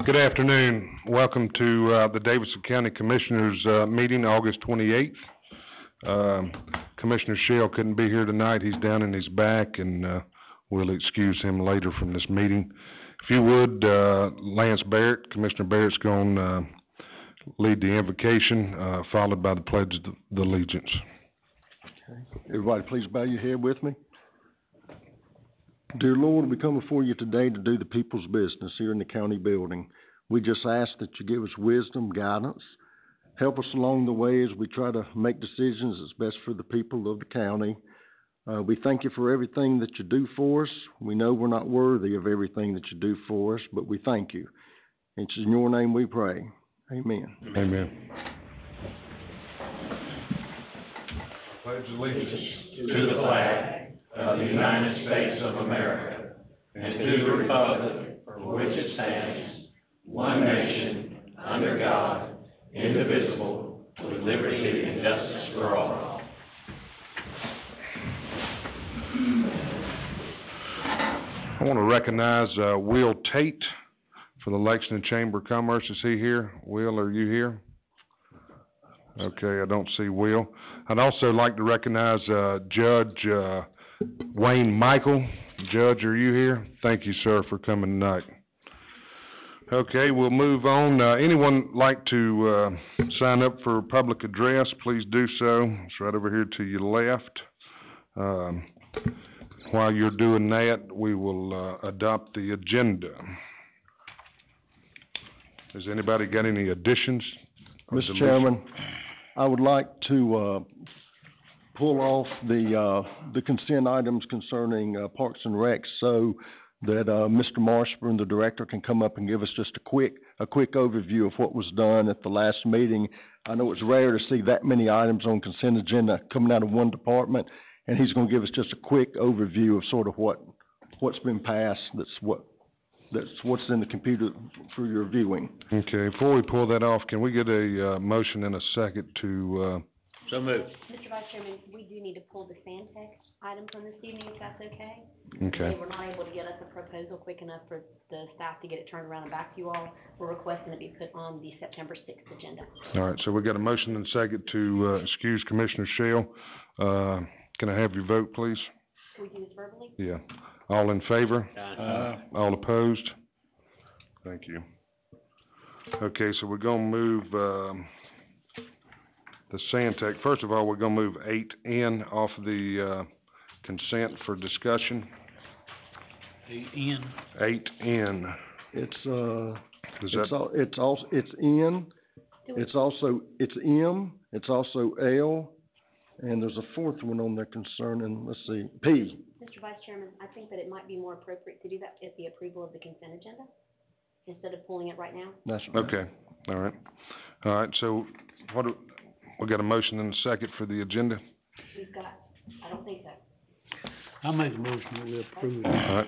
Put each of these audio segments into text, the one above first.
Good afternoon. Welcome to the Davidson County Commissioners meeting, August 28th. Commissioner Shell couldn't be here tonight. He's down in his back, and we'll excuse him later from this meeting. If you would, Lance Barrett, Commissioner Barrett's going to lead the invocation, followed by the Pledge of the Allegiance. Okay. Everybody, please bow your head with me. Dear Lord, we come before you today to do the people's business here in the county building. We just ask that you give us wisdom, guidance, help us along the way as we try to make decisions that's best for the people of the county. We thank you for everything that you do for us. We know we're not worthy of everything that you do for us, but we thank you. It's in your name we pray. Amen. Amen. Pledge allegiance to the flag of the United States of America, and to the republic for which it stands, one nation, under God, indivisible, with liberty and justice for all. I want to recognize Will Tate for the Lexington Chamber of Commerce. Is he here? Will, are you here? Okay, I don't see Will. I'd also like to recognize Judge Wayne Michael. Judge, are you here? Thank you, sir, for coming tonight. Okay, we'll move on. Anyone like to sign up for public address, please do so. It's right over here to your left. While you're doing that, we will adopt the agenda. Has anybody got any additions? Mr. Chairman, I would like to pull off the consent items concerning Parks and Rec so that Mr. Marshburn, the director, can come up and give us just a quick overview of what was done at the last meeting. I know it's rare to see that many items on consent agenda coming out of one department, and he's going to give us just a quick overview of sort of what's been passed. That's what's in the computer for your viewing. Okay, before we pull that off, can we get a motion and a second to... So moved. Mr. Vice Chairman, we do need to pull the Sandtech item from this evening, if that's okay. Okay. They were not able to get us a proposal quick enough for the staff to get it turned around and back to you all. We're requesting it be put on the September 6th agenda. All right, so we got a motion and a second to excuse Commissioner Shell. Can I have your vote, please? Can we do this verbally? Yeah. All in favor? All opposed? Thank you. Okay, so we're going to move the Sandtech. First of all, we're going to move 8N off the consent for discussion. 8N. 8N. It's N. It's M. It's also L, and there's a fourth one on there concerning. Let's see, P. Mr. Vice Chairman, I think that it might be more appropriate to do that at the approval of the consent agenda instead of pulling it right now. That's right. Okay. All right. All right. So we got a motion and a second for the agenda. I don't think so. I'll make a motion that we approve it. All right.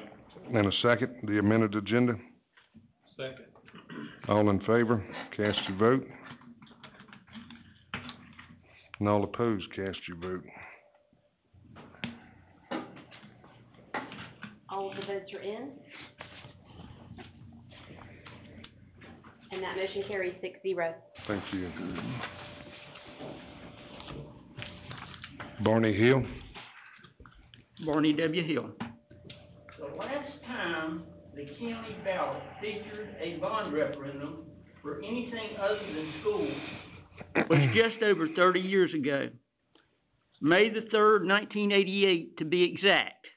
And a second, the amended agenda. Second. All in favor, cast your vote. And all opposed, cast your vote. All of the votes are in. And that motion carries 6-0. Thank you. Barney Hill. Barney W. Hill. The last time the county ballot featured a bond referendum for anything other than schools was just over 30 years ago. May the 3rd, 1988, to be exact.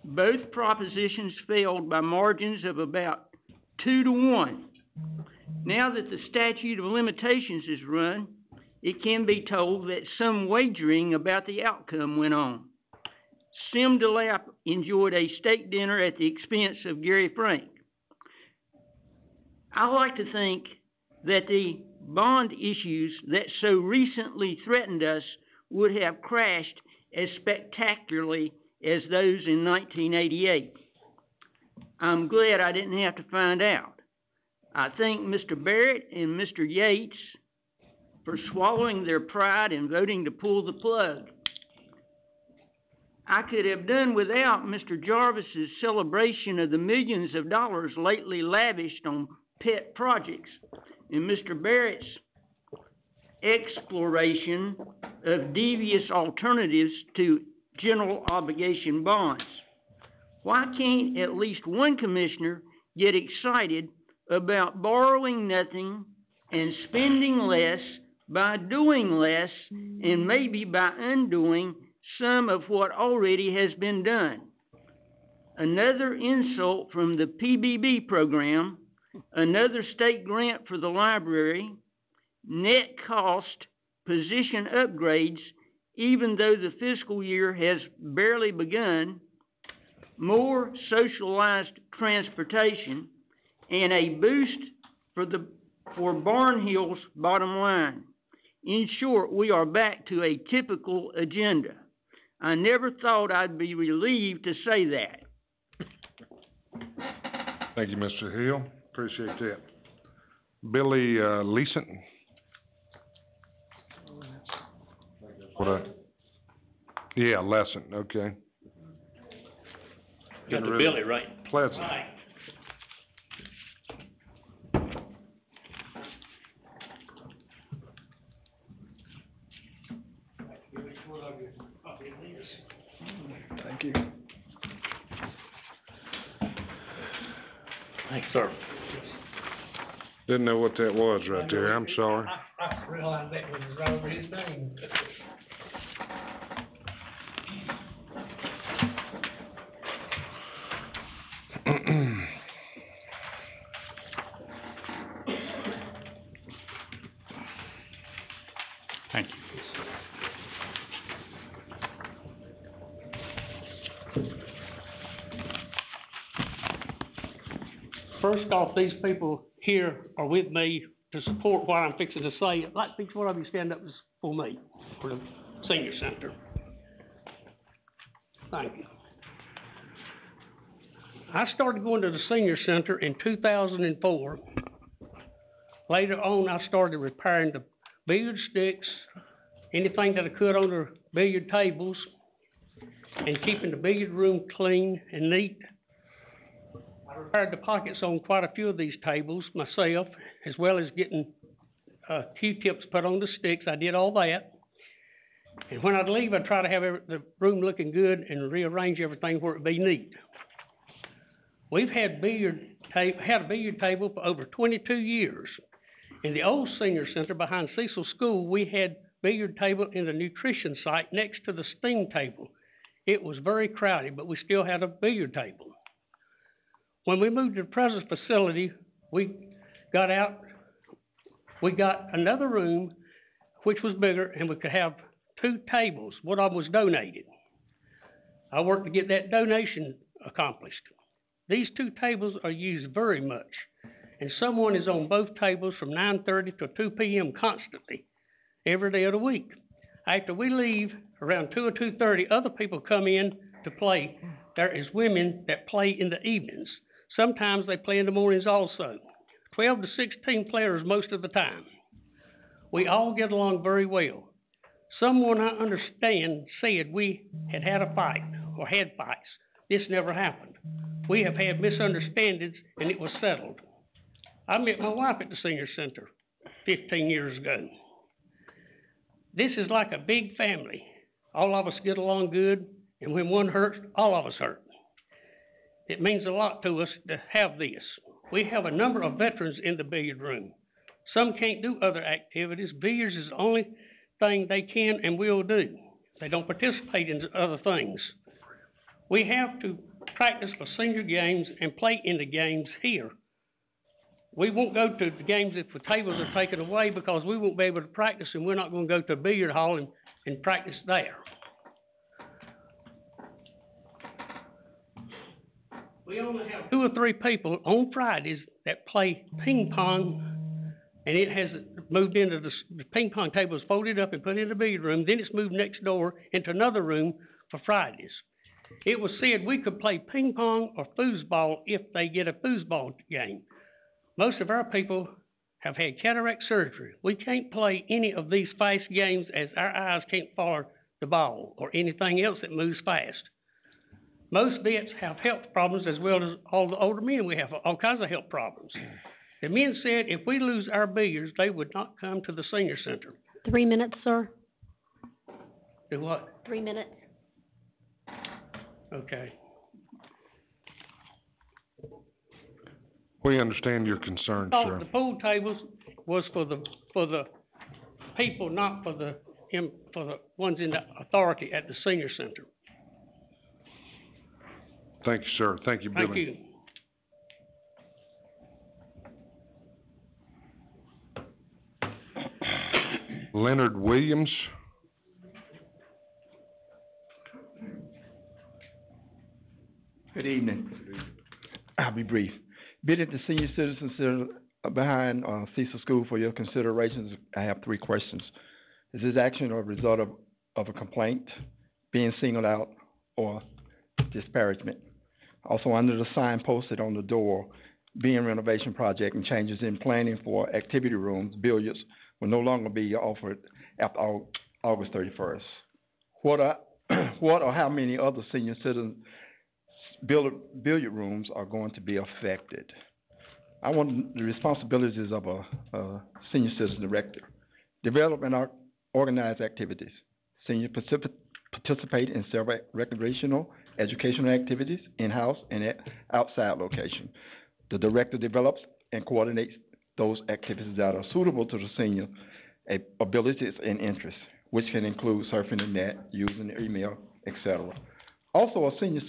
Both propositions failed by margins of about 2-1. Now that the statute of limitations is run, it can be told that some wagering about the outcome went on. Sim DeLapp enjoyed a steak dinner at the expense of Gary Frank. I like to think that the bond issues that so recently threatened us would have crashed as spectacularly as those in 1988. I'm glad I didn't have to find out. I thank Mr. Barrett and Mr. Yates for swallowing their pride and voting to pull the plug. I could have done without Mr. Jarvis's celebration of the millions of dollars lately lavished on pet projects, and Mr. Barrett's exploration of devious alternatives to general obligation bonds. Why can't at least one commissioner get excited about borrowing nothing and spending less by doing less and maybe by undoing some of what already has been done? Another insult from the PBB program, another state grant for the library, net cost, position upgrades, even though the fiscal year has barely begun, more socialized transportation, and a boost for Barnhill's bottom line. In short, we are back to a typical agenda. I never thought I'd be relieved to say that. Thank you, Mr. Hill. Appreciate that. Billy, Leeson? Yeah, Lesson, okay. Got the Billy right. Pleasant. Thank you. Thanks, sir. Didn't know what that was right there, I'm sorry. I realized that was right over his name. Thank you. First off, these people here are with me to support what I'm fixing to say. I'd like each one of you to stand up for me, for the senior center. Thank you. I started going to the senior center in 2004. Later on, I started repairing the billiard sticks, anything that I could on the billiard tables, and keeping the billiard room clean and neat. I repaired the pockets on quite a few of these tables myself, as well as getting Q-tips put on the sticks. I did all that. And when I'd leave, I'd try to have the room looking good and rearrange everything where it'd be neat. We've had a billiard table for over 22 years. In the old senior center behind Cecil School, we had billiard table in the nutrition site next to the steam table. It was very crowded, but we still had a billiard table. When we moved to the present facility, we got another room which was bigger, and we could have 2 tables. One of them was donated. I worked to get that donation accomplished. These 2 tables are used very much, and someone is on both tables from 9:30 to 2 p.m. constantly, every day of the week. After we leave, around 2 or 2:30, other people come in to play. There is women that play in the evenings. Sometimes they play in the mornings also. 12 to 16 players most of the time. We all get along very well. Someone I understand said we had a fight or had fights. This never happened. We have had misunderstandings and it was settled. I met my wife at the senior center 15 years ago. This is like a big family. All of us get along good, and when one hurts, all of us hurt. It means a lot to us to have this. We have a number of veterans in the billiard room. Some can't do other activities. Billiards is the only thing they can and will do. They don't participate in other things. We have to practice for senior games and play in the games here. We won't go to the games if the tables are taken away because we won't be able to practice, and we're not going to go to a billiard hall and practice there. We only have 2 or 3 people on Fridays that play ping pong, and it has moved into the ping pong table is folded up and put in the billiard room. Then it's moved next door into another room for Fridays. It was said we could play ping pong or foosball if they get a foosball game. Most of our people have had cataract surgery. We can't play any of these fast games as our eyes can't follow the ball or anything else that moves fast. Most vets have health problems as well as all the older men. We have all kinds of health problems. The men said if we lose our billiards, they would not come to the senior center. 3 minutes, sir. Do what? 3 minutes. Okay. We understand your concern, Thought sir. the pool tables was for the people, not for the ones in the authority at the senior center. Thank you, sir. Thank you, Billy. Thank you. Leonard Williams. Good evening. I'll be brief. Bid at the Senior Citizen Center behind Cecil School for your considerations. I have 3 questions. Is this action a result of a complaint, being singled out, or disparagement? Also, under the sign posted on the door, being renovation project and changes in planning for activity rooms, billiards will no longer be offered after August 31st. What or how many other senior citizen billiard rooms are going to be affected? I want the responsibilities of a senior citizen director. Develop and organize activities. Senior participate in several recreational, educational activities, in-house and at outside location. The director develops and coordinates those activities that are suitable to the senior abilities and interests, which can include surfing the net, using the email, etc. Also, a senior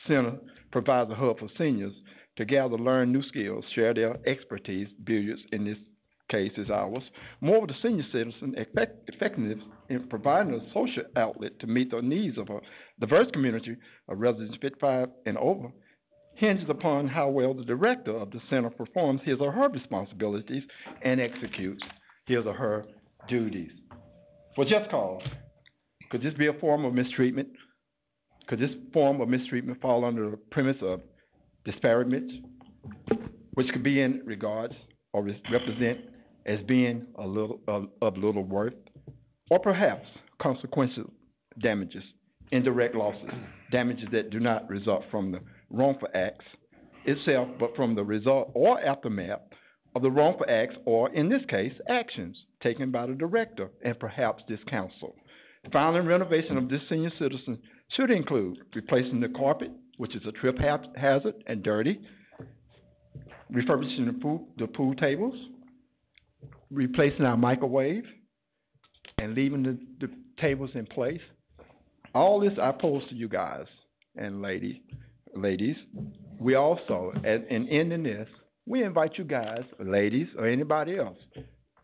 center provides a hub for seniors to gather, learn new skills, share their expertise. Billiards, in this case, is ours. More of the senior citizen effectiveness in providing a social outlet to meet the needs of a diverse community of residents 55 and over hinges upon how well the director of the center performs his or her responsibilities and executes his or her duties. For just cause, could this be a form of mistreatment? Could this form of mistreatment fall under the premise of disparagement, which could be in regards or represent as being of little worth, or perhaps consequential damages, indirect losses, damages that do not result from the wrongful acts itself, but from the result or aftermath of the wrongful acts, or in this case, actions taken by the director and perhaps this council. The final renovation of this senior citizen should include replacing the carpet, which is a trip hazard and dirty, refurbishing the pool tables, replacing our microwave, and leaving the tables in place. All this I pose to you guys and ladies. We also, and ending this, we invite you guys, ladies, or anybody else,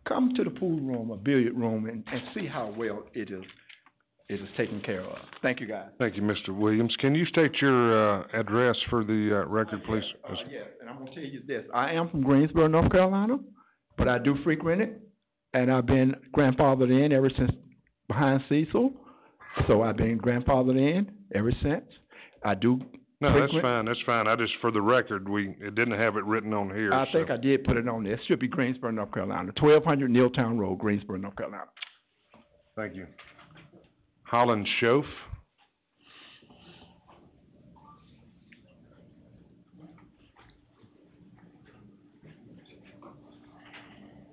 come to the pool room or billiard room and see how well it is taken care of. Thank you, guys. Thank you, Mr. Williams. Can you state your address for the record, please? Yes, and I'm gonna tell you this. I am from Greensboro, North Carolina, but I do frequent it, and I've been grandfathered in ever since behind Cecil. So I've been grandfathered in ever since. I do. No, that's fine. That's fine. I just, for the record, it didn't have it written on here. I think I did put it on there. It should be Greensboro, North Carolina, 1200 Nealtown Road, Greensboro, North Carolina. Thank you. Holland Schoaf.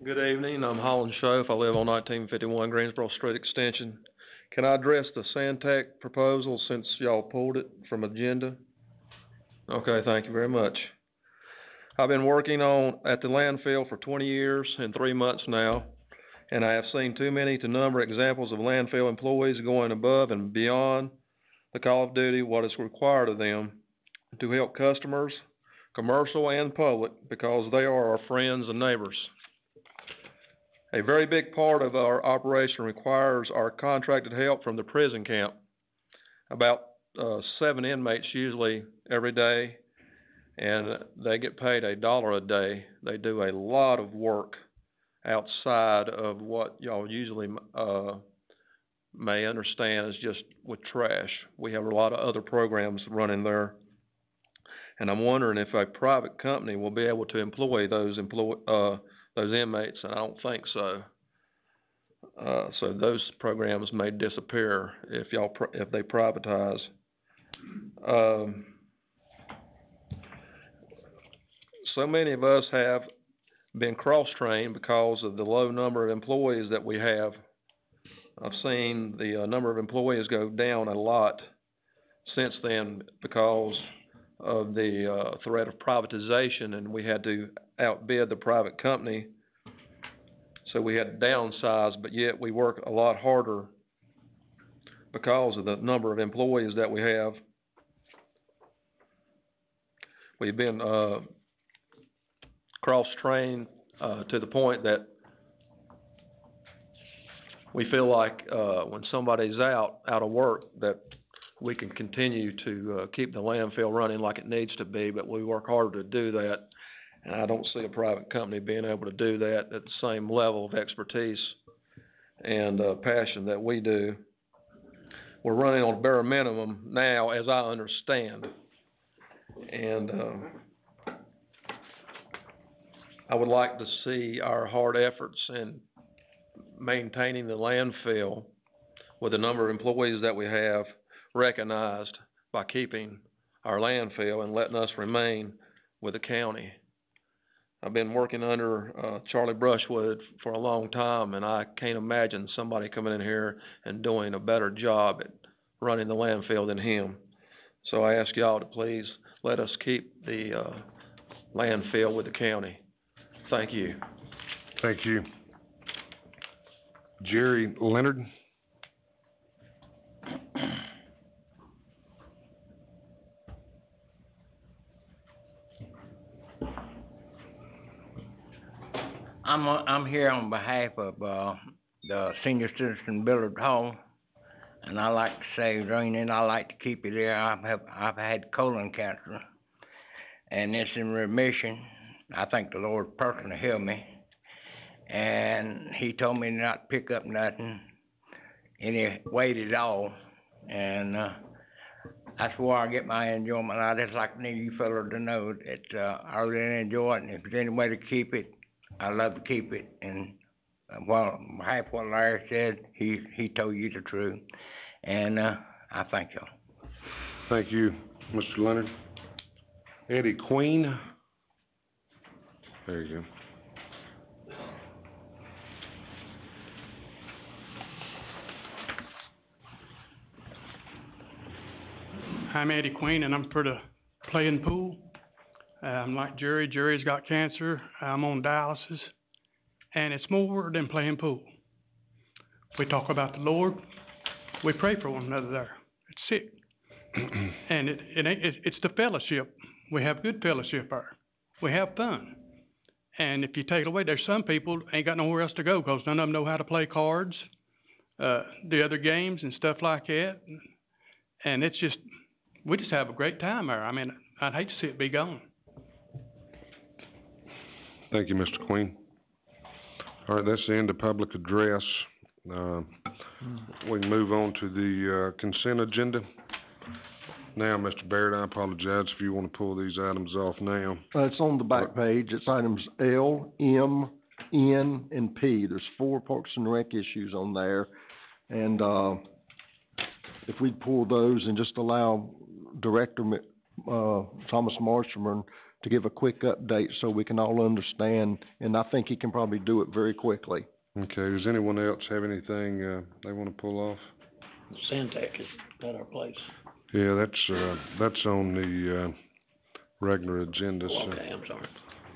Good evening, I'm Holland Schoaf. I live on 1951 Greensboro Street Extension. Can I address the Santec proposal since y'all pulled it from agenda? Okay, thank you very much. I've been working at the landfill for 20 years and 3 months now, and I have seen too many to number examples of landfill employees going above and beyond the call of duty what is required of them to help customers, commercial and public, because they are our friends and neighbors. A very big part of our operation requires our contracted help from the prison camp. About 7 inmates usually every day, and they get paid $1 a day. They do a lot of work outside of what y'all usually may understand as just with trash. We have a lot of other programs running there, and I'm wondering if a private company will be able to employ those inmates, and I don't think so. So those programs may disappear if they privatize. so many of us have been cross-trained because of the low number of employees that we have. I've seen the number of employees go down a lot since then because of the threat of privatization, and we had to outbid the private company. So we had to downsize, but yet we work a lot harder because of the number of employees that we have. We've been cross-trained to the point that we feel like when somebody's out of work that we can continue to keep the landfill running like it needs to be, but we work harder to do that. And I don't see a private company being able to do that at the same level of expertise and passion that we do. We're running on bare minimum now, as I understand. And I would like to see our hard efforts in maintaining the landfill with the number of employees that we have recognized by keeping our landfill and letting us remain with the county. I've been working under Charlie Brushwood for a long time, and I can't imagine somebody coming in here and doing a better job at running the landfill than him. So I ask y'all to please let us keep the landfill with the county. Thank you. Thank you. Jerry Leonard. I'm here on behalf of the Senior Citizen Billard Hall, and I like to say, Rainey, I like to keep it there. I've had colon cancer, and it's in remission. I think the Lord personally healed me, and He told me not to pick up nothing, any weight at all, and that's where I get my enjoyment. I just like you fellas to know that I really enjoy it, and if there's any way to keep it, I love to keep it. And well, half what Larry said, he told you the truth, and I thank y'all. Thank you, Mr. Leonard. Eddie Queen. There you go. I'm Eddie Queen, and I'm for the playing pool. I'm like Jerry. Jerry's got cancer. I'm on dialysis, and it's more than playing pool. We talk about the Lord. We pray for one another there. It's sick, and it's the fellowship. We have good fellowship there. We have fun, and if you take it away, there's some people ain't got nowhere else to go because none of them know how to play cards, the other games and stuff like that, and it's just we just have a great time there. I mean, I'd hate to see it be gone. Thank you, Mr. Queen. All right, that's the end of public address. We can move on to the consent agenda. Now, Mr. Baird, I apologize if you want to pull these items off now. It's on the back page. It's items L, M, N, and P. There's 4 Parks and Rec issues on there. And if we'd pull those and just allow Director Thomas Marshman to give a quick update so we can all understand, and I think he can probably do it very quickly. Okay, does anyone else have anything they want to pull off? Sandtech has got our place. Yeah, that's on the regular agenda. So. Okay, I'm sorry.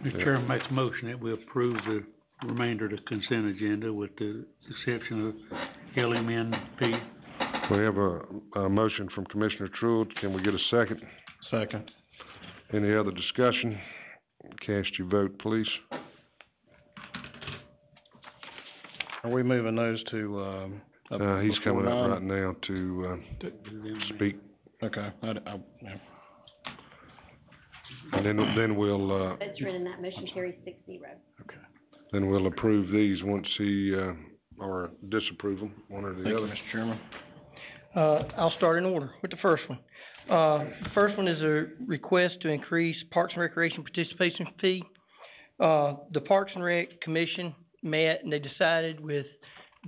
Mr. Chairman makes a motion that we approve the remainder of the consent agenda with the exception of LMNP. We have a motion from Commissioner Truitt. Can we get a second? Second. Any other discussion? Cast your vote, please. Are we moving those to, He's coming up right now to speak. Okay. And then we'll, That's written, that motion carries 6-0. Okay. then we'll approve these once he, or disapprove them, one or the Thank you, other. Mr. Chairman. I'll start in order with the first one. The first one is a request to increase Parks and Recreation participation fee. The Parks and Rec Commission met and they decided with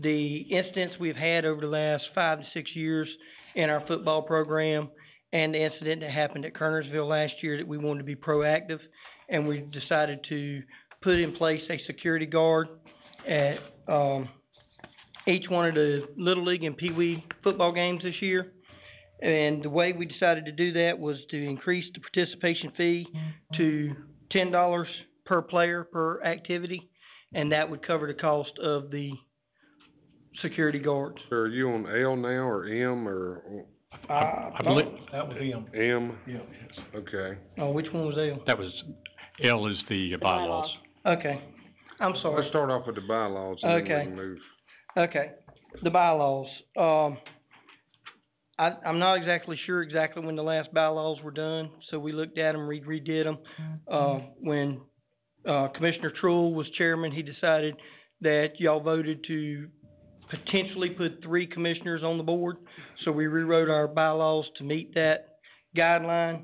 the incidents we've had over the last 5 to 6 years in our football program and the incident that happened at Kernersville last year that we wanted to be proactive and we decided to put in place a security guard at, each one of the Little League and Pee Wee football games this year. And the way we decided to do that was to increase the participation fee to $10 per player per activity, and that would cover the cost of the security guards. Are you on L now, or M, or I believe. That was him. M? Yeah. Okay. Oh, which one was L? That was, L is the bylaws. Okay, I'm sorry. Let's start off with the bylaws and then we Okay. can move. Okay, the bylaws, I'm not exactly sure exactly when the last bylaws were done, so we looked at them, redid them. When, Commissioner Truill was chairman, he decided that y'all voted to potentially put 3 commissioners on the board, so we rewrote our bylaws to meet that guideline,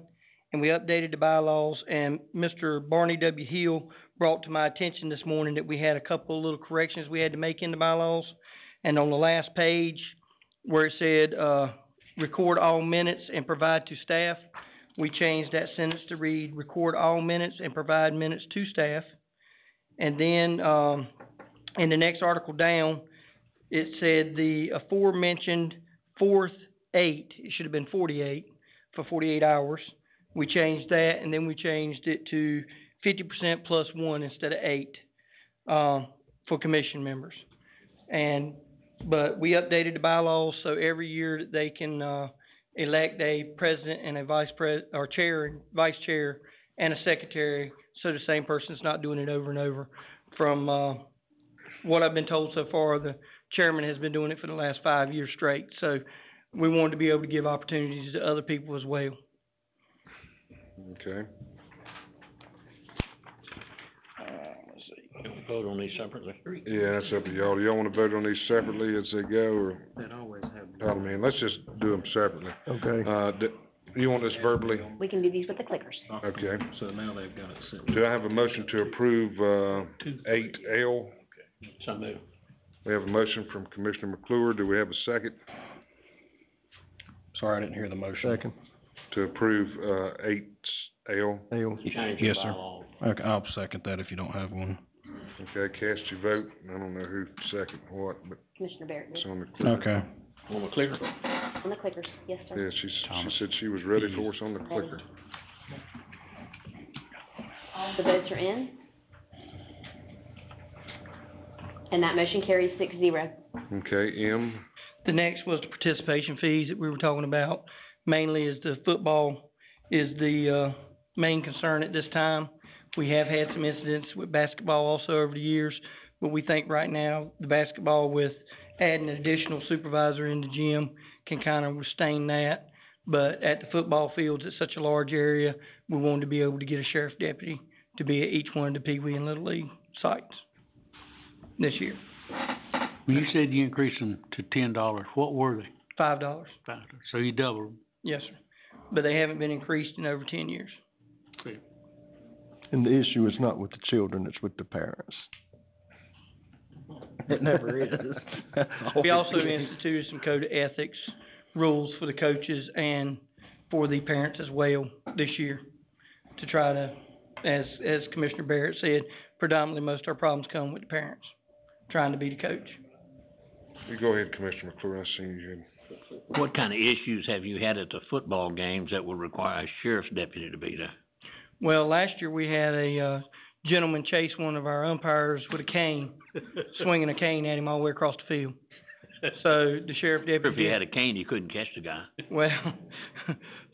and we updated the bylaws, and Mr. Barney W. Hill brought to my attention this morning that we had a couple of little corrections we had to make in the bylaws. And on the last page, where it said, record all minutes and provide to staff, we changed that sentence to read, record all minutes and provide minutes to staff. And then, in the next article down, it said the aforementioned 4th 8, it should have been 48, for 48 hours. We changed that, and then we changed it to 50% plus 1 instead of 8, for commission members. But we updated the bylaws, so every year that they can, elect a president and a or chair and vice chair and a secretary, so the same person's not doing it over and over. From, what I've been told so far, the chairman has been doing it for the last 5 years straight, so we wanted to be able to give opportunities to other people as well. Okay. Vote on these separately. Yeah, that's up to y'all. Do y'all wanna vote on these separately as they go, or, I mean, let's just do them separately. Okay. You want this verbally? We can do these with the clickers. Okay. So now they've got it set. Do I have a motion to approve, 8L? So moved. We have a motion from Commissioner McClure. Do we have a second Sorry, I didn't hear the motion. Second. to approve, 8L? L. Yes, sir. Okay, I'll second that if you don't have one. Okay, cast your vote. I don't know who second what, but Commissioner Barrett it's did. on the clicker. Okay. On the clicker? On the clickers, yes, sir. Yeah, she said she was ready for us on the clicker. The votes are in. And that motion carries 6-0. Okay, M? The next was the participation fees that we were talking about. Mainly is the football is the, main concern at this time. We have had some incidents with basketball also over the years, but we think right now the basketball, with adding an additional supervisor in the gym, can kind of sustain that. But at the football fields, it's such a large area, we wanted to be able to get a sheriff's deputy to be at each one of the Pee Wee and Little League sites this year. When you said you increased them to $10, what were they? $5. $5. So you doubled them. Yes, sir. But they haven't been increased in over 10 years. And the issue is not with the children, it's with the parents. It never is. We also instituted some code of ethics rules for the coaches and for the parents as well this year, to try to, as Commissioner Barrett said, predominantly most of our problems come with the parents trying to be the coach. You go ahead, Commissioner McClure, I see you. What kind of issues have you had at the football games that would require a sheriff's deputy to be there? Well, last year we had a, gentleman chase one of our umpires with a cane, swinging a cane at him all the way across the field. So the sheriff deputy. If you had a cane, you couldn't catch the guy. Well,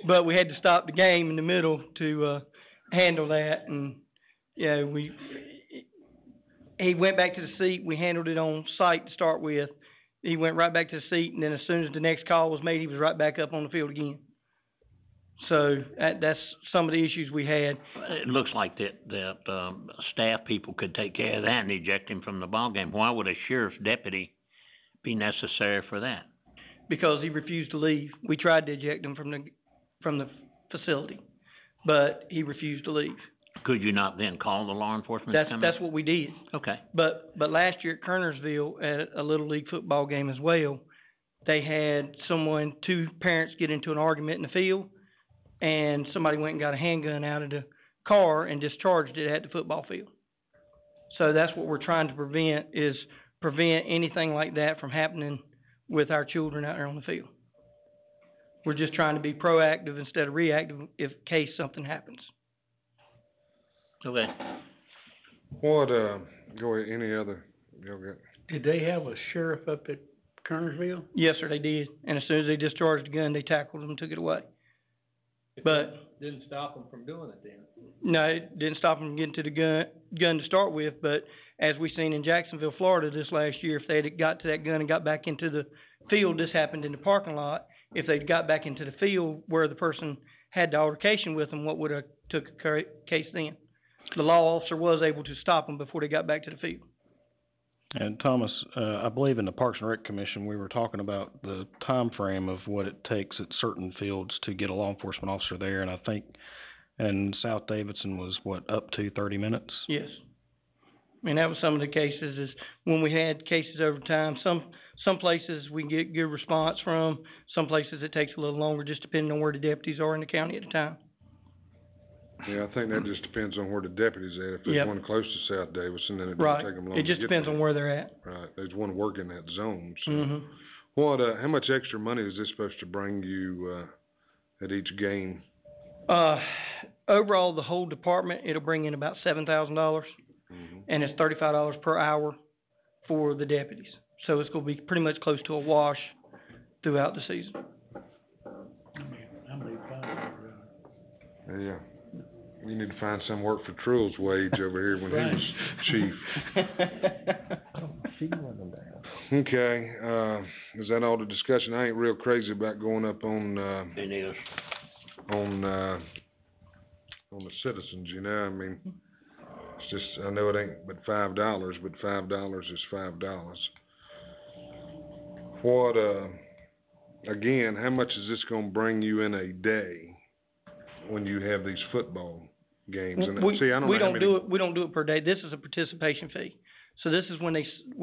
but we had to stop the game in the middle to, handle that, and, yeah, he went back to the seat, we handled it on site to start with. He went right back to the seat, and then as soon as the next call was made, he was right back up on the field again. So, that's some of the issues we had. It looks like staff people could take care of that and eject him from the ballgame. Why would a sheriff's deputy be necessary for that? Because he refused to leave. We tried to eject him from the facility, but he refused to leave. Could you not then call the law enforcement to come in? That's what we did. Okay. But last year at Kernersville, at a Little League football game as well, they had two parents get into an argument in the field, and somebody went and got a handgun out of the car and discharged it at the football field. So that's what we're trying to prevent, is prevent anything like that from happening with our children out there on the field. We're just trying to be proactive instead of reactive in case something happens. Okay. What, go ahead, any other, y'all got? Did they have a sheriff up at Kernersville? Yes, sir, they did. And as soon as they discharged the gun, they tackled them and took it away. But Didn't stop them from doing it then? no, it didn't stop them from getting to the gun to start with, but as we seen in Jacksonville, Florida this last year, if they'd got to that gun and got back into the field, this happened in the parking lot, if they'd got back into the field where the person had the altercation with them, what would have took a case then? The law officer was able to stop them before they got back to the field. And Thomas, I believe in the Parks and Rec Commission, we were talking about the time frame of what it takes at certain fields to get a law enforcement officer there, and I think in South Davidson was, up to 30 minutes? Yes. I mean, that was some of the cases, is when we had cases over time, some places we get good response from, some places it takes a little longer, just depending on where the deputies are in the county at the time. Yeah, I think that just depends on where the deputy's at. If there's Yep. one close to South Davidson, then it Right. doesn't take them long It to just get depends there. on where they're at. Right, there's one working that zone, so. Mhm. What, how much extra money is this supposed to bring you, at each game? Overall, the whole department, it'll bring in about $7,000, and it's $35 per hour for the deputies. So it's gonna be pretty much close to a wash throughout the season. Yeah. You need to find some work for Trull's wage over here when he was chief. Okay, is that all the discussion? I ain't real crazy about going up on, on the citizens, you know, I mean, it's just, I know it ain't but $5, but $5 is $5. What, again, how much is this gonna bring you in a day when you have these football games? And We see, I don't know how don't many. we don't do it per day. This is a participation fee. So this is when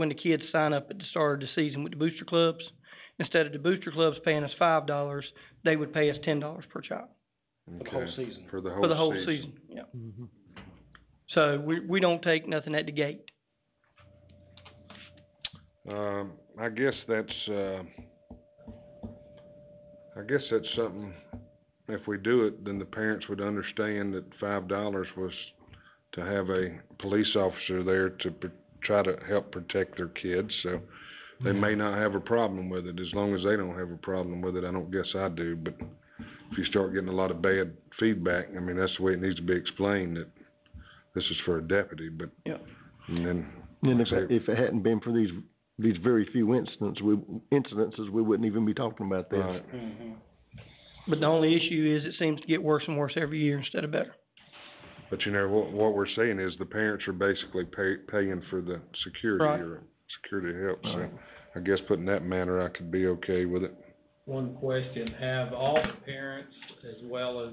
the kids sign up at the start of the season with the booster clubs. Instead of the booster clubs paying us $5, they would pay us $10 per child. Okay, whole season. For the whole season. For the whole season, yeah. So we don't take nothing at the gate. I guess that's something, if we do it, then the parents would understand that $5 was to have a police officer there to try to help protect their kids, so they may not have a problem with it. As long as they don't have a problem with it, I don't guess I do, but if you start getting a lot of bad feedback, I mean, that's the way it needs to be explained, that this is for a deputy, but, yeah. And then. And if it hadn't been for these very few incidences, we wouldn't even be talking about this. Right. But the only issue is it seems to get worse and worse every year instead of better. But you know, what we're saying is the parents are basically paying for the security Right. or security help, so I guess putting that manner, I could be okay with it. One question, have all the parents as well as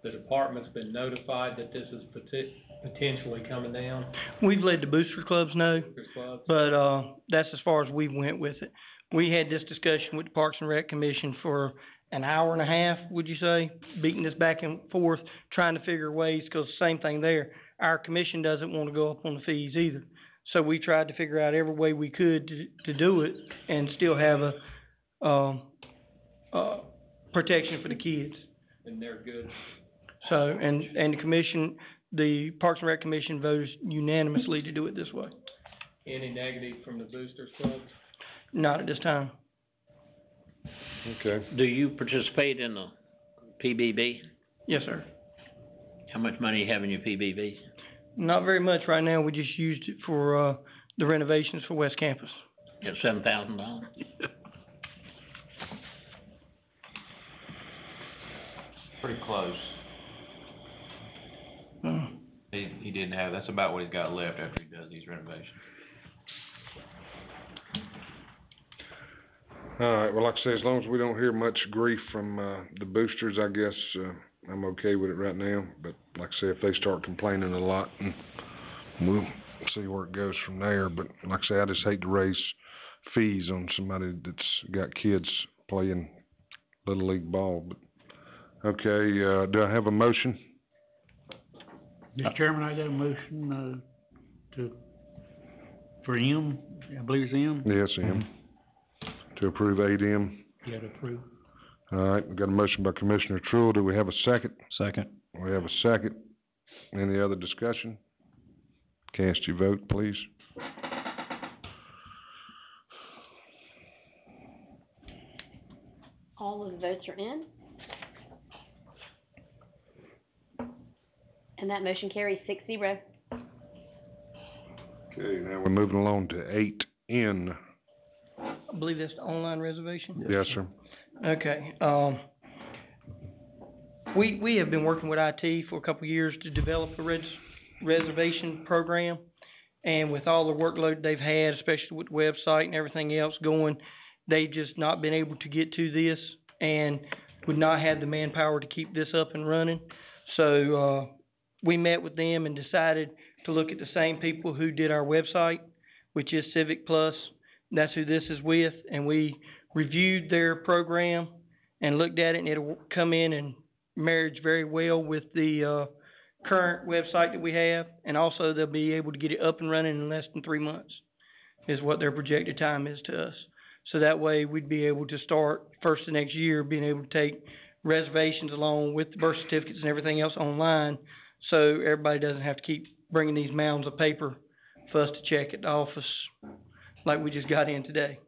the department's been notified that this is potentially coming down? We've let the booster clubs know, Booster clubs? but, that's as far as we went with it. We had this discussion with the Parks and Rec Commission for an hour and a half, would you say? Beating this back and forth, trying to figure ways, 'cause same thing there. Our commission doesn't wanna go up on the fees either. So we tried to figure out every way we could to do it and still have a, protection for the kids. And they're good? So, and the commission, the Parks and Rec Commission voted unanimously to do it this way. Any negative from the boosters clubs? Not at this time. Okay. Do you participate in the PBB? Yes, sir. How much money you have in your PBB? Not very much right now. We just used it for, the renovations for West Campus. Got $7,000? Pretty close. He didn't have, that's about what he's got left after he does these renovations. All right, well, like I say, as long as we don't hear much grief from, the boosters, I guess, I'm okay with it right now, but like I say, if they start complaining a lot, and we'll see where it goes from there, but like I say, I just hate to raise fees on somebody that's got kids playing Little League ball, but Okay, do I have a motion? Mr. Chairman, I got a motion, for M, I believe it's M. Yes, M. To approve 8M. Yeah, to approve. All right, we got a motion by Commissioner Truill. Do we have a second? Second. We have a second. Any other discussion? Cast your vote, please. All of the votes are in. And that motion carries 6-0. Okay, now we're moving along to 8N. I believe that's the online reservation? Yes, sir. Okay, we have been working with IT for a couple of years to develop a reservation program. And with all the workload they've had, especially with the website and everything else going, they've just not been able to get to this and would not have the manpower to keep this up and running. So, we met with them and decided to look at the same people who did our website, which is Civic Plus. That's who this is with, and we reviewed their program and looked at it, and it'll come in and marriage very well with the, current website that we have, and also they'll be able to get it up and running in less than 3 months, is what their projected time is to us. So that way, we'd be able to start first of next year, being able to take reservations along with the birth certificates and everything else online, so everybody doesn't have to keep bringing these mounds of paper for us to check at the office like we just got in today.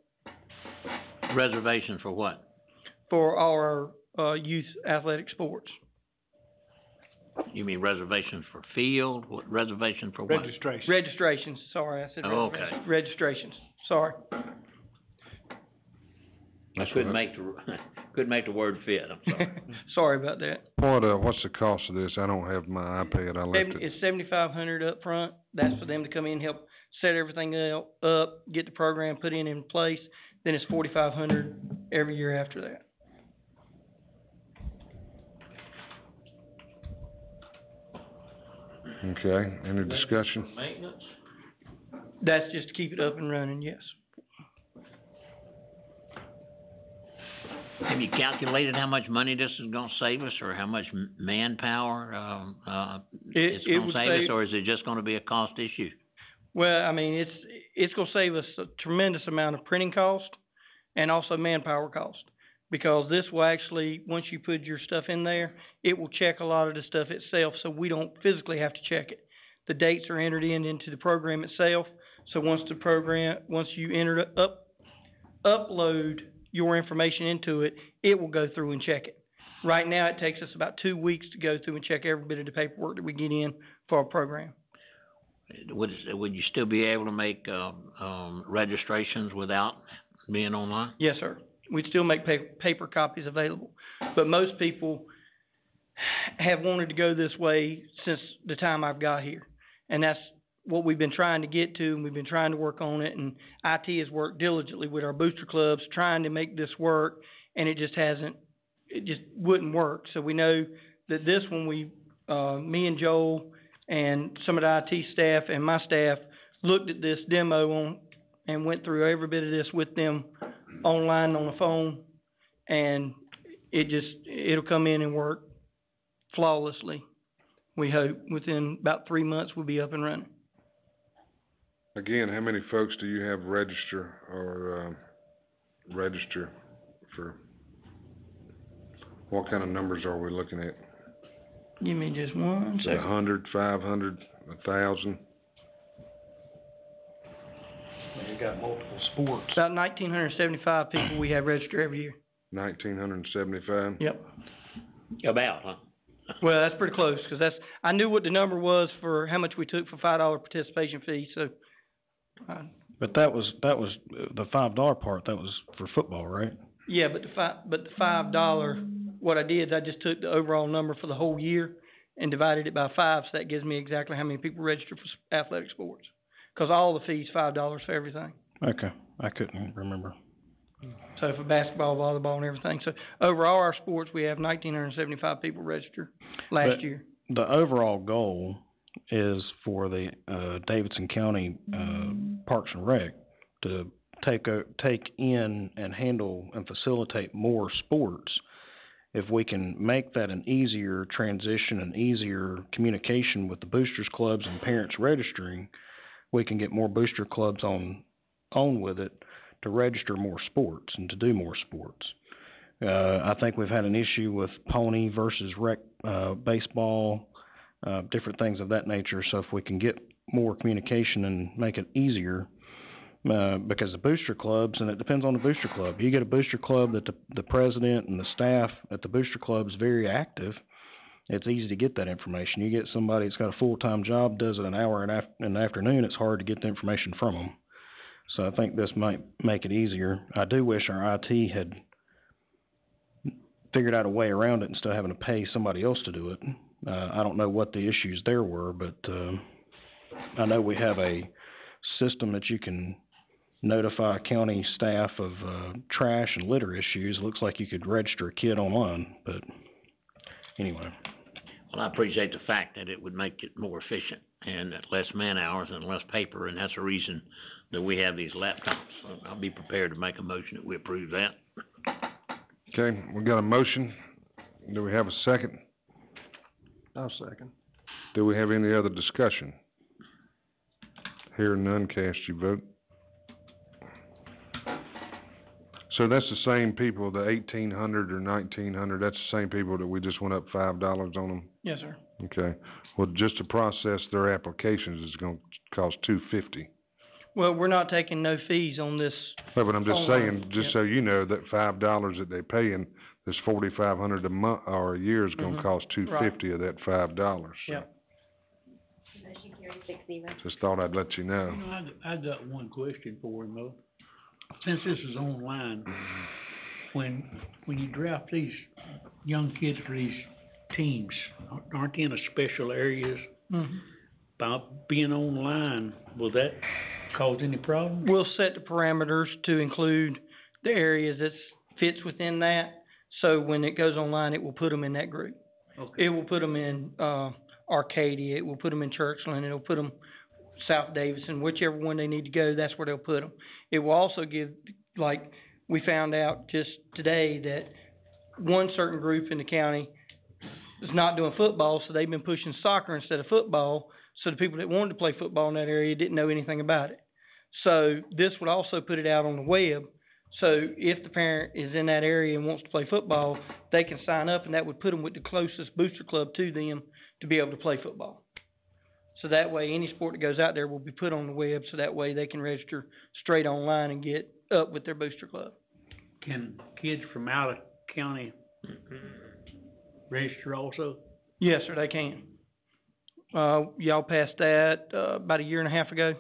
Reservations for what? For our, youth athletic sports. You mean reservations for field, what, reservation for what? Registrations, sorry, I said Oh, reservations. okay. Registrations, sorry. I couldn't make the word fit, I'm sorry. Sorry about that. What's the cost of this? I don't have my iPad, I left it. It's $7,500 up front. That's for them to come in, help set everything up, get the program put in place. Then it's $4,500 every year after that. Okay, any discussion? Maintenance? That's just to keep it up and running, yes. Have you calculated how much money this is gonna save us, or how much manpower, it's it gonna would save save- us, or is it just gonna be a cost issue? Well, I mean, it's gonna save us a tremendous amount of printing cost and also manpower cost. Because this will actually, once you put your stuff in there, it will check a lot of the stuff itself, so we don't physically have to check it. The dates are entered into the program itself, so once you enter upload your information into it, it will go through and check it. Right now, it takes us about 2 weeks to go through and check every bit of the paperwork that we get in for our program. Would you still be able to make, registrations without being online? Yes, sir. We'd still make paper copies available. But most people have wanted to go this way since the time I've got here. And that's what we've been trying to get to, and we've been trying to work on it. And IT has worked diligently with our booster clubs, trying to make this work, and it just wouldn't work. So we know that this one, me and Joel and some of the IT staff and my staff looked at this demo and went through every bit of this with them online on the phone, and it'll come in and work flawlessly. We hope within about 3 months we'll be up and running. Again, how many folks do you have register for, what kind of numbers are we looking at? Give me just 1 second. 100, 500, 1,000? You've got multiple sports. About 1,975 people we have registered every year. 1,975? Yep. About, huh? Well, that's pretty close, because I knew what the number was for how much we took for $5 participation fee, so. But that was the $5 part, that was for football, right? Yeah, but the $5, what I did is I just took the overall number for the whole year and divided it by 5, so that gives me exactly how many people registered for athletic sports. Because all the fees, $5 for everything. Okay, I couldn't remember. So for basketball, volleyball, and everything. So overall, our sports, we have 1,975 people registered last year. The overall goal is for the Davidson County Parks and Rec to take in and handle and facilitate more sports. if we can make that an easier transition, an easier communication with the boosters clubs and parents registering, we can get more booster clubs on with it to register more sports and to do more sports. I think we've had an issue with pony versus rec, baseball, different things of that nature. So if we can get more communication and make it easier, because the booster clubs, and it depends on the booster club. You get a booster club that the president and the staff at the booster club is very active, it's easy to get that information. You get somebody that's got a full-time job, does it an hour in the afternoon, it's hard to get the information from them. So I think this might make it easier. I do wish our IT had figured out a way around it instead of having to pay somebody else to do it. I don't know what the issues there were, but I know we have a system that you can notify county staff of trash and litter issues. Looks like you could register a kid online, but anyway. Well, I appreciate the fact that it would make it more efficient and less man hours and less paper, and that's the reason that we have these laptops. So I'll be prepared to make a motion that we approve that. Okay, we got a motion. Do we have a second? I'll second. Do we have any other discussion? Hearing none, cast your vote. So that's the same people, the 1,800 or 1,900, that's the same people that we just went up $5 on them? Yes, sir. Okay. Well, just to process their applications is gonna cost $250. Well, we're not taking no fees on this. Well, but I'm just online. saying, just Yep. so you know, that $5 that they paying, this 4,500 a month or a year is gonna cost $250 of that $5. So Yep. Motion carries 6-0. just thought I'd let you know. You know, I got one question for him though. Since this is online, when you draft these young kids for these teams, aren't they in a special areas? Mm-hmm. By being online, will that cause any problem? We'll set the parameters to include the areas that fits within that. So when it goes online, it will put them in that group. Okay. It will put them in, Arcadia, it will put them in Churchland, it'll put them South Davidson, whichever one they need to go, that's where they'll put them. It will also give, like, we found out just today that one certain group in the county is not doing football, so they've been pushing soccer instead of football, so the people that wanted to play football in that area didn't know anything about it. So this would also put it out on the web, so if the parent is in that area and wants to play football, they can sign up, and that would put them with the closest booster club to them to be able to play football. So that way, any sport that goes out there will be put on the web, so that way they can register straight online and get up with their booster club. Can kids from out of county register also? Yes, sir, they can. Y'all passed that, about a year and a half ago.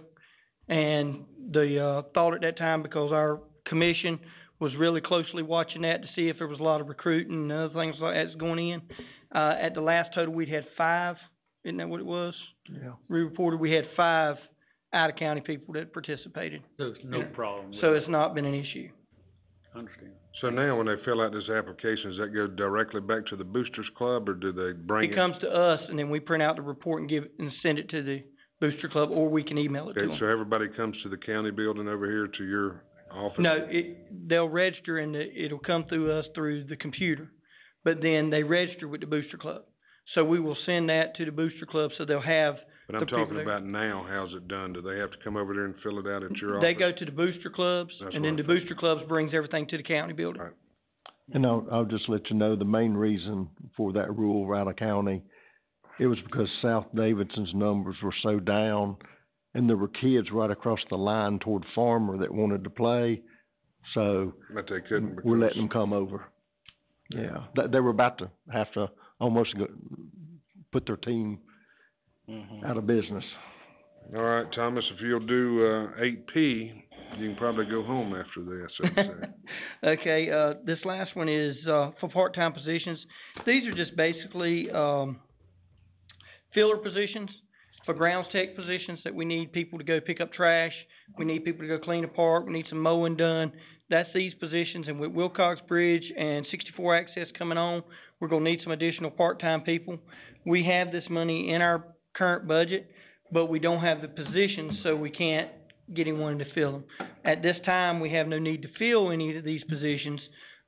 And the, thought at that time, because our commission was really closely watching that to see if there was a lot of recruiting and other things like that's going in. At the last total, we'd had 5, isn't that what it was? Yeah. We reported we had 5 out-of-county people that participated. There's no problem with So it. it's not been an issue. Understand. So now when they fill out this application, does that go directly back to the Boosters Club, or do they bring it? It comes to us, and then we print out the report and give it, and send it to the booster club, or we can email it to Okay, them. so everybody comes to the county building over here to your office? No, they'll register and it'll come through us through the computer, but then they register with the booster club. So we will send that to the booster club, so they'll have. But I'm the people talking that- about now, how's it done? Do they have to come over there and fill it out at your office? They go to the booster clubs, That's and what then I the booster clubs brings everything to the county building. Right. And I'll just let you know, the main reason for that rule out of county, it was because South Davidson's numbers were so down, and there were kids right across the line toward Farmer that wanted to play, so But they couldn't we're because, letting them come over. Yeah, they were about to have to almost put their team out of business. all right, Thomas, if you'll do, 8P, you can probably go home after this, I'd say. Okay, this last one is, for part-time positions. These are just basically, filler positions for grounds tech positions that we need people to go pick up trash. We need people to go clean a park. We need some mowing done. That's these positions, and with Wilcox Bridge and 64 Access coming on, we're gonna need some additional part-time people. We have this money in our current budget, but we don't have the positions, so we can't get anyone to fill them. At this time, we have no need to fill any of these positions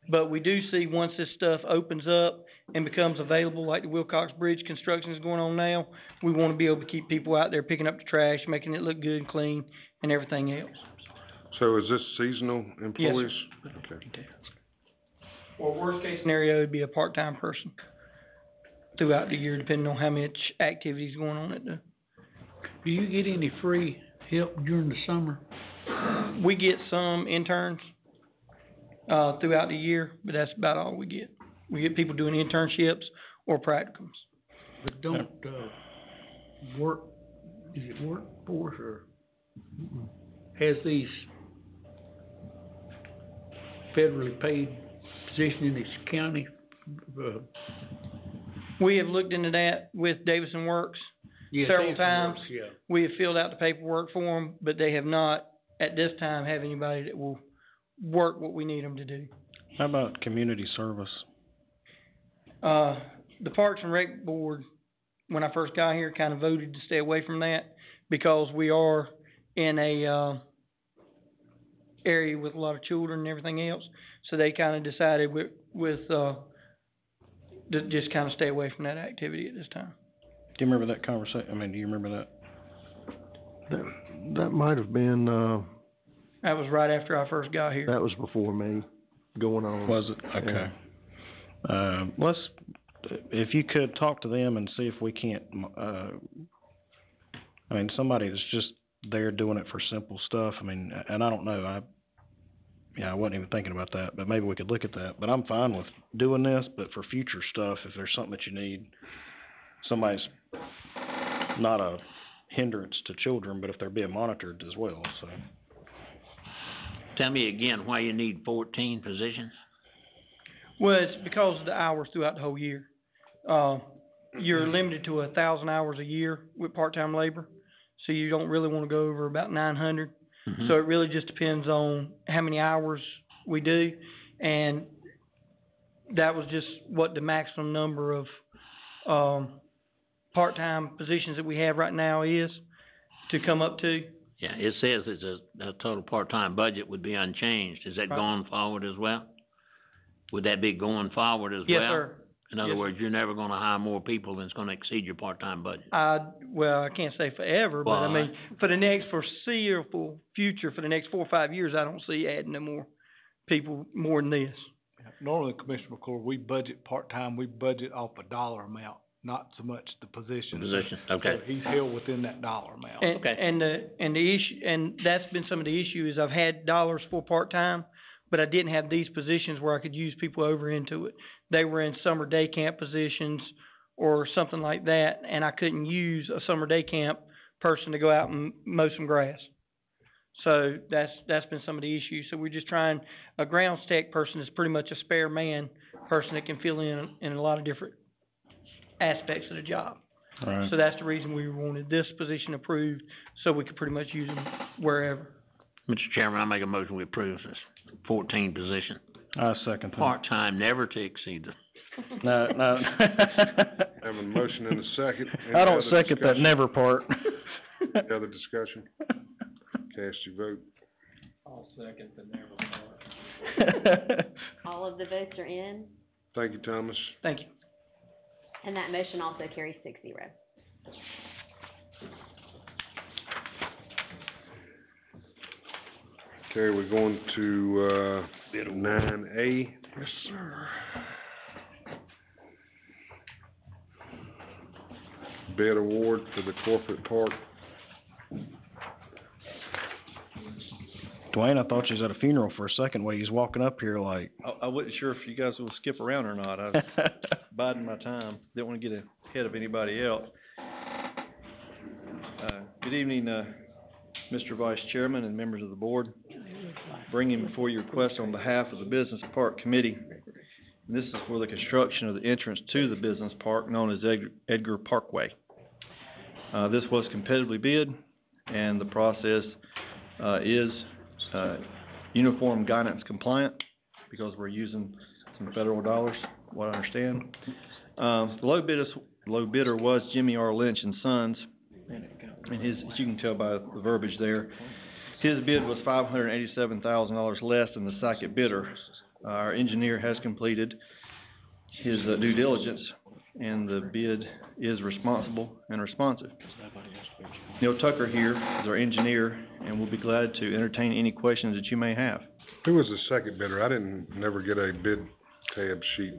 But we do see once this stuff opens up and becomes available, like the Wilcox Bridge construction is going on now, we wanna be able to keep people out there picking up the trash, making it look good and clean and everything else. So is this seasonal employees? Okay. Or worst case scenario, it'd be a part-time person throughout the year, depending on how much activity is going on at the. Do you get any free help during the summer? We get some interns, throughout the year, but that's about all we get. We get people doing internships or practicums. But don't, work, is it workforce or has these federally paid positions in this county, We have looked into that with Davison Works Yes, several Davison times. Works, yeah. We have filled out the paperwork for them, but they have not, at this time, have anybody that will work what we need them to do. How about community service? The Parks and Rec Board, when I first got here, kind of voted to stay away from that because we are in a, area with a lot of children and everything else. So they kind of decided to just kind of stay away from that activity at this time. Do you remember that conversation? I mean, do you remember that? That might have been, That was right after I first got here. that was before me going on. Was it? Okay. Let's, if you could talk to them and see if we can't, I mean, somebody that's just there doing it for simple stuff, I mean, and I don't know, I wasn't even thinking about that, but maybe we could look at that. But I'm fine with doing this, but for future stuff, if there's something that you need, somebody's not a hindrance to children, but if they're being monitored as well, so. Tell me again why you need 14 positions? Well, it's because of the hours throughout the whole year. You're limited to 1,000 hours a year with part-time labor, so you don't really wanna go over about 900. Mhm. So it really just depends on how many hours we do, and that was just what the maximum number of, part-time positions that we have right now is to come up to. Yeah, it says it's a total part-time budget would be unchanged. Is that Right. going forward as well? Would that be going forward as well? Yes, sir. In other Yes, words, you're never gonna hire more people than it's gonna exceed your part-time budget. Well, I can't say forever, but I Well, mean, for the next foreseeable future, for the next 4 or 5 years, I don't see adding no more people more than this. Normally, Commissioner McClure, we budget part-time, we budget off a dollar amount, not so much the position. Position, okay. So he's held within that dollar amount. And the issue, and that's been some of the issue, is I've had dollars for part-time, but I didn't have these positions where I could use people over into it. They were in summer day camp positions or something like that, and I couldn't use a summer day camp person to go out and mow some grass. So that's been some of the issues. So we're just trying, a grounds tech person is pretty much a spare man, person that can fill in a lot of different aspects of the job. Right. So that's the reason we wanted this position approved, so we could pretty much use them wherever. Mr. Chairman, I make a motion we approve this 14 position. I second that. Part-time, never to exceed the. No. Have a motion and a second. Any I don't other second that discussion? never part. Any other discussion? Cast your vote. I'll second the never part. All of the votes are in, Thank you, Thomas. Thank you. and that motion also carries 6-0. Okay, we're going to, 9A. Yes, sir. Bid award for the corporate park. Dwayne, I thought you was at a funeral for a second, while you was walking up here like. I wasn't sure if you guys will skip around or not. I was biding my time. Didn't want to get ahead of anybody else. Good evening, Mr. Vice Chairman and members of the board. Bringing before you request on behalf of the Business Park Committee. This is for the construction of the entrance to the business park known as Edgar Parkway. This was competitively bid, and the process is uniform guidance compliant because we're using some federal dollars, what I understand. The low bidder was Jimmy R. Lynch and Sons, and his, as you can tell by the verbiage there, his bid was $587,000 less than the second bidder, Our engineer has completed his due diligence, and the bid is responsible and responsive. Neil Tucker here is our engineer, and we'll be glad to entertain any questions that you may have. Who was the second bidder? I never get a bid tab sheet.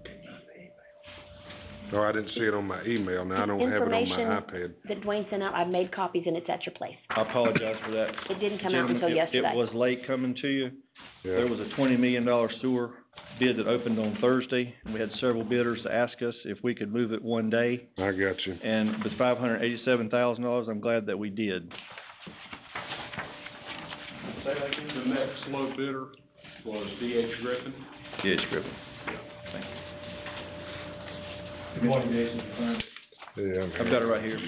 Or I didn't see it on my email. Now, I don't have it on my iPad. That Dwayne sent out, I've made copies and it's at your place. I apologize for that. It didn't come out Gentlemen, until yesterday. It was late coming to you. Yeah. There was a $20 million sewer bid that opened on Thursday, and we had several bidders ask us if we could move it one day. I got you. And the $587,000, I'm glad that we did. The next low bidder was D.H. Griffin. D.H. Griffin. Thank you. Yeah. I've got it right here.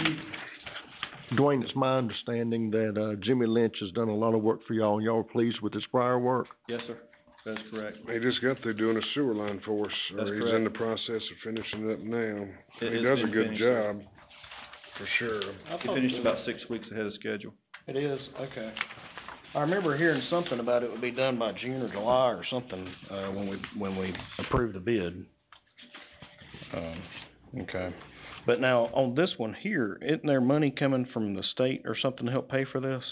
Dwayne, it's my understanding that, Jimmy Lynch has done a lot of work for y'all, and y'all are pleased with his prior work. Yes, sir. That's correct. He just got through doing a sewer line for us, That's or he's correct. in the process of finishing it up now. It He has does a been good finished, job, for sure. He finished about 6 weeks ahead of schedule. It is, okay. I remember hearing something about it would be done by June or July or something, when we approved the bid. Okay. But now, on this one here, isn't there money coming from the state or something to help pay for this?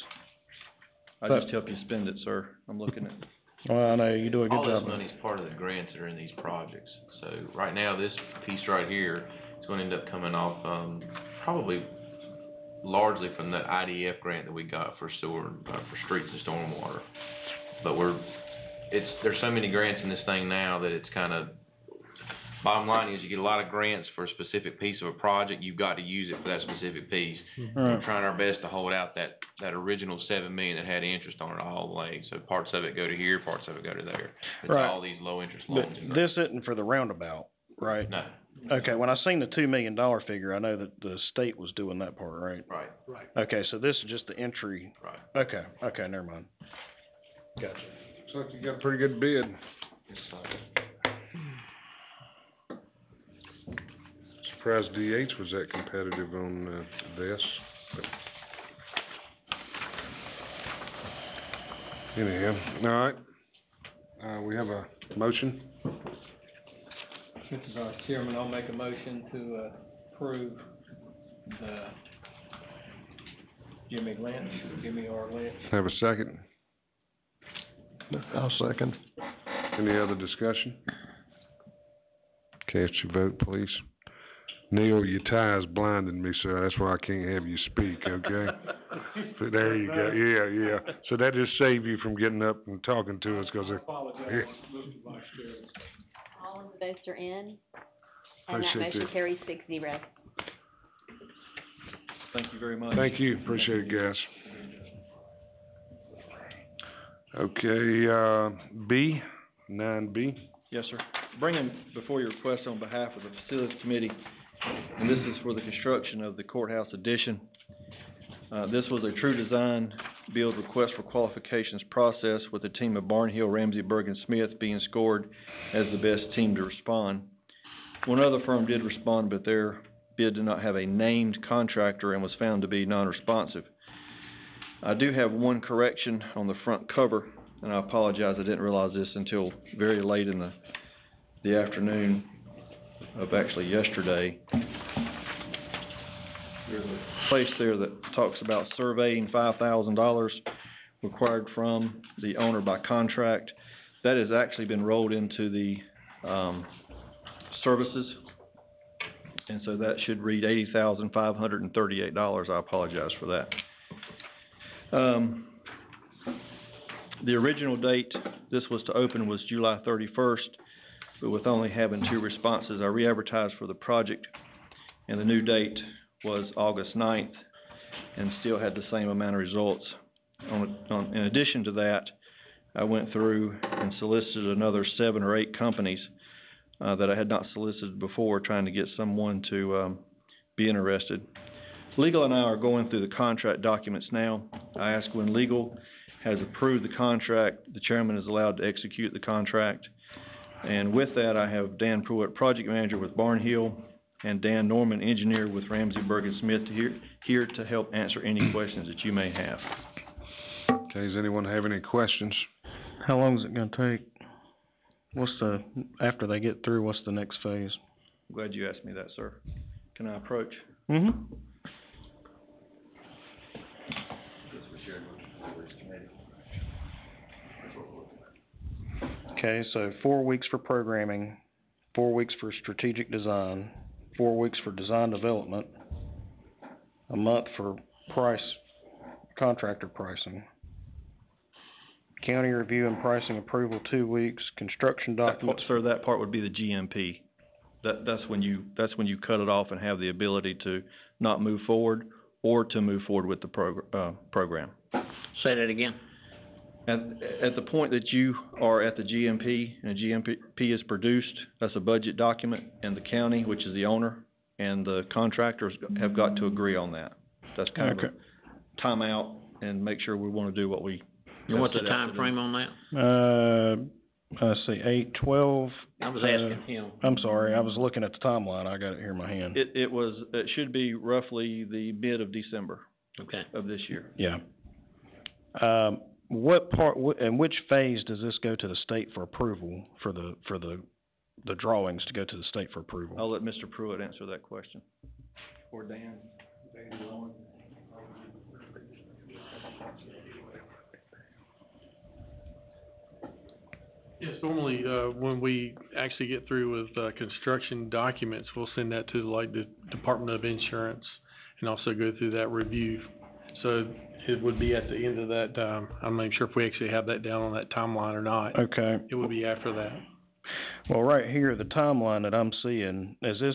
I just help you spend it, sir. I'm looking at. Well, I know, you do a good All job. this money's part of the grants that are in these projects. So right now, this piece right here is gonna end up coming off, probably largely from the IDF grant that we got for sewer, for streets and stormwater. But there's so many grants in this thing now that it's kinda, bottom line is you get a lot of grants for a specific piece of a project, you've got to use it for that specific piece. We're trying our best to hold out that original $7 million that had interest on it all the way. So parts of it go to here, parts of it go to there. It's Right. all these low interest But loans. this isn't for the roundabout, right? No. Okay, when I seen the $2 million figure, I know that the state was doing that part, right? Right. Right. Okay, so this is just the entry. Right. Okay, never mind. Gotcha. Looks like you got a pretty good bid. Surprised DH was that competitive on, this. But anyhow, all right. We have a motion. Mr. Vice Chairman, I'll make a motion to approve the Jimmy R. Lynch. Have a second. I'll second. Any other discussion? Cast your vote, please. Neil, your tie is blinding me, sir. That's why I can't have you speak, okay? So there you go. Yeah. So that just saved you from getting up and talking to us, cause All of the votes are in, and that Appreciate motion it. carries 6-0. Thank you very much. Thank you. Appreciate it, guys. Okay, B, 9B. Yes, sir. Bringing before your request on behalf of the Facilities Committee, and this is for the construction of the courthouse addition. This was a true design build request for qualifications process with the team of Barnhill, Ramsey, Bergen, Smith being scored as the best team to respond. One other firm did respond, but their bid did not have a named contractor and was found to be non-responsive. I do have one correction on the front cover, and I apologize, I didn't realize this until very late in the afternoon of actually yesterday. There's a place there that talks about surveying $5,000 required from the owner by contract. That has actually been rolled into the, services. And so that should read $80,538. I apologize for that. The original date this was to open was July 31st, but with only having 2 responses, I re-advertised for the project, and the new date was August 9th, and still had the same amount of results. In addition to that, I went through and solicited another 7 or 8 companies that I had not solicited before, trying to get someone to be interested. Legal and I are going through the contract documents now. I ask when legal has approved the contract, the chairman is allowed to execute the contract. And with that, I have Dan Pruitt, project manager with Barnhill, and Dan Norman, engineer with Ramsey, Bergen, Smith, here to help answer any questions that you may have. Okay, does anyone have any questions? How long is it gonna take? after they get through, what's the next phase? Glad you asked me that, sir. Can I approach? Mm-hmm. Okay, so 4 weeks for programming, 4 weeks for strategic design, 4 weeks for design development, a month for contractor pricing. County review and pricing approval, 2 weeks, construction documents. Sir, that part would be the GMP. That's when you cut it off and have the ability to not move forward or to move forward with the program. Say that again. At the point that you are at the GMP and a GMP is produced, that's a budget document, and the county, which is the owner, and the contractors have got to agree on that. That's kind of a timeout and make sure we wanna do what we. You want the time frame on that? Let's see, 8/12. I was asking him. I'm sorry, I was looking at the timeline, I got it here in my hand. It should be roughly the mid of December. Okay. Of this year. Yeah. What part, in which phase does this go to the state for approval for the drawings to go to the state for approval? I'll let Mr. Pruitt answer that question. Or Dan. Yes, normally, when we actually get through with, construction documents, we'll send that to like the Department of Insurance and also go through that review. So it would be at the end of that, I'm not sure if we actually have that down on that timeline or not. Okay. It would be after that. Well, right here, the timeline that I'm seeing, is this,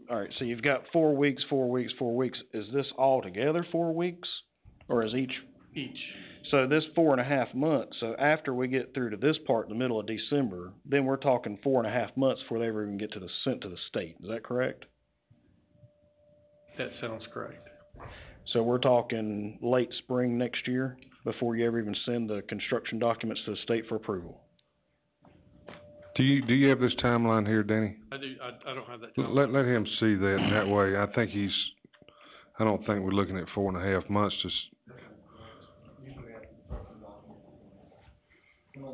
all right, so you've got 4 weeks, 4 weeks, 4 weeks. Is this all together 4 weeks? Or is each? Each. So this 4.5 months, so after we get through to this part in the middle of December, then we're talking 4.5 months before they ever even get sent to the state. Is that correct? That sounds correct. So we're talking late spring next year before you ever even send the construction documents to the state for approval? Do you have this timeline here, Danny? I do, I don't have that time. Let him see that, and that way, I don't think we're looking at 4.5 months,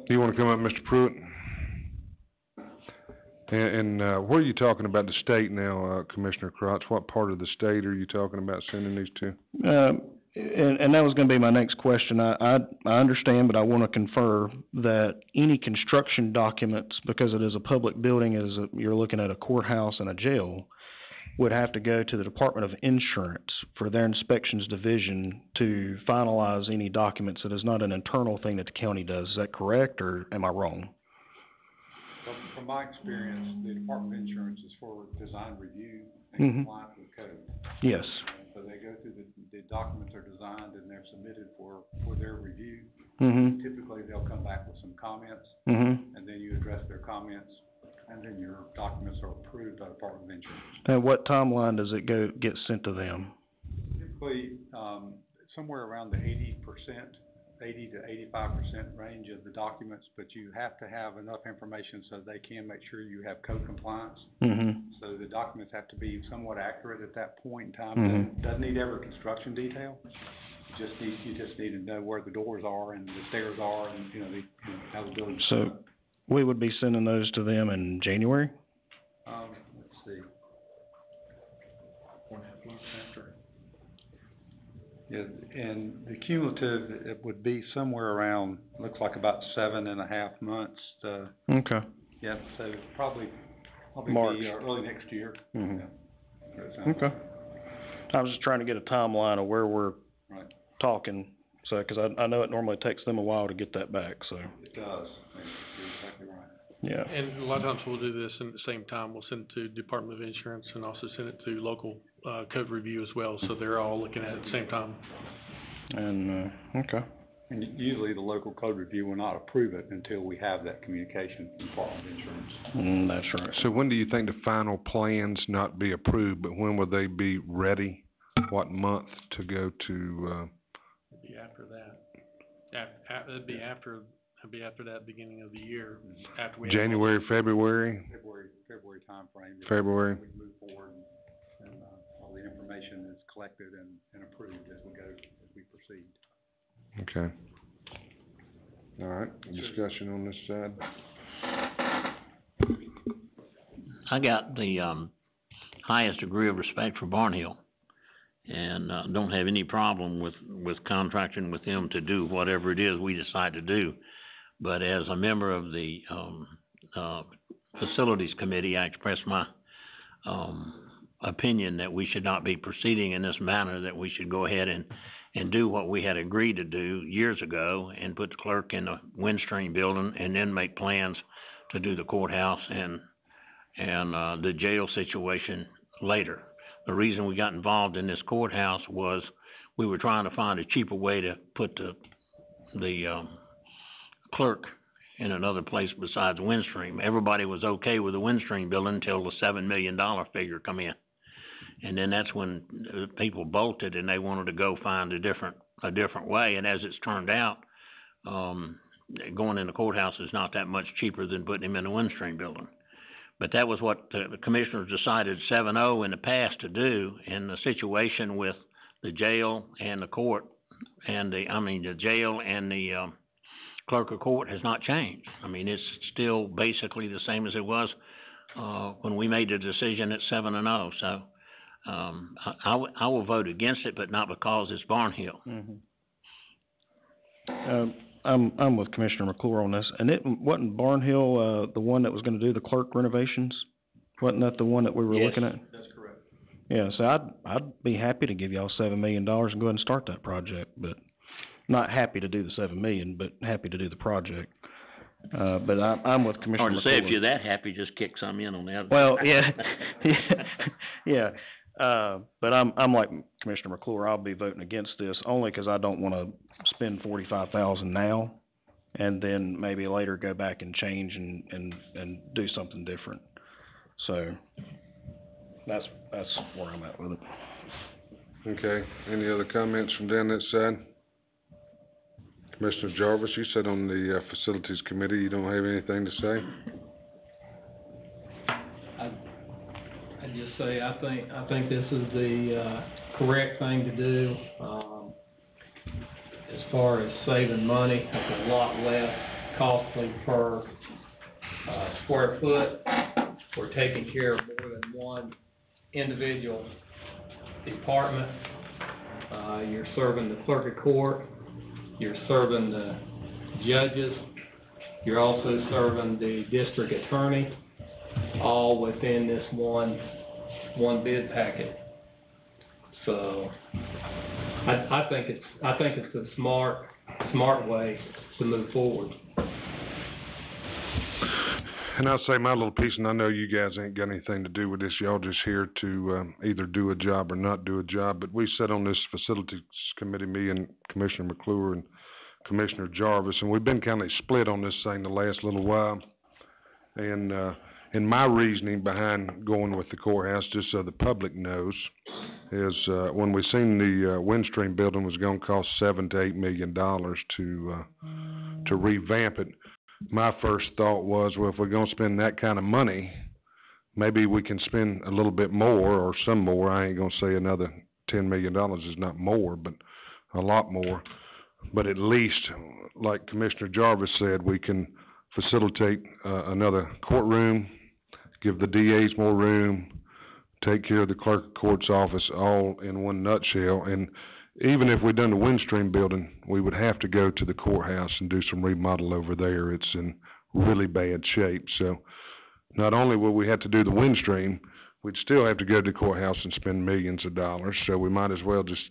Do you wanna come up, Mr. Pruitt? And where are you talking about the state now, Commissioner Crotts? What part of the state are you talking about sending these to? And that was gonna be my next question. I understand, but I wanna confer that any construction documents, because it is a public building, you're looking at a courthouse and a jail, would have to go to the Department of Insurance for their inspections division to finalize any documents. It is not an internal thing that the county does. Is that correct, or am I wrong? From my experience, the Department of Insurance is for design review and compliance with code. Yes. So they go through the documents are designed and they're submitted for their review. Typically, they'll come back with some comments, and then you address their comments, and then your documents are approved by the Department of Insurance. And what timeline does it get sent to them? Typically, somewhere around the 80% 80 to 85% range of the documents, but you have to have enough information so they can make sure you have code compliance. So the documents have to be somewhat accurate at that point in time. Doesn't need every construction detail. You just need to know where the doors are and the stairs are and, how the building's. So we would be sending those to them in January? Let's see. 4.5 months after. Yeah, and the cumulative, it would be somewhere around, looks like about 7.5 months. Okay. Yeah, so probably March. be early next year. Okay. I was just trying to get a timeline of where we're Right. talking, so, cause I know it normally takes them a while to get that back, so. It does. You're exactly right. Yeah. And a lot of times we'll do this and at the same time, we'll send it to Department of Insurance and also send it to local, code review as well, so they're all looking at it at the same time. And, okay. And usually the local code review will not approve it until we have that communication from the Department of Insurance. That's right. So when do you think the final plans not be approved, but when will they be ready? What month to go to, It'd be after that. It'd be after that beginning of the year, after we. January, February? February timeframe. February. We move forward and all the information is collected and approved as we proceed. Okay. All right, discussion on this side? I got the, highest degree of respect for Barnhill, and, don't have any problem with contracting with them to do whatever it is we decide to do. But as a member of the, Facilities Committee, I expressed my, opinion that we should not be proceeding in this manner, that we should go ahead and do what we had agreed to do years ago and put the clerk in the Windstream building and then make plans to do the courthouse and the jail situation later. The reason we got involved in this courthouse was we were trying to find a cheaper way to put the clerk in another place besides Windstream. Everybody was okay with the Windstream building until the $7 million figure come in. And then that's when people bolted and they wanted to go find a different way. And as it's turned out, going in the courthouse is not that much cheaper than putting him in the Windstream building. But that was what the commissioners decided 7-0 in the past to do. And the situation with the jail and the court and the jail and the clerk of court has not changed. I mean, it's still basically the same as it was when we made the decision at 7-0. So I will vote against it, but not because it's Barnhill. I'm with Commissioner McClure on this, and wasn't Barnhill, the one that was gonna do the clerk renovations? Wasn't that the one that we were looking at? That's correct. Yeah, so I'd be happy to give y'all $7 million and go ahead and start that project, but not happy to do the $7 million, but happy to do the project. But I'm with Commissioner McClure. Or to say, if you're that happy, just kick some in on the other. Well, yeah, yeah. But I'm like Commissioner McClure, I'll be voting against this only because I don't wanna spend $45,000 now and then maybe later go back and change and do something different. So that's where I'm at with it. Okay, any other comments from down that side? Commissioner Jarvis, you sit on the, Facilities Committee, you don't have anything to say? I just say, I think this is the, correct thing to do. As far as saving money, it's a lot less costly per, square foot. We're taking care of more than one individual department. You're serving the clerk of court, you're serving the judges, you're also serving the district attorney, all within this one bid packet. So, I think it's a smart way to move forward. And I'll say my little piece, and I know you guys ain't got anything to do with this, y'all just here to, either do a job or not do a job, but we sat on this Facilities Committee, me and Commissioner McClure and Commissioner Jarvis, and we've been kind of split on this thing the last little while. And my reasoning behind going with the courthouse, just so the public knows, is, when we seen the, Windstream building was gonna cost $7 to $8 million to revamp it, my first thought was, well, if we're gonna spend that kind of money, maybe we can spend a little bit more or some more. I ain't gonna say another $10 million is not more, but a lot more. But at least, like Commissioner Jarvis said, we can facilitate, another courtroom, give the DAs more room, take care of the clerk of court's office, all in one nutshell. And even if we done the Windstream building, we would have to go to the courthouse and do some remodel over there. It's in really bad shape. So not only will we have to do the Windstream, we'd still have to go to the courthouse and spend millions of dollars. So we might as well just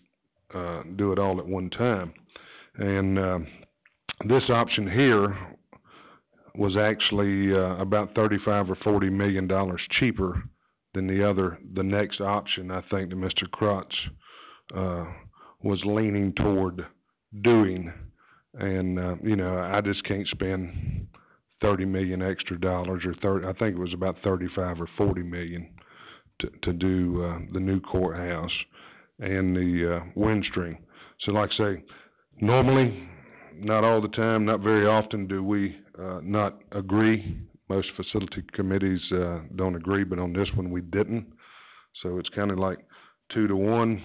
do it all at one time. And this option here was actually about $35 or $40 million cheaper than the next option, I think, that Mr. Crotch was leaning toward doing. And, I just can't spend $30 million extra dollars I think it was about $35 or $40 million to do the new courthouse and the Windstream. So like I say, normally, not all the time, not very often do we not agree. Most facility committees don't agree, but on this one we didn't. So it's kind of like 2 to 1,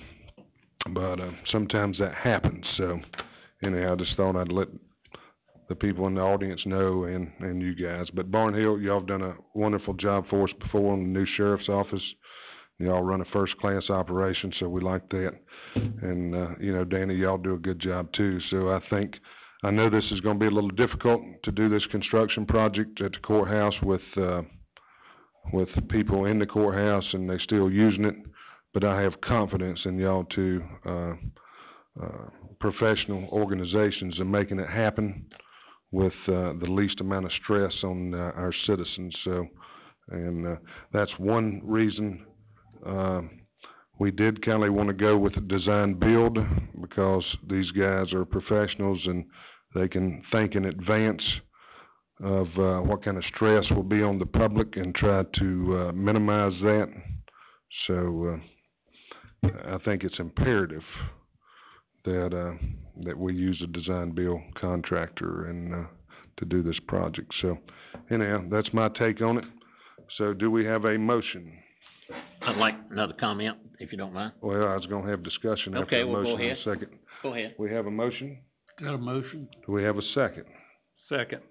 but sometimes that happens. So anyhow, I just thought I'd let the people in the audience know and you guys. But Barnhill, y'all have done a wonderful job for us before in the new sheriff's office. Y'all run a first-class operation, so we like that. And, you know, Danny, y'all do a good job too. So I know this is gonna be a little difficult to do this construction project at the courthouse with people in the courthouse and they still using it. But I have confidence in y'all two, professional organizations in making it happen with, the least amount of stress on, our citizens. So, and, that's one reason, we did kinda wanna go with a design build because these guys are professionals and they can think in advance of, what kind of stress will be on the public and try to, minimize that. So, I think it's imperative that we use a design build contractor and, to do this project. So, anyhow, that's my take on it. So do we have a motion? I'd like another comment, if you don't mind. Well, I was gonna have discussion after Okay, the well, go motion in a ahead. second. Go ahead. We have a motion? Got a motion? Do we have a second? Second.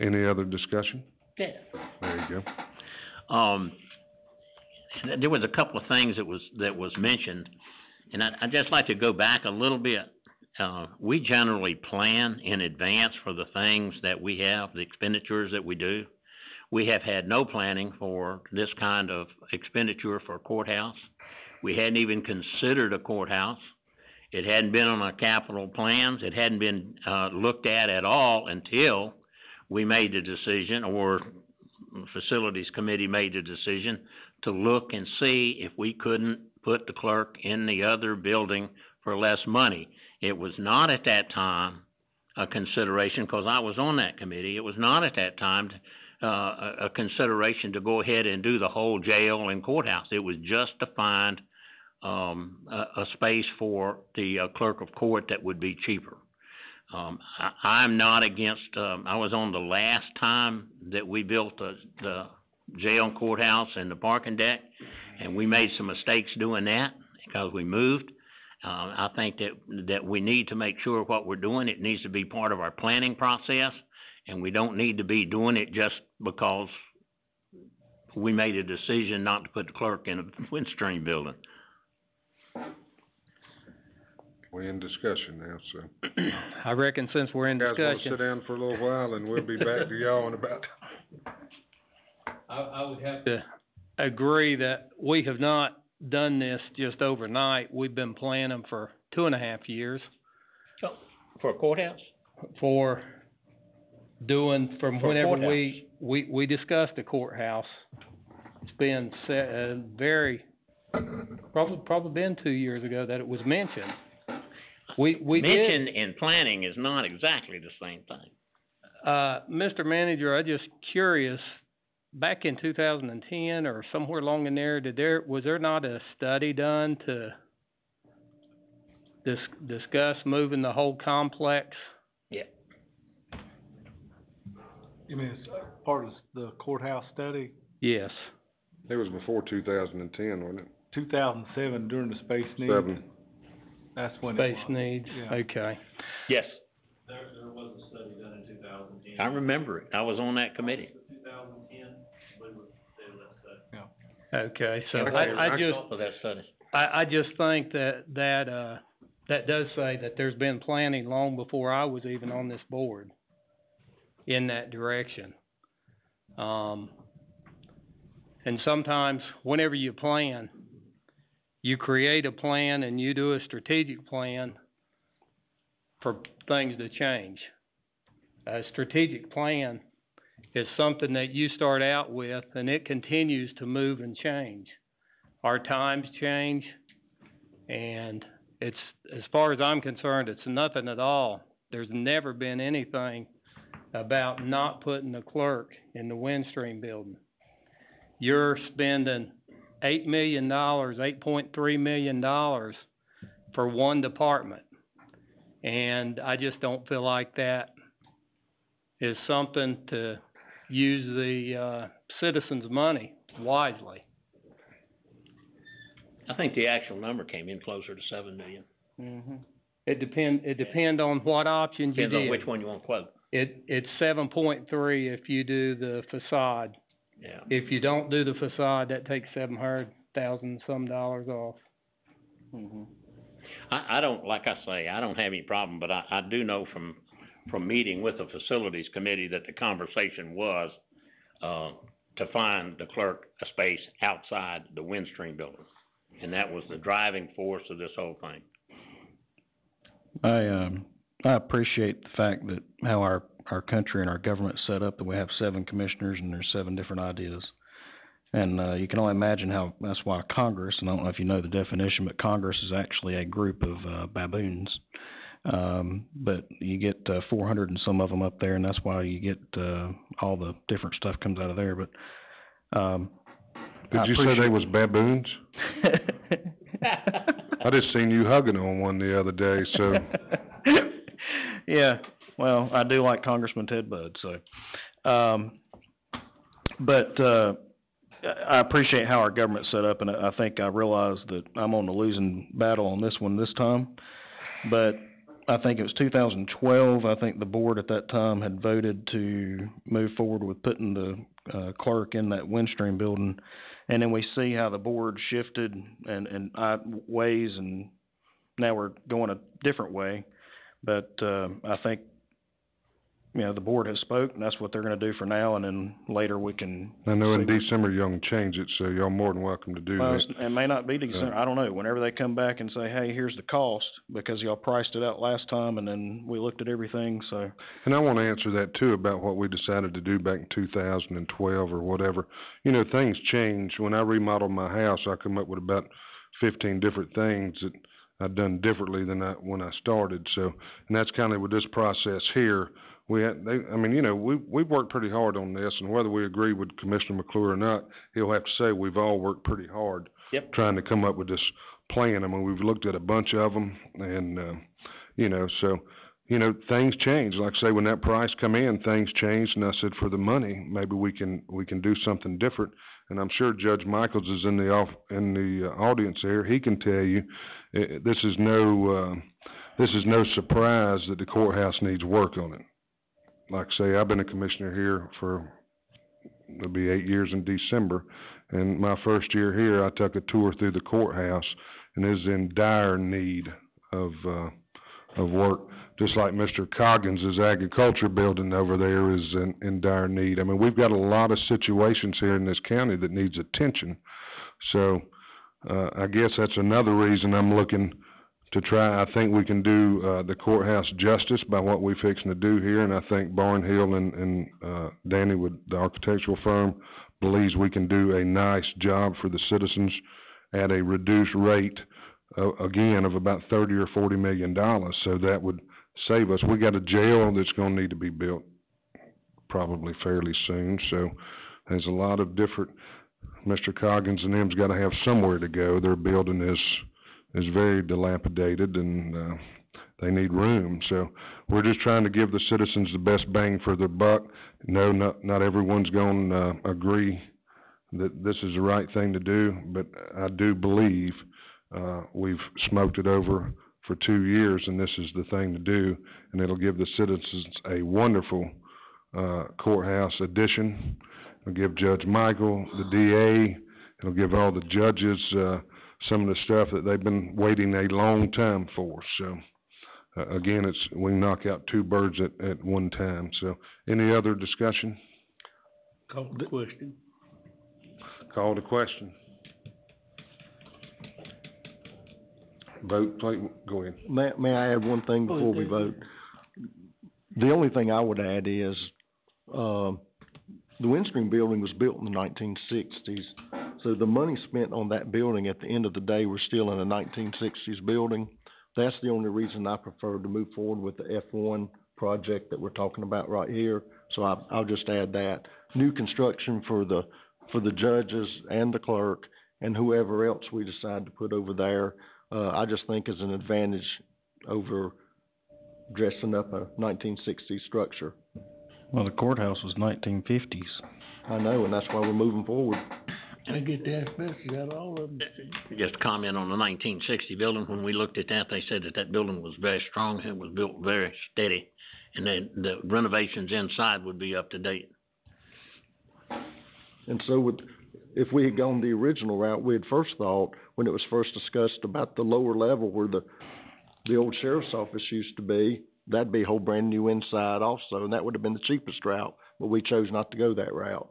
Any other discussion? Yeah. There you go. There was a couple of things that was mentioned, and I'd just like to go back a little bit. We generally plan in advance for the things that we have, the expenditures that we do. We have had no planning for this kind of expenditure for a courthouse. We hadn't even considered a courthouse. It hadn't been on our capital plans. It hadn't been, looked at all until we made the decision, or Facilities Committee made the decision to look and see if we couldn't put the clerk in the other building for less money. It was not at that time a consideration, because I was on that committee. It was not at that time a consideration to go ahead and do the whole jail and courthouse. It was just to find a space for the clerk of court that would be cheaper. I'm not against, I was on the last time that we built the jail and courthouse and the parking deck, and we made some mistakes doing that because we moved. I think that we need to make sure what we're doing, it needs to be part of our planning process, and we don't need to be doing it just because we made a decision not to put the clerk in a Windstream building. We're in discussion now, so. I reckon since we're in You guys wanna discussion. sit down for a little while and we'll be back to y'all in about. I would have to agree that we have not done this just overnight. We've been planning for 2.5 years. For a courthouse? For doing, from For a whenever courthouse. we discussed the courthouse. It's been probably been 2 years ago that it was mentioned. We did. Mention in planning is not exactly the same thing. Mr. Manager, I'm just curious, back in 2010 or somewhere along in there, was there not a study done to discuss moving the whole complex? Yeah. You mean it's part of the courthouse study? Yes. It was before 2010, wasn't it? 2007 during the space needs. 7. That's when it Space was. needs, Yeah. okay. Yes. There was a study done in 2010. I remember it. I was on that committee. 2010, we were doing that study. Okay, so Yeah, I just, saw that study. I just think that does say that there's been planning long before I was even on this board in that direction. And sometimes whenever you plan, you create a plan and you do a strategic plan for things to change. A strategic plan is something that you start out with and it continues to move and change. Our times change, and it's, as far as I'm concerned, it's nothing at all. There's never been anything about not putting the clerk in the Windstream building. You're spending $8 million, $8.3 million for one department. And I just don't feel like that is something to use the, citizens' money wisely. I think the actual number came in closer to 7 million. Mm-hmm. It depend on what options you Depends on did. which one you want to quote. It's 7.3 if you do the facade. Yeah. If you don't do the facade, that takes $700,000 some dollars off. I don't, like I say, I don't have any problem, but I do know from meeting with the facilities committee that the conversation was, to find the clerk a space outside the Windstream building. And that was the driving force of this whole thing. I appreciate the fact that how our country and our government's set up, that we have 7 commissioners and there's 7 different ideas. And you can only imagine how, that's why Congress, and I don't know if you know the definition, but Congress is actually a group of baboons. But you get 400 and some of them up there, and that's why you get all the different stuff comes out of there. But did you say they was baboons? I just seen you hugging on one the other day, so. Yeah, well, I do like Congressman Ted Budd, so. But I appreciate how our government's set up, and I think I realize that I'm on the losing battle on this one this time. But I think it was 2012, I think the board at that time had voted to move forward with putting the clerk in that Windstream building. And then we see how the board shifted and ways, and now we're going a different way. But I think, you know, the board has spoke, and that's what they're going to do for now, and then later we can. I know in December y'all can change it, so y'all more than welcome to do that. It may not be December, I don't know. Whenever they come back and say, hey, here's the cost, because y'all priced it out last time, and then we looked at everything, so. And I want to answer that too about what we decided to do back in 2012 or whatever. You know, things change. When I remodeled my house, I come up with about 15 different things that I'd done differently than when I started. So, and that's kind of with this process here. We've worked pretty hard on this, and whether we agree with Commissioner McClure or not, he'll have to say we've all worked pretty hard trying to come up with this plan. I mean, we've looked at a bunch of them, and, things change. Like I say, when that price come in, things changed, and I said, for the money, maybe we can do something different. And I'm sure Judge Michaels is in the audience here. He can tell you, this is no surprise that the courthouse needs work on it. Like I say, I've been a commissioner here for, it'll be 8 years in December, and my first year here, I took a tour through the courthouse, and it is in dire need of work, just like Mr. Coggins' agriculture building over there is in dire need. I mean, we've got a lot of situations here in this county that needs attention, so I guess that's another reason I'm looking to try. I think we can do the courthouse justice by what we're fixing to do here, and I think Barnhill and Danny with the architectural firm believes we can do a nice job for the citizens at a reduced rate, again, of about $30 or $40 million. So that would save us. We got a jail that's going to need to be built probably fairly soon. So there's a lot of different. Mr. Coggins and them's got to have somewhere to go. Their building is very dilapidated, and they need room. So we're just trying to give the citizens the best bang for their buck. No, not everyone's going to agree that this is the right thing to do, but I do believe we've smoked it over for 2 years, and this is the thing to do, and it'll give the citizens a wonderful courthouse addition. It'll give Judge Michael, the DA, it'll give all the judges some of the stuff that they've been waiting a long time for. So, again, we can knock out 2 birds at one time. So, any other discussion? Call the question. Call the question. Vote, please. Go ahead. May I add one thing before we vote? The only thing I would add is, the Windstream building was built in the 1960s. So the money spent on that building at the end of the day, we're still in a 1960s building. That's the only reason I prefer to move forward with the F1 project that we're talking about right here. So I'll just add that. New construction for the judges and the clerk and whoever else we decide to put over there, I just think is an advantage over dressing up a 1960s structure. Well, the courthouse was 1950s. I know, and that's why we're moving forward. I get the asbestos out of all of them. Just a comment on the 1960 building, when we looked at that, they said that building was very strong, it was built very steady, and then the renovations inside would be up to date. And so if we had gone the original route, we had first thought, when it was first discussed about the lower level where the old sheriff's office used to be, that'd be a whole brand new inside also, and that would have been the cheapest route, but we chose not to go that route.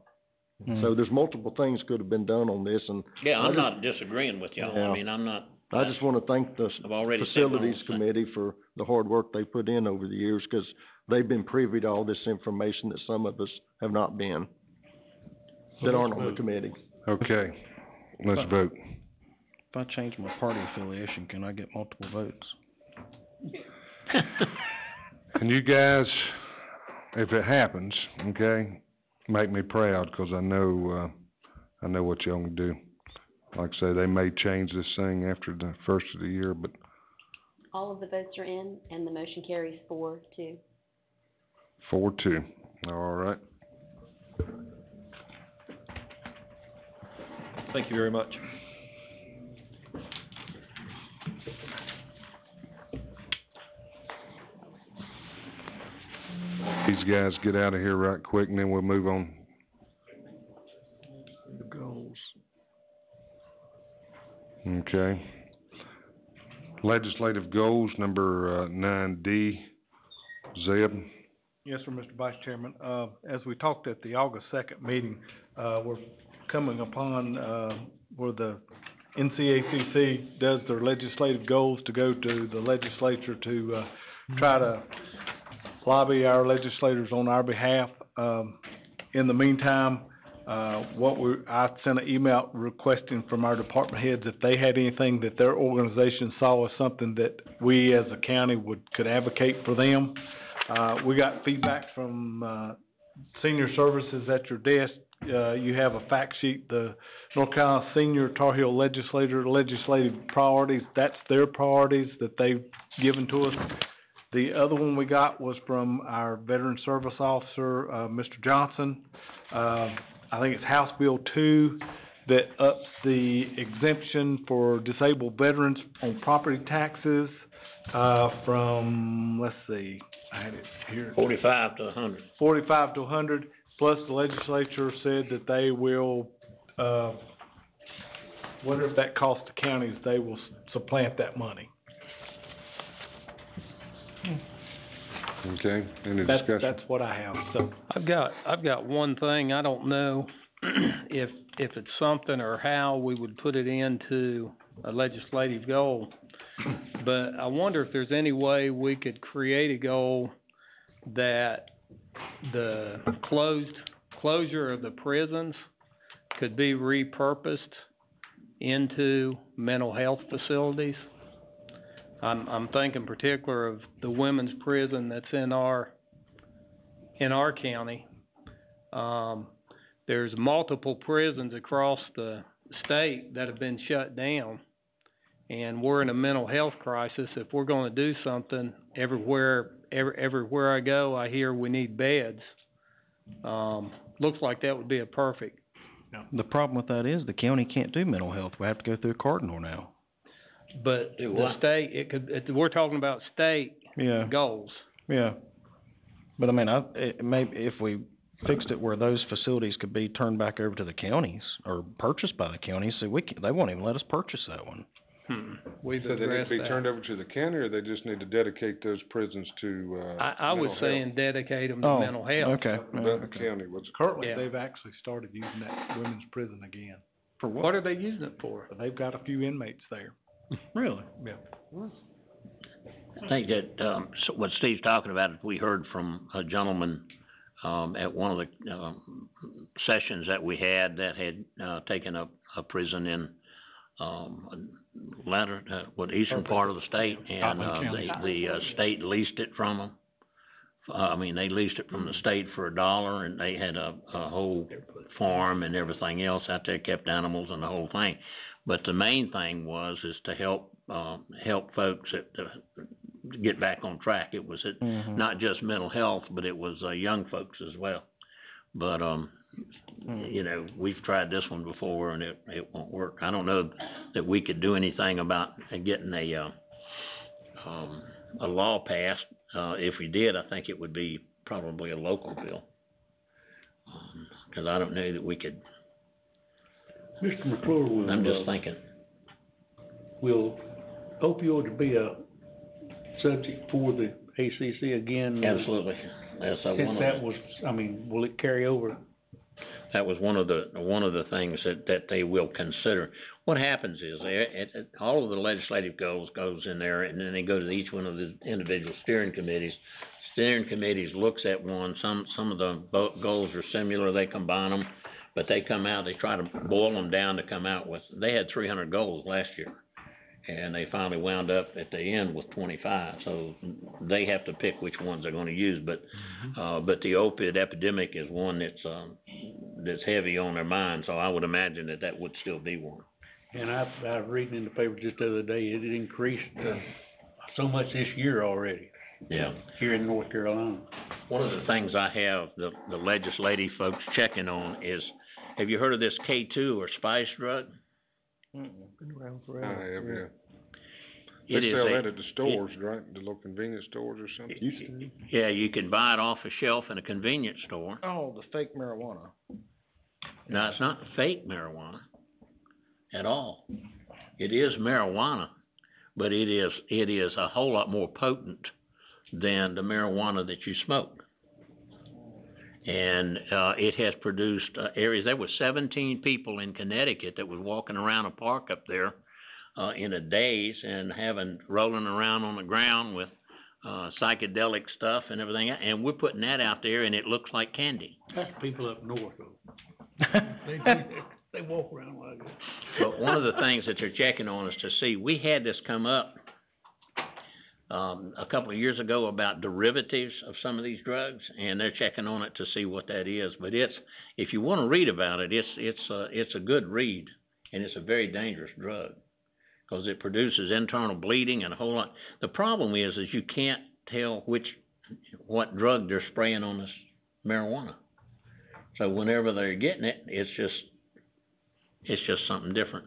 So there's multiple things could have been done on this, and. Yeah, I'm not disagreeing with y'all, Yeah. I mean, I'm not. I just wanna thank the I've already said my facilities own thing. committee for the hard work they put in over the years, cause they've been privy to all this information that some of us have not been, that aren't on the committee. Okay, let's vote. If I change my party affiliation, can I get multiple votes? And you guys, if it happens, okay, make me proud, 'cause I know what y'all can do. Like I say, they may change this thing after the first of the year, but All of the votes are in, and the motion carries 4-2. 4-2, all right. Thank you very much. These guys get out of here right quick, and then we'll move on. The goals. Okay. Legislative goals, number 9D. Zeb? Yes, sir, Mr. Vice Chairman. As we talked at the August 2nd meeting, we're coming upon, where the NCACC does their legislative goals to go to the legislature to, try to lobby our legislators on our behalf. In the meantime, I sent an email requesting from our department heads if they had anything that their organization saw as something that we as a county could advocate for them. We got feedback from, senior services at your desk. You have a fact sheet, the North Carolina Senior Tar Heel legislative priorities. That's their priorities that they've given to us. The other one we got was from our Veteran Service Officer, Mr. Johnson. I think it's House Bill 2 that ups the exemption for disabled veterans on property taxes, from, let's see, I had it here. 45 to 100. 45 to 100, plus the legislature said that they will, whatever that costs the counties, they will supplant that money. Okay, any discussion? That's what I have, so. I've got one thing, I don't know if it's something or how we would put it into a legislative goal, but I wonder if there's any way we could create a goal that the closure of the prisons could be repurposed into mental health facilities. I'm thinking particular of the women's prison that's in our county. There's multiple prisons across the state that have been shut down, and we're in a mental health crisis. If we're gonna do something, everywhere I go, I hear we need beds. Looks like that would be a perfect. The problem with that is the county can't do mental health. We have to go through Cardinal now. But the state, we're talking about state goals. Yeah. But I mean, maybe if we fixed it where those facilities could be turned back over to the counties or purchased by the counties, so they won't even let us purchase that one. We've So they need to addressed be that. turned over to the county, or they just need to dedicate those prisons to, I was mental saying health? dedicate them to mental health. Okay. The county was. Currently, Yeah. they've actually started using that women's prison again. For what are they using it for? They've got a few inmates there. Really? Yeah. I think that, what Steve's talking about, we heard from a gentleman, at one of the, sessions that we had that had, taken a prison in, eastern part of the state, and, the state leased it from them. They leased it from the state for $1, and they had a whole farm and everything else out there, kept animals and the whole thing. But the main thing is to help folks get back on track. It was not just mental health, but it was young folks as well. But you know, we've tried this one before and it won't work. I don't know that we could do anything about getting a law passed. If we did, I think it would be probably a local bill. 'Cause I don't know that we could. Mr. McClure, will, I'm just thinking. will opioids be a subject for the ACC again? Absolutely. That's one Since of that was, I mean, will it carry over? That was one of the things that they will consider. What happens is, all of the legislative goals goes in there, and then they go to each one of the individual steering committees. Steering committees looks at one, some of the goals are similar, they combine them, but they come out, they try to boil them down to come out with, they had 300 goals last year. And they finally wound up at the end with 25, so they have to pick which ones they're gonna use, but the opioid epidemic is one that's heavy on their mind, so I would imagine that would still be one. And I was reading in the paper just the other day, it increased so much this year already. Yeah. Here in North Carolina. One of the things I have the legislative folks checking on is, have you heard of this K2 or spice drug? Been around I forever. have, yeah. It They is sell a- that at the stores, right? The little convenience stores or something? Yeah, you can buy it off a shelf in a convenience store. Oh, the fake marijuana. Now, it's not fake marijuana at all. It is marijuana, but it is a whole lot more potent than the marijuana that you smoke. And it has produced areas. There was 17 people in Connecticut that was walking around a park up there in a daze and rolling around on the ground with psychedelic stuff and everything. And we're putting that out there, and it looks like candy. That's people up north though. They walk around like that. But one of the things that they're checking on is to see, we had this come up a couple of years ago about derivatives of some of these drugs, and they're checking on it to see what that is. But if you want to read about it, it's a good read, and it's a very dangerous drug because it produces internal bleeding and a whole lot. The problem is you can't tell what drug they're spraying on this marijuana. So whenever they're getting it, it's just something different.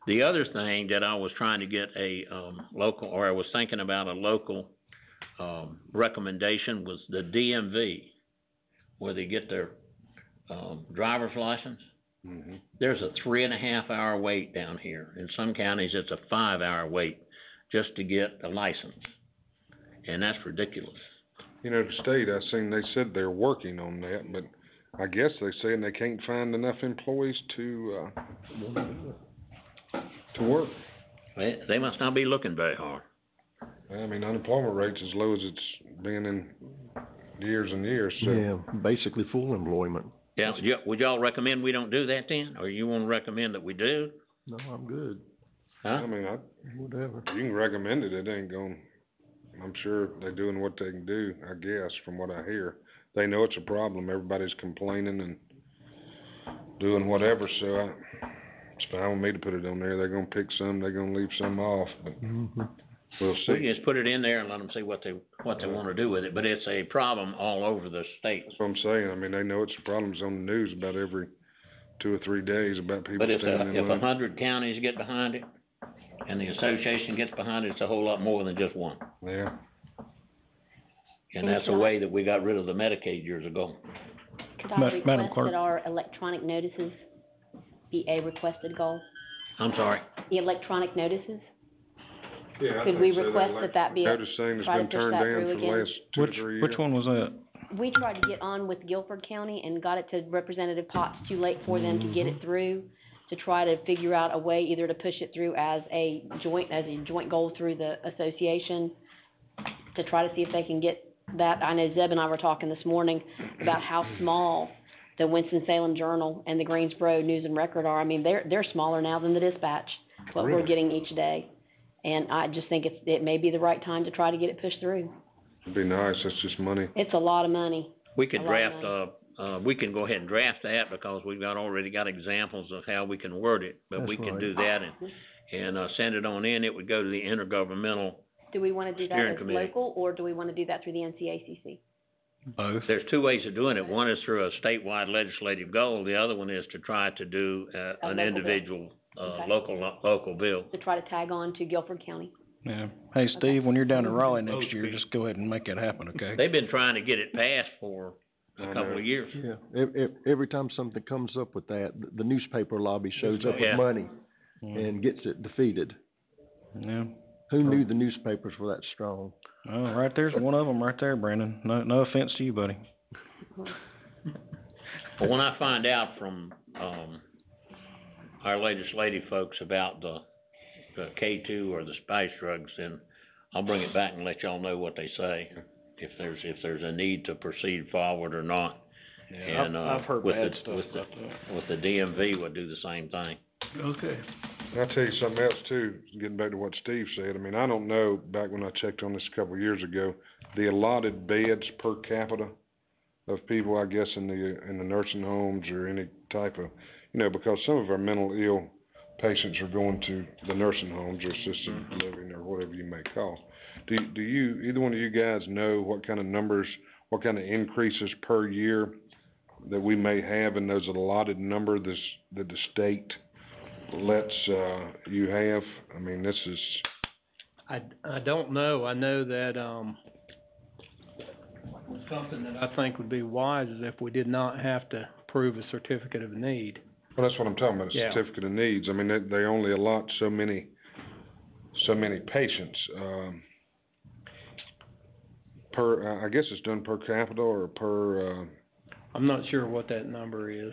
The other thing that I was trying to get I was thinking about a local recommendation was the DMV, where they get their driver's license. Mm-hmm. There's a 3.5 hour wait down here. In some counties, it's a 5 hour wait just to get a license, and that's ridiculous. You know, the state, I seen, they said they're working on that, but I guess they're saying they can't find enough employees to work. They must not be looking very hard. I mean, unemployment rate's as low as it's been in years and years, so. Yeah, basically full employment. Yeah, would y'all recommend we don't do that then, or you want to recommend that we do? No, I'm good. Huh? I mean, Whatever. you can recommend it, it ain't going, I'm sure they're doing what they can do, I guess, from what I hear. They know it's a problem, everybody's complaining and doing whatever, so it's fine with me to put it on there. They're gonna pick some, they're gonna leave some off, but we'll We see. can just put it in there and let them see what they want to do with it, but it's a problem all over the state. That's what I'm saying, I mean, they know it's a problem, it's on the news about every 2 or 3 days about people But if standing in line. 100 counties get behind it, and the association gets behind it, it's a whole lot more than just one. Yeah. And that's a way that we got rid of the Medicaid years ago. Could I Madam request Clerk. that our electronic notices be a requested goal? I'm sorry. The electronic notices? Yeah, I Could think we so. request that be a, Notice saying it's try to been push turned that down through for the again? last 2 or 3 years. Which one was that? We tried to get on with Guilford County and got it to Representative Potts, too late for them to get it through, to try to figure out a way either to push it through as a joint goal through the association, to try to see if they can get that. I know Zeb and I were talking this morning about how small the Winston-Salem Journal and the Greensboro News and Record are. I mean, they're smaller now than the Dispatch, what we're Really? getting each day. And I just think it may be the right time to try to get it pushed through. It'd be nice, that's just money. It's a lot of money. We could A lot of draft, we can go ahead and draft that because we've already got examples of how we can word it. But That's we can right. do that and send it on in. It would go to the intergovernmental. Do we wanna do that Steering as committee. local, or do we wanna do that through the NCACC? Both. There's two ways of doing it. One is through a statewide legislative goal. The other one is to try to do, an local bill. individual, Okay. local bill. To try to tag on to Guilford County. Yeah. Hey, Steve, when you're down in Raleigh next year, just go ahead and make that happen, okay? They've been trying to get it passed for a I couple know. of years. Yeah, every time something comes up with that, the newspaper lobby shows up Yeah. with money and gets it defeated. Yeah. Who knew the newspapers were that strong? Oh, right there's one of them right there, Brandon. No offense to you, buddy. But when I find out from, our legislative folks about the K2 or the spice drugs, then I'll bring it back and let y'all know what they say, if there's a need to proceed forward or not. Yeah, And, I've heard with bad the- stuff with the- about that. With the DMV would do the same thing. Okay. I'll tell you something else too, getting back to what Steve said. I mean, I don't know, back when I checked on this a couple of years ago, the allotted beds per capita of people, I guess, in the nursing homes or any type of, because some of our mental ill patients are going to the nursing homes or assisted living or whatever you may call. Do you, either one of you guys know what kind of numbers, what kind of increases per year that we may have in those allotted number that the state lets, you have? I mean, this is. I don't know. I know that, something that I think would be wise is if we did not have to prove a certificate of need. Well, that's what I'm talking about, a Yeah. certificate of needs. I mean, they only allot so many patients, per, I guess it's done per capita or per, I'm not sure what that number is.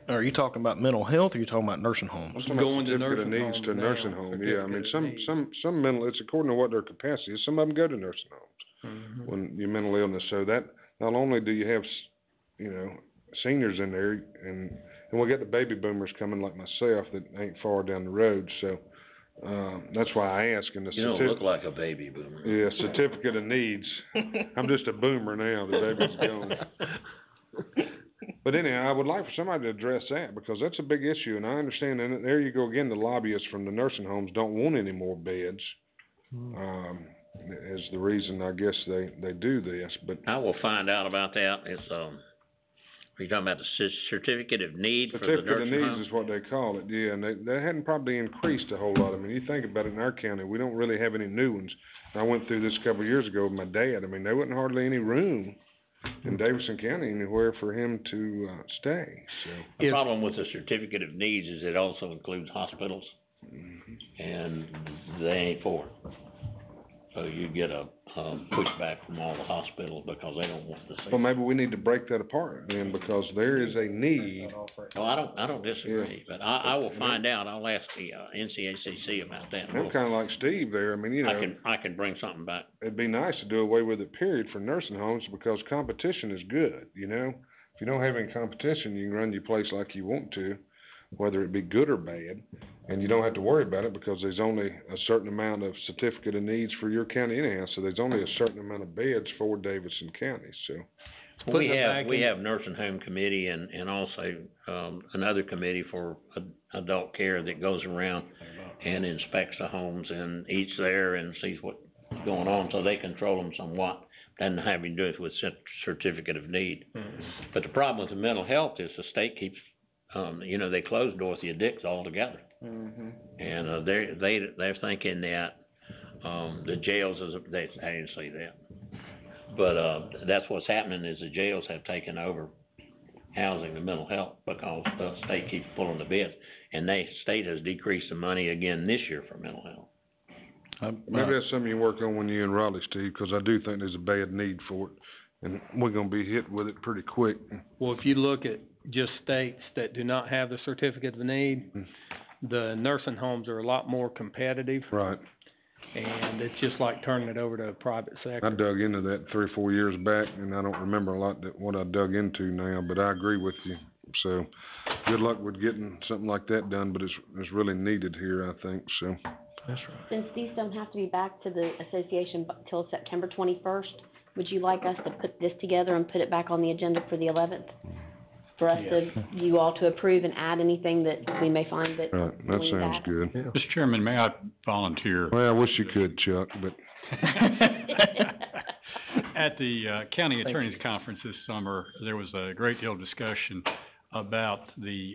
Are you talking about mental health, or are you talking about nursing homes? I'm talking about Going to certificate of nursing needs homes to a now, nursing home, yeah, I mean, certificate of some mental, it's according to what their capacity is, some of them go to nursing homes when you're mental illness, so that, not only do you have, seniors in there, and we got the baby boomers coming like myself that ain't far down the road, so, that's why I ask in the You don't look like a baby boomer. yeah, certificate of needs. I'm just a boomer now, the baby's gone. But anyhow, I would like for somebody to address that, because that's a big issue, and I understand, and there you go again, the lobbyists from the nursing homes don't want any more beds. Is the reason, I guess, they do this, but. I will find out about that. It's, are you talking about the certificate of need for the Certificate of nursing needs home? is what they call it, yeah, and they hadn't probably increased a whole lot. I mean, you think about it, in our county, we don't really have any new ones. I went through this a couple of years ago with my dad. I mean, there wasn't hardly any room in Davidson County anywhere for him to, stay, so. The problem with the certificate of needs is it also includes hospitals, and they ain't for it. So you get a pushback from all the hospitals because they don't want to see. Well, maybe we need to break that apart then, because there is a need. No, I don't disagree, but I will find out. I'll ask the, NCACC about that. I'm kinda like Steve there, I mean, I can bring something back. it'd be nice to do away with it, period, for nursing homes, because competition is good, If you don't have any competition, you can run your place like you want to, whether it be good or bad, and you don't have to worry about it, because there's only a certain amount of certificate of needs for your county anyhow, so there's only a certain amount of beds for Davidson County, so. We have nursing home committee and also, another committee for adult care that goes around and inspects the homes and eats there and sees what's going on, so they control them somewhat. Doesn't have to do it with certificate of need. But the problem with the mental health is the state keeps, they closed Dorothea Dix altogether. And, they're thinking that, the jails I didn't say that. But, that's what's happening is the jails have taken over housing the mental health because the state keeps pulling the beds. And state has decreased the money again this year for mental health. Maybe that's something you work on when you're in Raleigh, Steve, because I do think there's a bad need for it, and we're gonna be hit with it pretty quick. Well, if you look at just states that do not have the certificate of need, the nursing homes are a lot more competitive. Right. And it's just like turning it over to a private sector. I dug into that 3 or 4 years back, and I don't remember a lot what I dug into now, but I agree with you. So, good luck with getting something like that done, but it's really needed here, I think, so. That's right. Since these don't have to be back to the association till September 21st, would you like us to put this together and put it back on the agenda for the 11th? For us you all to approve and add anything that we may find that. Right, that sounds good. Mr. Chairman, may I volunteer? Well, I wish you could, Chuck, but. At the county attorney's conference this summer, there was a great deal of discussion about the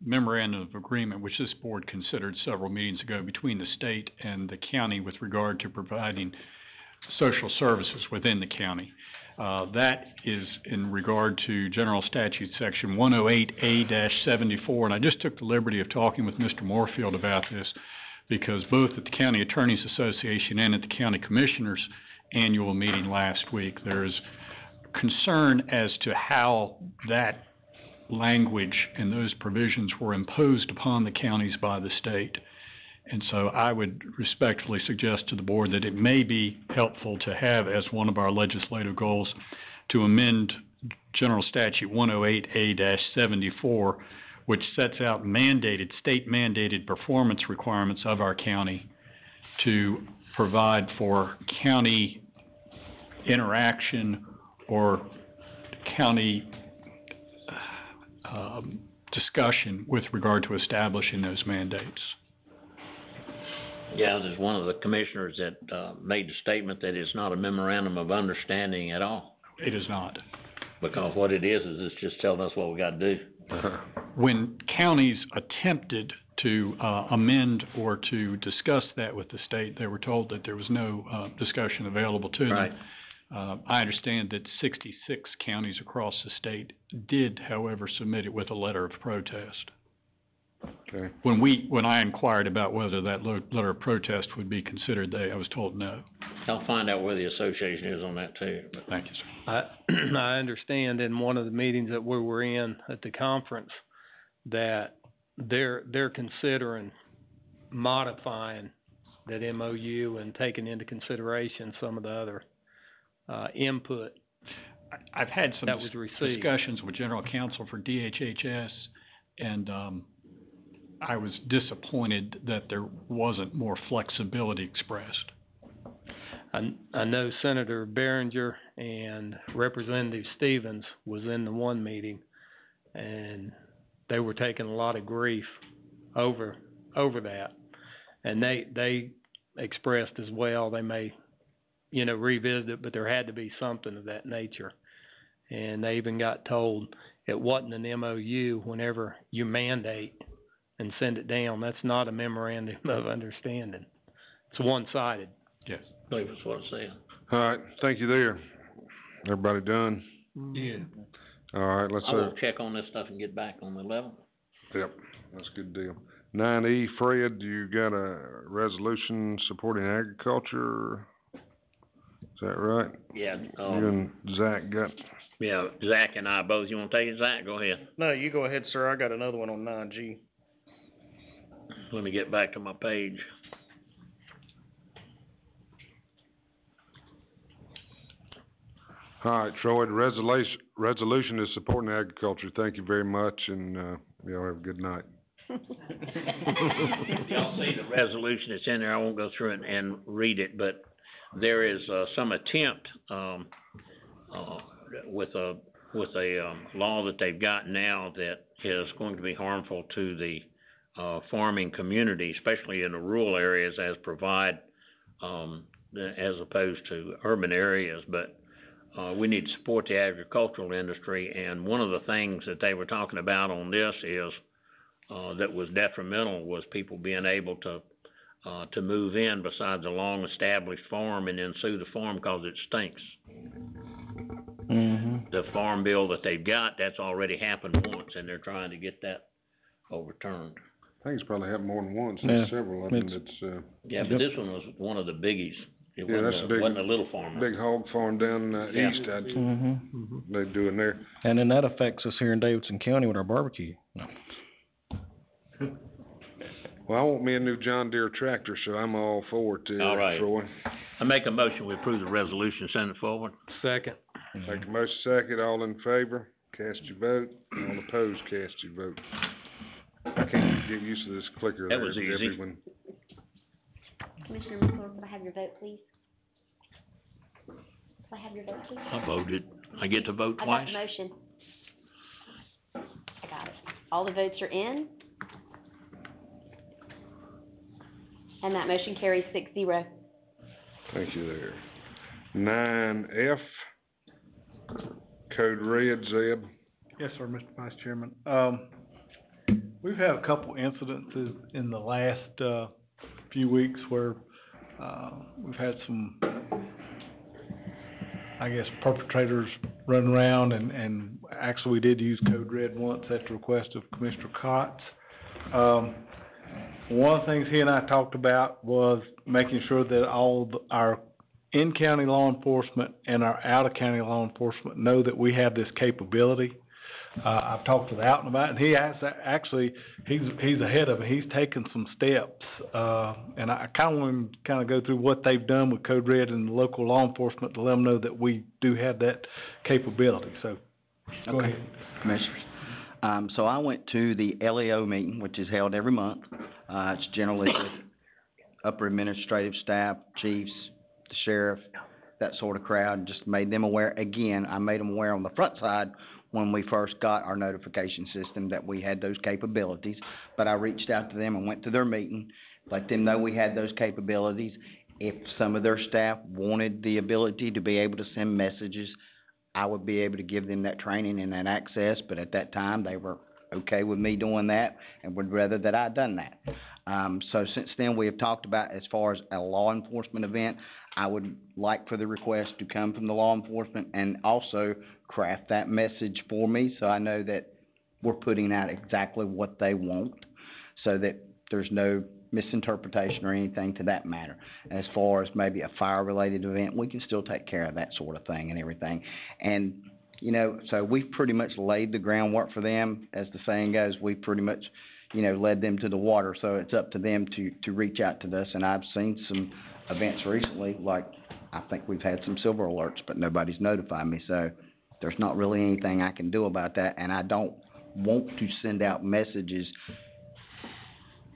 memorandum of agreement, which this board considered several meetings ago between the state and the county with regard to providing social services within the county. That is in regard to General Statute Section 108A-74, and I just took the liberty of talking with Mr. Moorfield about this because both at the County Attorneys Association and at the County Commissioners annual meeting last week, there's concern as to how that language and those provisions were imposed upon the counties by the state. And so I would respectfully suggest to the board that it may be helpful to have as one of our legislative goals to amend General Statute 108A-74, which sets out state-mandated performance requirements of our county to provide for county interaction or county discussion with regard to establishing those mandates. Yeah, there's one of the commissioners that made the statement that it's not a memorandum of understanding at all. It is not. Because what it is it's just telling us what we got to do. When counties attempted to amend or to discuss that with the state, they were told that there was no discussion available to them. Right. I understand that 66 counties across the state did, however, submit it with a letter of protest. Okay. When I inquired about whether that letter of protest would be considered, I was told no. I'll find out where the association is on that too. Thank you, sir. I understand in one of the meetings that we were in at the conference that they're considering modifying that MOU and taking into consideration some of the other input I've had some that was received. discussions with General Counsel for DHHS, and I was disappointed that there wasn't more flexibility expressed. I know Senator Behringer and Representative Stevens was in the one meeting, and they were taking a lot of grief over that, and they expressed as well they may, revisit it, but there had to be something of that nature, and they even got told it wasn't an MOU whenever you mandate and send it down. That's not a memorandum of understanding. It's one-sided. Yes. I believe that's what it said. All right, thank you there. Everybody done? Yeah. All right, let's, I will check on this stuff and get back on the 11th. Yep, that's a good deal. 9E, Fred, you got a resolution supporting agriculture? Is that right? Yeah. You and Zach got, Yeah, Zach and I both. You want to take it, Zach? Go ahead. No, you go ahead, sir. I got another one on 9G. Let me get back to my page. all right, Troy, the resolution is supporting agriculture. Thank you very much, and, y'all have a good night. Y'all see the resolution that's in there. I won't go through it and read it, but there is some attempt with a law that they've got now that is going to be harmful to the farming community, especially in the rural areas, as opposed to urban areas. But we need to support the agricultural industry, and one of the things that they were talking about on this is that was detrimental was people being able to move in besides a long-established farm and then sue the farm because it stinks. Mm-hmm. The farm bill that they've got, that's already happened once, and they're trying to get that overturned. I think it's probably happened more than once. Yeah, There's several of them that's, Yeah, but this one was one of the biggies. It yeah, that's a big, wasn't a little farm. big hog farm down Yeah. east, Mm-hmm. they're doing there. And then that affects us here in Davidson County with our barbecue. No. Well, I want me a new John Deere tractor, so I'm all for it, All right. Troy. I make a motion, we approve the resolution, send it forward. Second. Take a motion second, all in favor, cast your vote. All opposed, cast your vote. I can't get used to this clicker That there, was easy. Debbie, when- Commissioner McClure, can I have your vote, please? Can I have your vote, please? I voted. I get to vote I got twice? the motion. I got it. All the votes are in. And that motion carries 6-0. Thank you there. 9F, Code Red, Zeb. Yes, sir, Mr. Vice Chairman. We've had a couple incidences in the last, few weeks where, we've had some, I guess, perpetrators run around and actually we did use Code Red once at the request of Commissioner Cox. One of the things he and I talked about was making sure that all our in-county law enforcement and our out-of-county law enforcement know that we have this capability. I've talked to Alton about it, and he has, actually, he's ahead of it. He's taken some steps, and I kind of want to go through what they've done with Code Red and the local law enforcement to let them know that we do have that capability, so, go Okay. ahead. Commissioners. So I went to the LEO meeting, which is held every month. It's generally with upper administrative staff, chiefs, the sheriff, that sort of crowd, just made them aware. Again, I made them aware on the front side when we first got our notification system that we had those capabilities. But I reached out to them and went to their meeting, let them know we had those capabilities. If some of their staff wanted the ability to be able to send messages, I would be able to give them that training and that access, but at that time, they were okay with me doing that and would rather that I'd done that. So since then, we have talked about as far as a law enforcement event, I would like for the request to come from the law enforcement and also craft that message for me so I know that we're putting out exactly what they want so that there's no misinterpretation or anything to that matter. As far as maybe a fire-related event, we can still take care of that sort of thing and everything. And, you know, so we've pretty much laid the groundwork for them. As the saying goes, we pretty much, you know, led them to the water, so it's up to them to reach out to us. And I've seen some events recently, like I think we've had some silver alerts, but nobody's notified me, so there's not really anything I can do about that. And I don't want to send out messages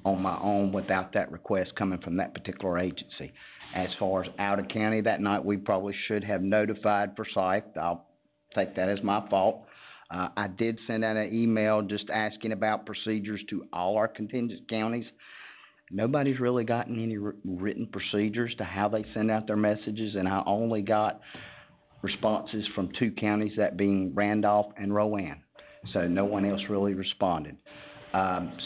on my own without that request coming from that particular agency. As far as out of county that night, we probably should have notified Forsyth. I'll take that as my fault. I did send out an email just asking about procedures to all our contingent counties. Nobody's really gotten any written procedures to how they send out their messages, and I only got responses from two counties, that being Randolph and Rowan. So no one else really responded.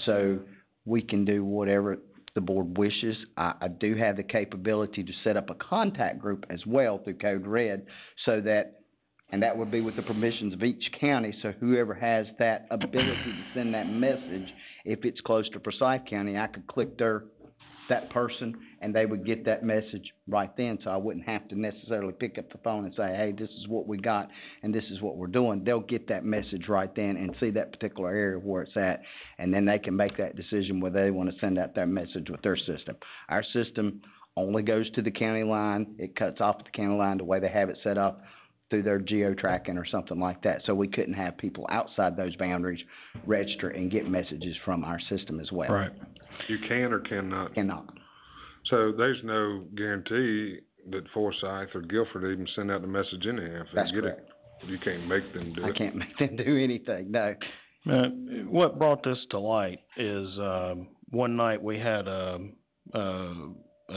So we can do whatever the board wishes. I do have the capability to set up a contact group as well through Code Red so that, and that would be with the permissions of each county, so whoever has that ability to send that message, if it's close to Forsyth County, I could click that person and they would get that message right then, so I wouldn't have to necessarily pick up the phone and say, hey, this is what we got and this is what we're doing. They'll get that message right then and see that particular area where it's at, and then they can make that decision whether they want to send out their message with their system. Our system only goes to the county line. It cuts off at the county line the way they have it set up through their geo-tracking or something like that, so we couldn't have people outside those boundaries register and get messages from our system as well. Right. You can or cannot? Cannot. So there's no guarantee that Forsyth or Guilford even send out the message anyhow. If they That's get correct. it, you can't make them do it. I can't make them do anything, no. What brought this to light is, one night we had a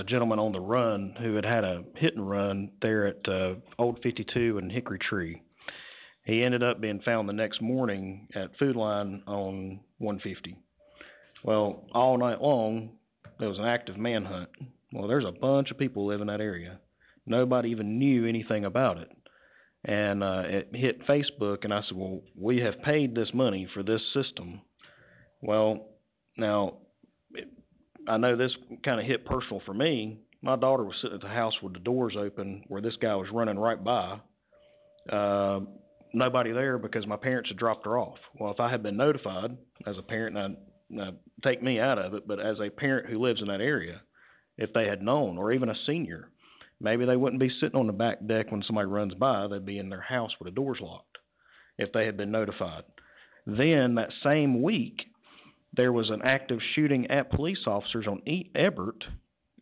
gentleman on the run who had a hit and run there at, Old 52 and Hickory Tree. He ended up being found the next morning at Food Line on 150. Well, all night long, there was an active manhunt. Well, there's a bunch of people live in that area. Nobody even knew anything about it. And it hit Facebook, and I said, well, we have paid this money for this system. Well, now, I know this kind of hit personal for me. My daughter was sitting at the house with the doors open where this guy was running right by. Nobody there because my parents had dropped her off. Well, if I had been notified as a parent, now take me out of it, but as a parent who lives in that area, if they had known, or even a senior, maybe they wouldn't be sitting on the back deck when somebody runs by. They'd be in their house with the doors locked if they had been notified. Then that same week, there was an active shooting at police officers on Ebert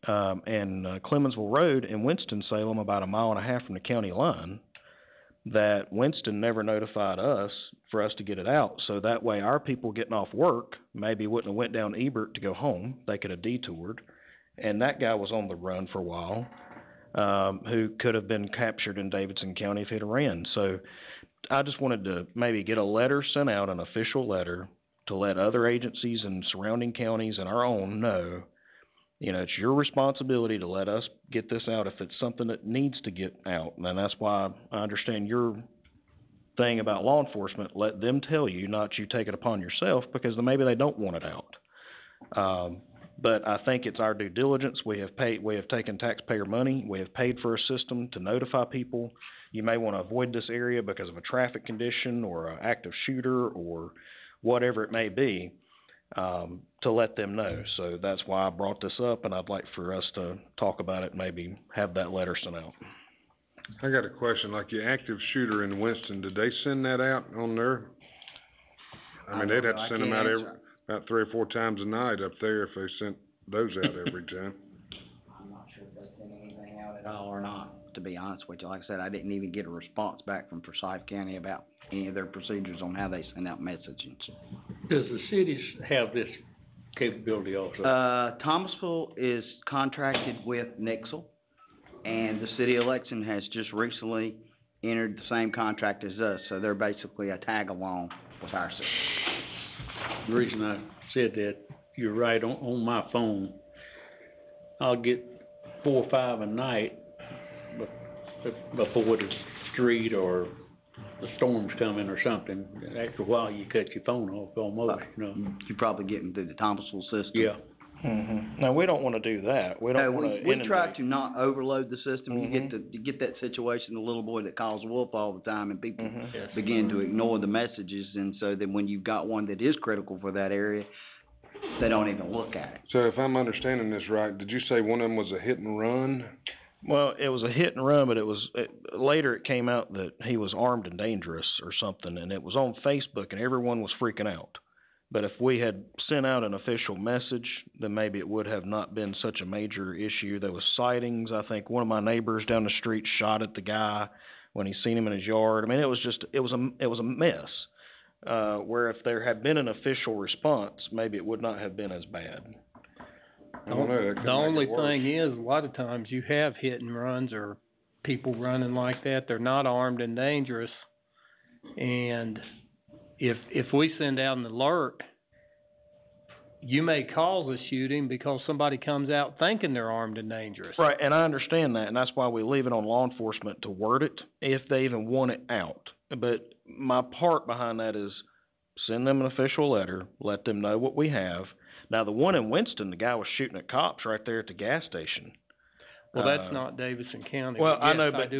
and Clemensville Road in Winston-Salem, about 1.5 miles from the county line, that Winston never notified us for us to get it out. So that way our people getting off work maybe wouldn't have went down Ebert to go home. They could have detoured. And that guy was on the run for a while. who could have been captured in Davidson County if he'd have ran. So I just wanted to maybe get a letter sent out, an official letter, to let other agencies and surrounding counties and our own know, you know, it's your responsibility to let us get this out if it's something that needs to get out. And that's why I understand your thing about law enforcement. Let them tell you, not you take it upon yourself, because then maybe they don't want it out. But I think it's our due diligence. We have taken taxpayer money. We have paid for a system to notify people. You may want to avoid this area because of a traffic condition or an active shooter or whatever it may be, to let them know. So that's why I brought this up, and I'd like for us to talk about it and maybe have that letter sent out. I got a question, like your active shooter in Winston, did they send that out on their, I mean, they'd have to send them out about 3 or 4 times a night up there if they sent those out every time. I'm not sure if they sent anything out at all or not, to be honest with you. Like I said, I didn't even get a response back from Forsyth County about any of their procedures on how they send out messages. Does the cities have this capability also? Thomasville is contracted with Nixle, and the city election has just recently entered the same contract as us, so they're basically a tag-along with our system. The reason I said that, you're right, on my phone, I'll get 4 or 5 a night before the street or the storm's coming or something. After a while, you cut your phone off almost, you know. You're probably getting through the Thomasville system. Yeah. Now, we don't want to do that. We don't want to we inundate. try to not overload the system. You get that situation, the little boy that calls wolf all the time, and people begin to ignore the messages, and so then when you've got one that is critical for that area, they don't even look at it. So if I'm understanding this right, did you say one of them was a hit and run? Well, it was a hit and run, but later it came out that he was armed and dangerous or something, and it was on Facebook, and everyone was freaking out. But if we had sent out an official message, then maybe it would have not been such a major issue. There was sightings. I think one of my neighbors down the street shot at the guy when he seen him in his yard. I mean, it was a mess. Where if there had been an official response, maybe it would not have been as bad. The only thing is, a lot of times you have hit and runs or people running like that. They're not armed and dangerous. And if we send out an alert, you may cause a shooting because somebody comes out thinking they're armed and dangerous. Right, and I understand that, and that's why we leave it on law enforcement to word it, if they even want it out. But my part behind that is send them an official letter, let them know what we have. Now, the one in Winston, the guy was shooting at cops right there at the gas station. Well, that's not Davidson County. Well, Yes, I know, but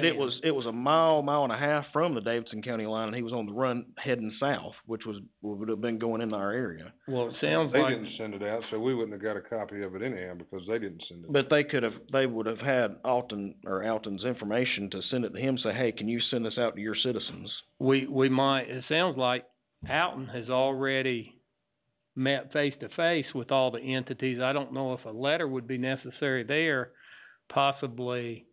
it was a mile and a half from the Davidson County line, and he was on the run heading south, which would have been going into our area. Well, it sounds They like didn't send it out, so we wouldn't have got a copy of it anyhow because they didn't send it. But they would have had Alton's information to send it to him, say, hey, can you send this out to your citizens? we might. It sounds like Alton has already met face to face with all the entities. I don't know if a letter would be necessary there. Possibly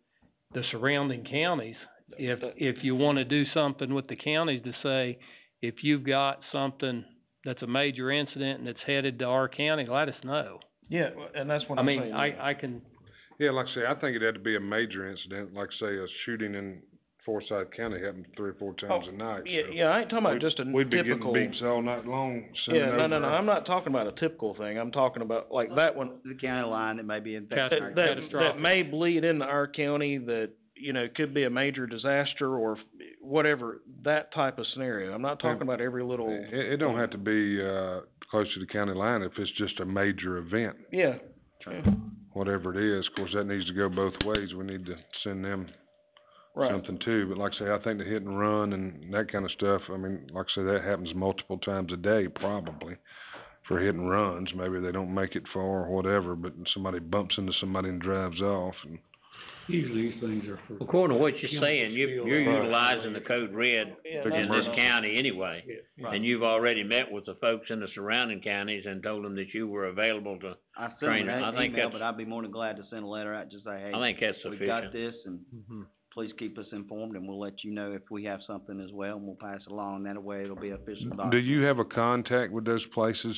the surrounding counties. If you want to do something with the counties to say, if you've got something that's a major incident and it's headed to our county, let us know. Yeah, and that's what I I'm mean, saying. I can. Yeah, like I say, I think it had to be a major incident, like say a shooting in Forsyth County happened 3 or 4 times a night. Yeah, I ain't talking about just a We'd be typical. getting beeps all night long. Yeah, no, I'm not talking about a typical thing. I'm talking about like that one. The county line that may be in That may bleed into our county, that, you know, could be a major disaster or whatever, that type of scenario. I'm not talking about every little. It don't have to be, close to the county line if it's just a major event. Yeah. Whatever it is, of course, that needs to go both ways. We need to send them something too, but like I say, I think the hit and run and that kind of stuff, I mean, like I say, that happens multiple times a day probably for hit and runs. Maybe they don't make it far or whatever, but somebody bumps into somebody and drives off. And Usually these things are for. According to what you're saying, you're utilizing the code red in this county anyway. And you've already met with the folks in the surrounding counties and told them that you were available to train them. I think email, that's, but I'd be more than glad to send a letter out, just say, hey. I think that's we got sufficient. this, and please keep us informed, and we'll let you know if we have something as well, and we'll pass it along. That way it'll be official document. do you have a contact with those places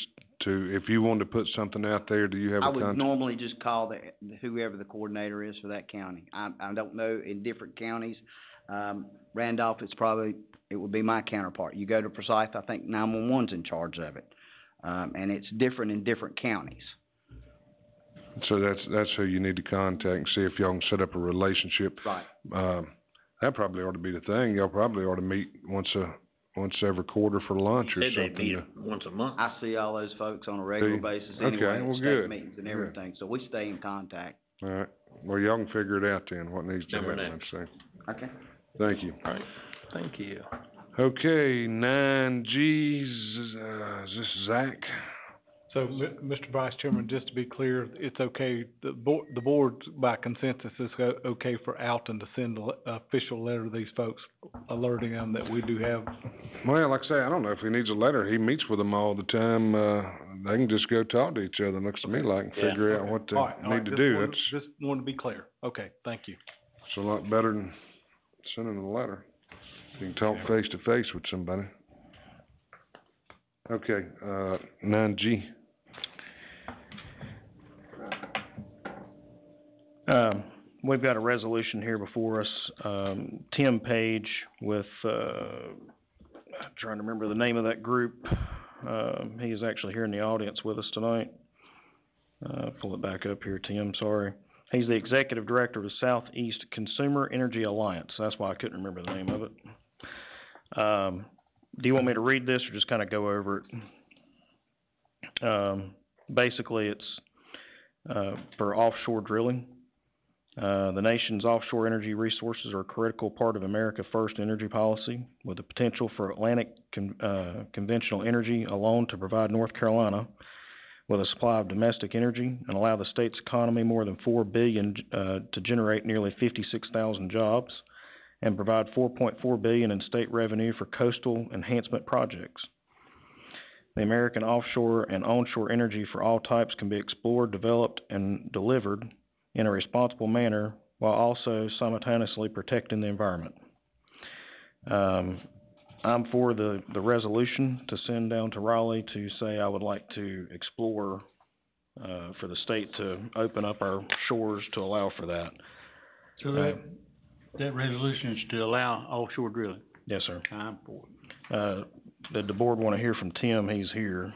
to, if you wanted to put something out there, do you have a I would contact? normally just call whoever the coordinator is for that county. I don't know in different counties. Randolph, it would be my counterpart. You go to Forsyth, I think 911's in charge of it. And it's different in different counties. So that's who you need to contact and see if y'all can set up a relationship. Right. That probably ought to be the thing. Y'all probably ought to meet once every quarter for lunch or Said something. they meet once a month. I see all those folks on a regular basis Okay, anyway, well, at good. state meetings and everything, so we stay in contact. All right. Well, y'all can figure it out then, what needs to Number happen, next. I'd say. Okay. Thank you. All right, thank you. Okay, 9G, is this Zach? So, Mr. Vice Chairman, just to be clear, it's okay, the board by consensus is okay for Alton to send an official letter to these folks alerting them that we do have. Well, like I say, I don't know if he needs a letter. He meets with them all the time. They can just go talk to each other, looks to me like, and figure out what they All right, need to do. Just wanted to be clear. Okay, thank you. It's a lot better than sending a letter. You can talk face to face with somebody. Okay, 9G. We've got a resolution here before us, Tim Page with, I'm trying to remember the name of that group. He is actually here in the audience with us tonight. Pull it back up here, Tim, sorry. He's the executive director of the Southeast Consumer Energy Alliance. That's why I couldn't remember the name of it. Do you want me to read this or just kind of go over it? Basically, it's for offshore drilling. The nation's offshore energy resources are a critical part of America's first energy policy, with the potential for Atlantic conventional energy alone to provide North Carolina with a supply of domestic energy and allow the state's economy more than $4 billion to generate nearly 56,000 jobs and provide $4.4 billion in state revenue for coastal enhancement projects. The American offshore and onshore energy for all types can be explored, developed, and delivered in a responsible manner while also simultaneously protecting the environment. I'm for the resolution to send down to Raleigh to say I would like to explore for the state to open up our shores to allow for that. So that resolution is to allow offshore drilling? Yes, sir. I'm for it. Did the board want to hear from Tim? He's here.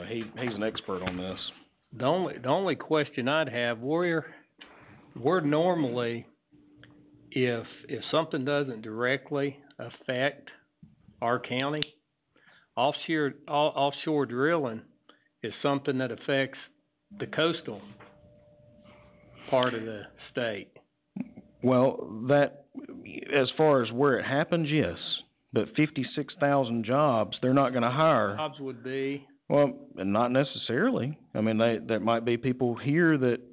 He's an expert on this. The only question I'd have, we're normally, if something doesn't directly affect our county, offshore drilling is something that affects the coastal part of the state. Well, that, as far as where it happens, yes, but 56,000 jobs, they're not gonna hire. Jobs would be, Well, not necessarily. I mean, there might be people here that,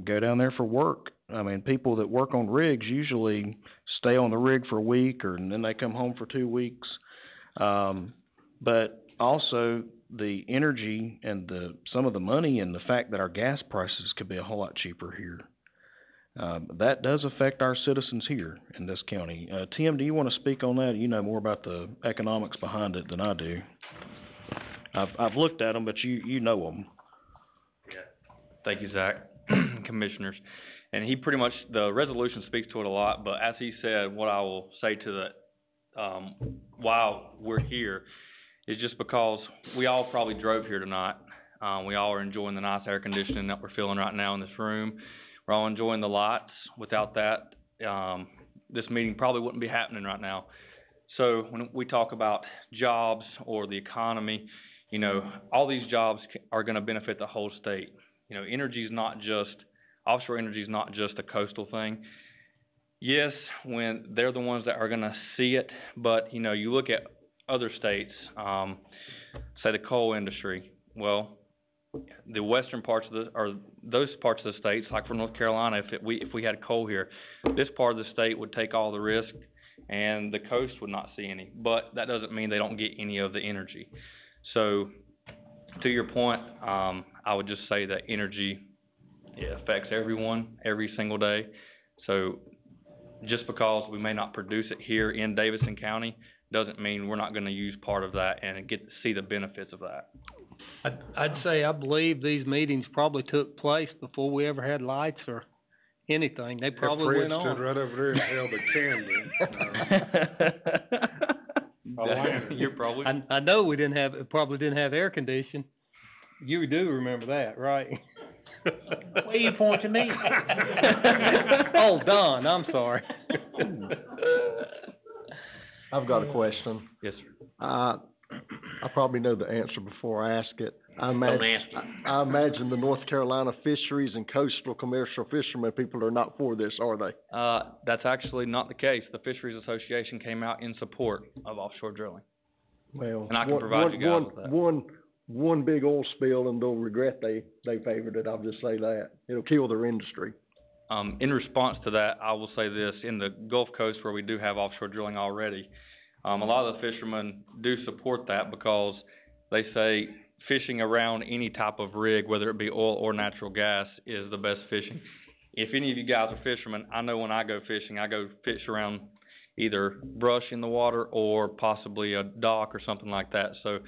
go down there for work. I mean, people that work on rigs usually stay on the rig for a week and then they come home for 2 weeks. But also the energy and some of the money and the fact that our gas prices could be a whole lot cheaper here. That does affect our citizens here in this county. Tim, do you want to speak on that? You know more about the economics behind it than I do. I've looked at them, but you know them. Thank you, Zach, Commissioners. And he pretty much, the resolution speaks to it a lot, but as he said, what I will say to that, while we're here, is just because we all probably drove here tonight. We all are enjoying the nice air conditioning that we're feeling right now in this room. We're all enjoying the lights. Without that, this meeting probably wouldn't be happening right now. So when we talk about jobs or the economy, you know, all these jobs are going to benefit the whole state. You know, energy is not just, offshore energy is not just a coastal thing. Yes, when they're the ones that are going to see it, but, you know, you look at other states, say the coal industry, well, the western parts of the, or those parts of the states, like for North Carolina, if we had coal here, this part of the state would take all the risk and the coast would not see any. But that doesn't mean they don't get any of the energy. So, to your point, I would just say that energy, it affects everyone every single day. So, just because we may not produce it here in Davidson County doesn't mean we're not going to use part of that and get to see the benefits of that. I'd say I believe these meetings probably took place before we ever had lights or anything. They probably went on. Fred stood right over there and held a candle. A lantern. You're probably. I know we probably didn't have air conditioning. You do remember that, right? Where you point to me? Oh, Don, I'm sorry. I've got a question. Yes, sir. I probably know the answer before I ask it. I Don't ask it. imagine the North Carolina fisheries and coastal commercial fishermen people are not for this, are they? That's actually not the case. The Fisheries Association came out in support of offshore drilling. Well, And I can provide you guys with that. One big oil spill and they'll regret they favored it, I'll just say that. It'll kill their industry. In response to that, I will say this, in the Gulf Coast where we do have offshore drilling already, a lot of the fishermen do support that because they say fishing around any type of rig, whether it be oil or natural gas, is the best fishing. If any of you guys are fishermen, I know when I go fishing, I go fish around either brush in the water or possibly a dock or something like that. So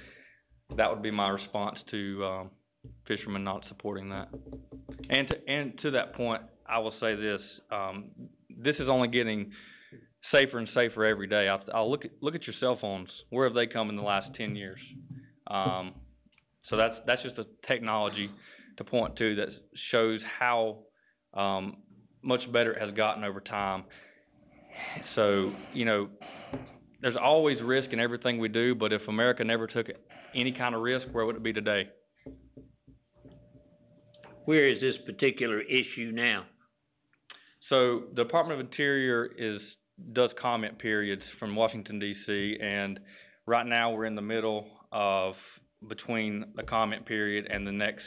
that would be my response to fishermen not supporting that. And to that point, I will say this: this is only getting safer and safer every day. I'll look at your cell phones. Where have they come in the last 10 years? So that's just a technology to point to that shows how much better it has gotten over time. So, you know, there's always risk in everything we do, but if America never took any kind of risk, where would it be today? Where is this particular issue now? So the Department of Interior does comment periods from Washington, D.C., and right now we're in the middle of between the comment period and the next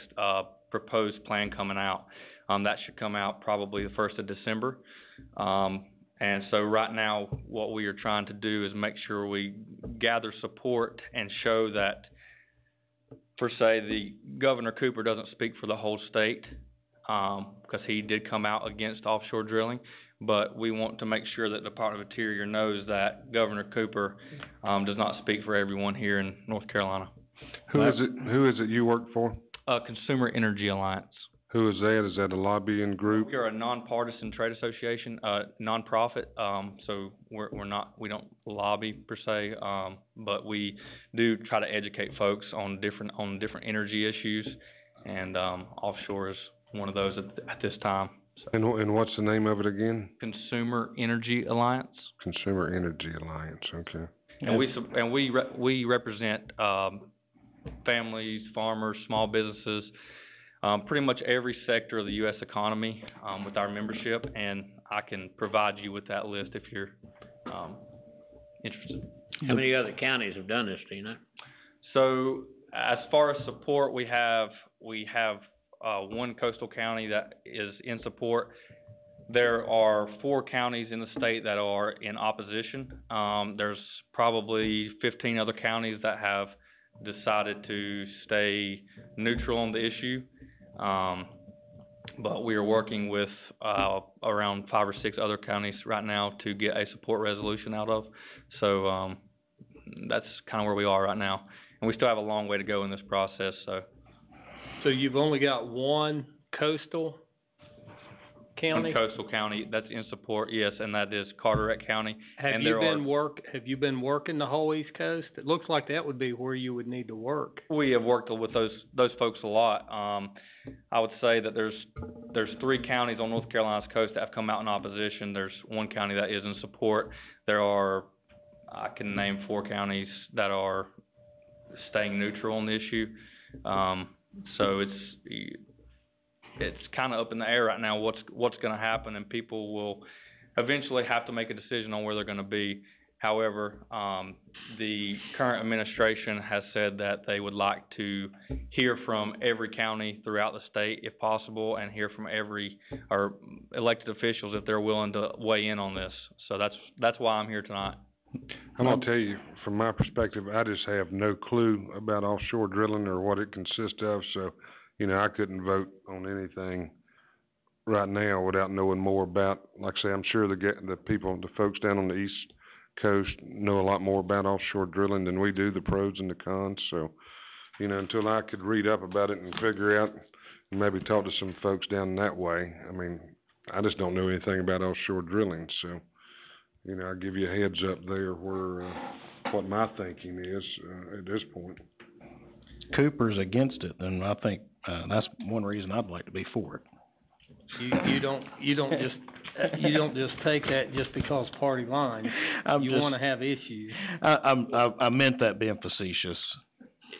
proposed plan coming out. That should come out probably the 1st of December. And so right now what we are trying to do is make sure we gather support and show that, per se, the Governor Cooper doesn't speak for the whole state, because he did come out against offshore drilling, but we want to make sure that the Department of Interior knows that Governor Cooper does not speak for everyone here in North Carolina. Who is it you work for? Consumer Energy Alliance. Who is that? Is that a lobbying group? We are a nonpartisan trade association, nonprofit, so we don't lobby per se, but we do try to educate folks on different energy issues, and offshore is one of those at this time. So. And what's the name of it again? Consumer Energy Alliance. Consumer Energy Alliance, okay. And we represent families, farmers, small businesses, pretty much every sector of the U.S. economy with our membership, and I can provide you with that list if you're interested. How many other counties have done this, do you know? So as far as support, we have one coastal county that is in support. There are 4 counties in the state that are in opposition. There's probably 15 other counties that have decided to stay neutral on the issue. But we are working with around 5 or 6 other counties right now to get a support resolution out of. So that's kind of where we are right now. And we still have a long way to go in this process. So you've only got one coastal county? One coastal county that's in support, yes, and that is Carteret County. Have you been working the whole East Coast? It looks like that would be where you would need to work. We have worked with those folks a lot. I would say that there's 3 counties on North Carolina's coast that have come out in opposition. There's 1 county that is in support. I can name 4 counties that are staying neutral on the issue. So it's kind of up in the air right now what's going to happen, and people will eventually have to make a decision on where they're going to be. However, the current administration has said that they would like to hear from every county throughout the state if possible, and hear from or elected officials if they're willing to weigh in on this. So that's why I'm here tonight. I'm gonna tell you, from my perspective, I just have no clue about offshore drilling or what it consists of, so, you know, I couldn't vote on anything right now without knowing more about, like I say, I'm sure the folks down on the East Coast know a lot more about offshore drilling than we do, the pros and the cons, so you know, until I could read up about it and figure out, and maybe talk to some folks down that way. I mean, I just don't know anything about offshore drilling, so, you know, I'll give you a heads up there where, what my thinking is, at this point. Cooper's against it, and I think, that's one reason I'd like to be for it. You don't just take that just because party line. You wanna have issues. I meant that being facetious.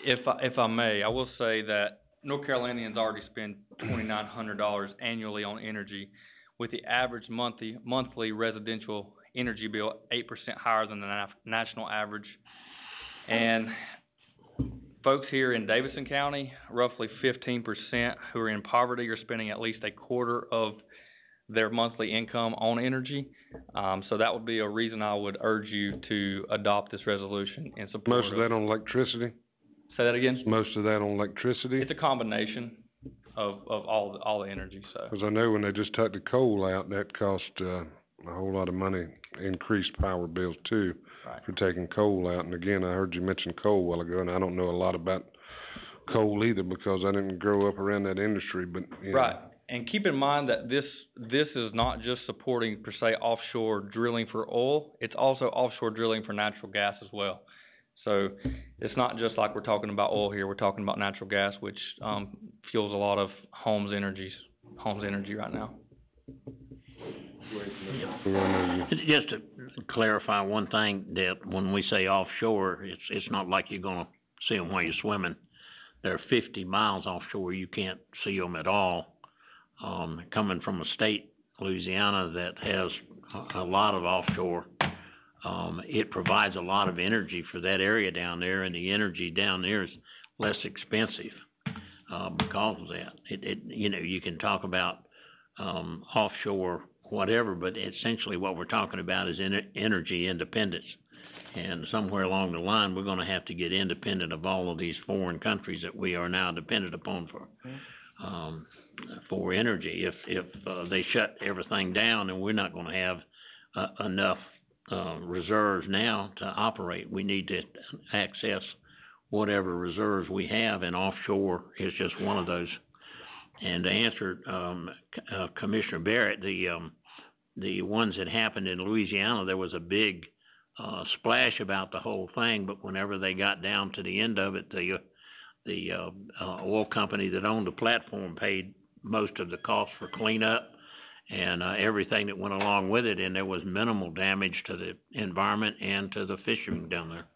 If I may, I will say that North Carolinians already spend $2,900 annually on energy, with the average monthly residential energy bill 8% higher than the national average. And folks here in Davidson County, roughly 15% who are in poverty are spending at least a quarter of their monthly income on energy. So that would be a reason I would urge you to adopt this resolution in support. Most of that on electricity? Say that again? Most of that on electricity? It's a combination of all the energy, so. Because I know when they just took the coal out, that cost, a whole lot of money, increased power bills too, for taking coal out. And again, I heard you mention coal a while ago, and I don't know a lot about coal either, because I didn't grow up around that industry, but, you know. Right, and keep in mind that this is not just supporting, per se, offshore drilling for oil, it's also offshore drilling for natural gas as well. So, it's not just like we're talking about oil here, we're talking about natural gas, which, fuels a lot of homes energy right now. Just to clarify one thing, that when we say offshore, it's not like you're gonna see them while you're swimming. They're 50 miles offshore, you can't see them at all. Coming from a state, Louisiana, that has a lot of offshore, it provides a lot of energy for that area down there, and the energy down there is less expensive, because of that. You know, you can talk about, offshore whatever, but essentially what we're talking about is energy independence. And somewhere along the line, we're gonna have to get independent of all of these foreign countries that we are now dependent upon for energy. If they shut everything down, and we're not gonna have, enough, reserves now to operate. We need to access whatever reserves we have, and offshore is just one of those. And to answer, Commissioner Barrett, the ones that happened in Louisiana, there was a big, splash about the whole thing, but whenever they got down to the end of it, the oil company that owned the platform paid most of the cost for cleanup and, everything that went along with it, and there was minimal damage to the environment and to the fishermen down there.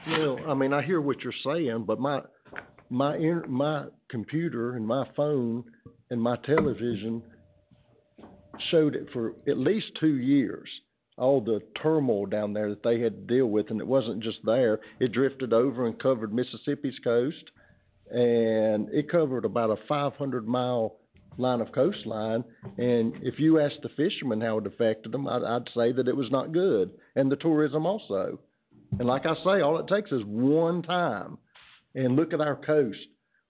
Well, I mean, I hear what you're saying, but my computer and my phone and my television showed it for at least 2 years, all the turmoil down there that they had to deal with, and it wasn't just there. It drifted over and covered Mississippi's coast, and it covered about a 500-mile line of coastline, and if you asked the fishermen how it affected them, I'd say that it was not good, and the tourism also. And like I say, all it takes is one time, and look at our coast.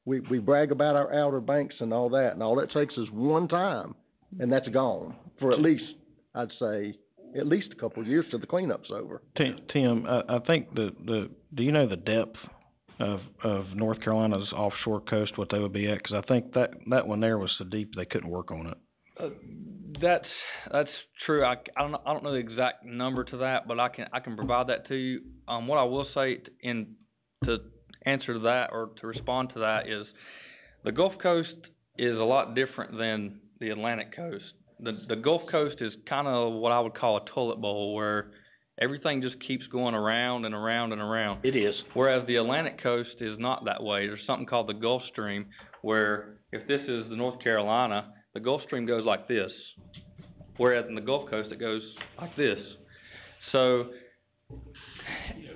We brag about our Outer Banks and all that, and all it takes is one time, and that's gone for at least, I'd say, at least a couple of years till the cleanup's over. Tim, I think do you know the depth of North Carolina's offshore coast, what they would be at? 'Cause I think that one there was so deep they couldn't work on it. That's true. I don't know the exact number to that, but I can provide that to you. What I will say to answer to that, or to respond to that, is the Gulf Coast is a lot different than the Atlantic Coast. The Gulf Coast is kind of what I would call a toilet bowl, where everything just keeps going around and around and around. It is. Whereas the Atlantic Coast is not that way. There's something called the Gulf Stream, where if this is the North Carolina, the Gulf Stream goes like this, whereas in the Gulf Coast it goes like this. So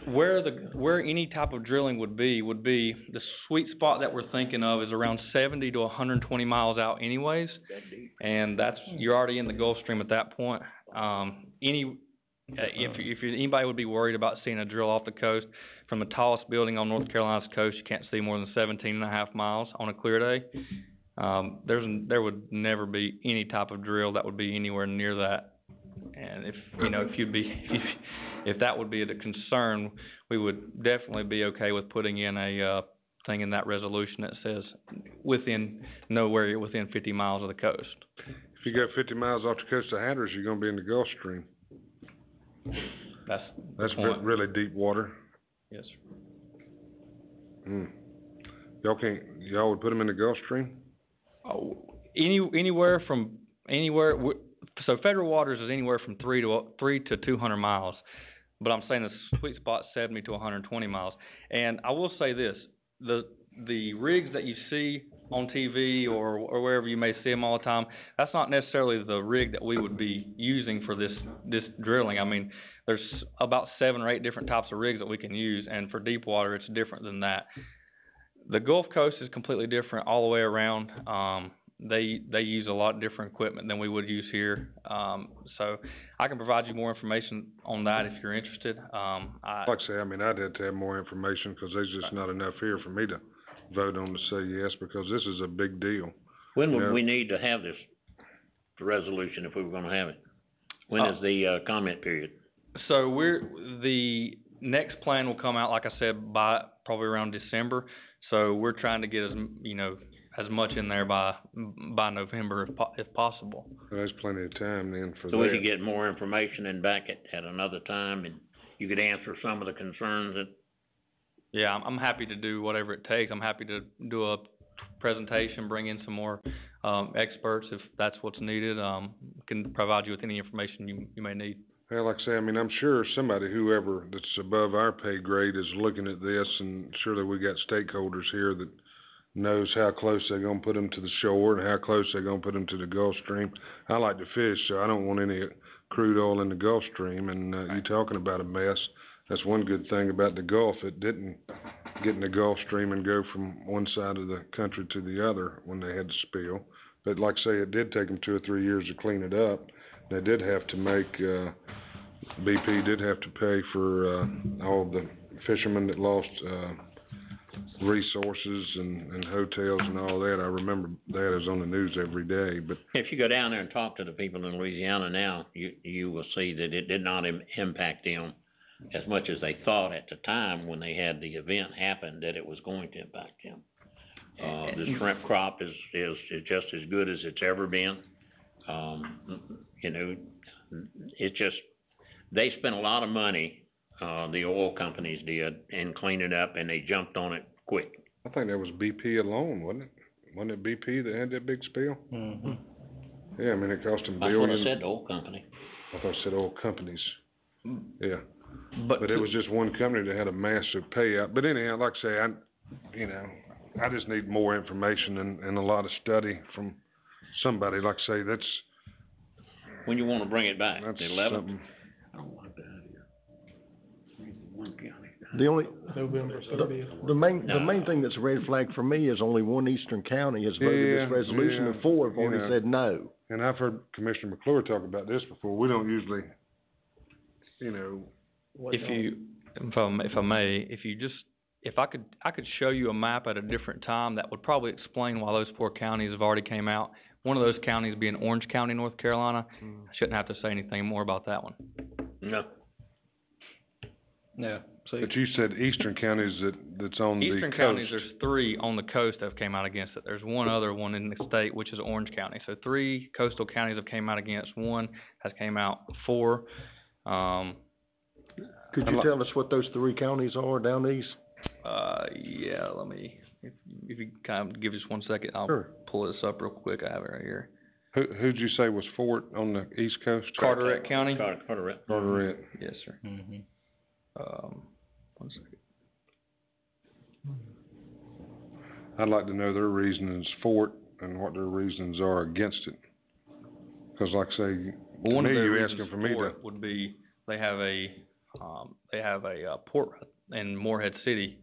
where any type of drilling would be the sweet spot that we're thinking of is around 70 to 120 miles out anyways, and you're already in the Gulf Stream at that point. If anybody would be worried about seeing a drill off the coast, from the tallest building on North Carolina's coast, you can't see more than 17.5 miles on a clear day. There would never be any type of drill that would be anywhere near that, and And if, you know, if that would be a concern, we would definitely be okay with putting in a, thing in that resolution that says nowhere within 50 miles of the coast. If you got 50 miles off the coast of Hatteras, you're gonna be in the Gulf Stream. That's That's really deep water. Yes, sir. Y'all would put them in the Gulf Stream? Oh, so federal waters is anywhere from 3 to 200 miles, but I'm saying the sweet spot's 70 to 120 miles. And I will say this, the rigs that you see on TV or wherever you may see them all the time, that's not necessarily the rig that we would be using for this drilling. I mean, there's about 7 or 8 different types of rigs that we can use, and for deep water, it's different than that. The Gulf Coast is completely different all the way around. They use a lot different equipment than we would use here. So I can provide you more information on that if you're interested. Like I say, I mean, I'd have to have more information, because there's just not enough here for me to vote on to say yes, because this is a big deal. When would we need to have this resolution if we were gonna have it? When is the, comment period? So the next plan will come out, like I said, by probably around December. So we're trying to get as much in there by November if possible. There's plenty of time then for that. So we could get more information and back at another time, and you could answer some of the concerns that. Yeah, I'm happy to do whatever it takes. I'm happy to do a presentation, bring in some more, experts if that's what's needed. Can provide you with any information you may need. Well, like I say, I mean, I'm sure whoever that's above our pay grade is looking at this, and surely we got stakeholders here that knows how close they're gonna put them to the shore and how close they're gonna put them to the Gulf Stream. I like to fish, so I don't want any crude oil in the Gulf Stream, and, you're talking about a mess. That's one good thing about the Gulf. It didn't get in the Gulf Stream and go from one side of the country to the other when they had to spill. But like I say, it did take them 2 or 3 years to clean it up. They did have to make, BP did have to pay for, all the fishermen that lost, resources and hotels and all that. I remember that. It was on the news every day, but. If you go down there and talk to the people in Louisiana now, you will see that it did not impact them as much as they thought at the time when they had the event happen, that it was going to impact them. The shrimp crop is just as good as it's ever been. It just, they spent a lot of money, the oil companies did, in cleaning it up, and they jumped on it quick. I think that was BP alone, wasn't it? Wasn't it BP that had that big spill? Mm-hmm. Yeah, I mean, it cost them That's billions. what I said, the oil company. I thought I said oil companies. Yeah. But it was just one company that had a massive payout. But anyhow, like I say, I just need more information and a lot of study from somebody. Like I say, that's. When you wanna bring it back, that's the 11th? something. I don't want that here. One county. The only, November 30th. the main thing that's a red flag for me is only one eastern county has voted this resolution, and 4 have already said no. And I've heard Commissioner McClure talk about this before. We don't usually, if I could show you a map at a different time, that would probably explain why those 4 counties have already came out. One of those counties being Orange County, North Carolina. I shouldn't have to say anything more about that one. No. Yeah. But you said eastern counties that's on the coast. Eastern counties, there's 3 on the coast that have came out against it. There's one other one in the state, which is Orange County. So 3 coastal counties have came out against, 1 has came out before. Could you tell us what those 3 counties are down east? Yeah, let me, if you kind of give us 1 second, I'll Sure. pull this up real quick. I have it right here. Who'd you say was Fort on the east coast? Carteret County? Carteret. Carteret. Yes, sir. Mm-hmm. 1 second. I'd like to know their reasons for it and what their reasons are against it. Cause like I say, Well, one to of me, their you're reasons asking for me for to. it would be, they have a port in Morehead City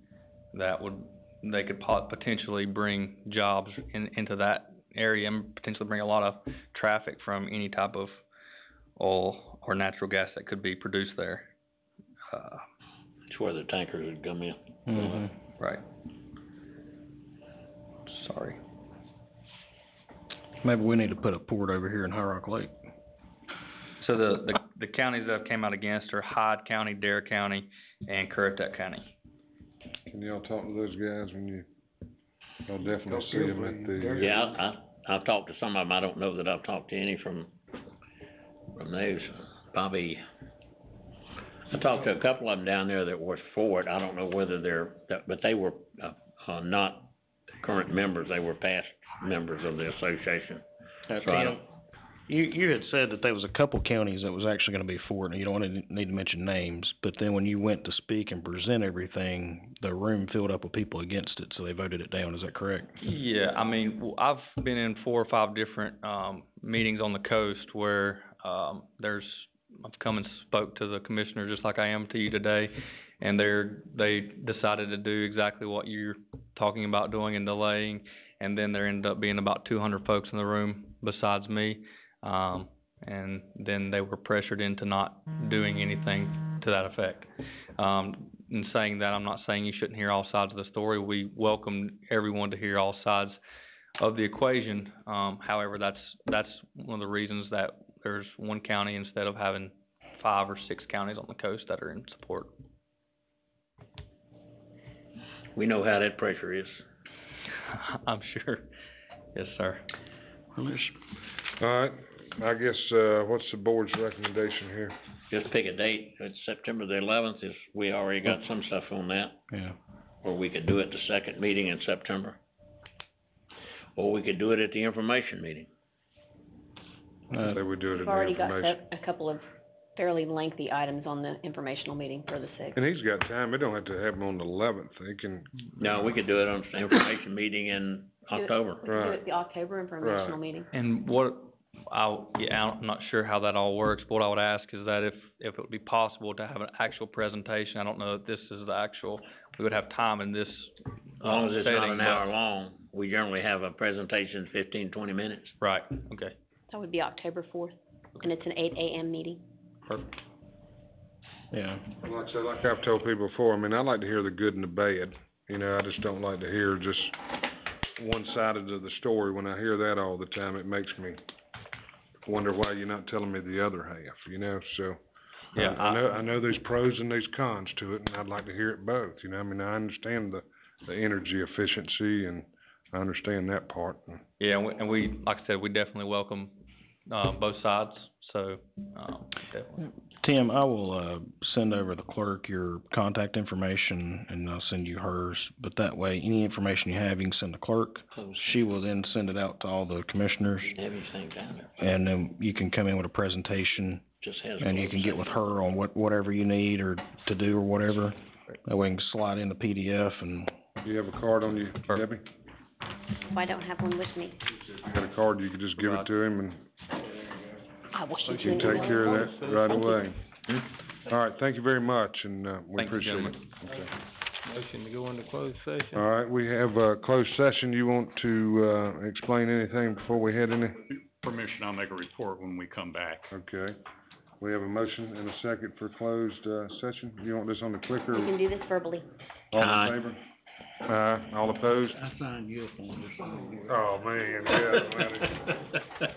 they could potentially bring jobs into that area and potentially bring a lot of traffic from any type of oil or natural gas that could be produced there. It's where the tankers would come in. Mm-hmm. Right. Sorry. Maybe we need to put a port over here in High Rock Lake. So the counties that came out against are Hyde County, Dare County, and Currituck County. Can y'all talk to those guys when y'all definitely see them at the? Yeah, I've talked to some of them. I don't know that I've talked to any from those. Probably, I talked to a couple of them down there that were for it. I don't know whether but they were, not current members. They were past members of the association. So I don't, You had said that there was a couple counties that was actually gonna be for it, and you don't need to mention names, but then when you went to speak and present everything, the room filled up with people against it, so they voted it down, is that correct? Yeah, I mean, I've been in 4 or 5 different, meetings on the coast where, I've come and spoke to the commissioner just like I am to you today, and they decided to do exactly what you're talking about doing and delaying, and then there ended up being about 200 folks in the room besides me. And then they were pressured into not doing anything to that effect. In saying that, I'm not saying you shouldn't hear all sides of the story. We welcome everyone to hear all sides of the equation. However, that's one of the reasons that there's one county instead of having 5 or 6 counties on the coast that are in support. we know how that pressure is. I'm sure. Yes, sir. All right, I guess, what's the board's recommendation here? Just pick a date. It's September the 11th. We already got some stuff on that. Yeah. Or we could do it the second meeting in September. Or we could do it at the information meeting. They would do it We've in the already got information. a couple of fairly lengthy items on the informational meeting for the 6th. And he's got time, it don't have to happen on the 11th, he can. No, we could do it on the information meeting in October. We could do it at the October informational meeting. And I'm not sure how that all works, but what I would ask is that if it would be possible to have an actual presentation, I don't know if this is the actual, we would have time in this As long as it's not setting, an but- hour long, we generally have a presentation 15, 20 minutes. Right, okay. That would be October 4th, and it's an 8 a.m. meeting. Perfect. Yeah. Like I said, like I've told people before, I mean, I like to hear the good and the bad, you know, I just don't like to hear just one sided of the story. When I hear that all the time, it makes me wonder why you're not telling me the other half, you know, so. Yeah, I know there's pros and there's cons to it, and I'd like to hear it both, you know, I mean, I understand the energy efficiency, and I understand that part. Yeah, and we, like I said, we definitely welcome, both sides, so, definitely. Tim, I will, send over the clerk your contact information, and I'll send you hers, but that way, any information you have, you can send the clerk. She will then send it out to all the commissioners, Everything down there. and then you can come in with a presentation, Just has. and you can get with her on whatever you need or to do or whatever. That way you can slide in the PDF and. Do you have a card on you, Debbie? I don't have one with me. If you got a card, you could just give it to him, and I will shoot he you can an take email. care of that right Thank you. away. All right, thank you very much, and, we Thank you, appreciate it. gentlemen. Okay. Motion to go into closed session. All right, we have a closed session. You want to, explain anything before we head in? Permission, I'll make a report when we come back. Okay. We have a motion and a second for closed, session. You want this on the clicker? You can do this verbally. All Aye. in favor? All opposed? I signed your form. Oh, man, yeah, man.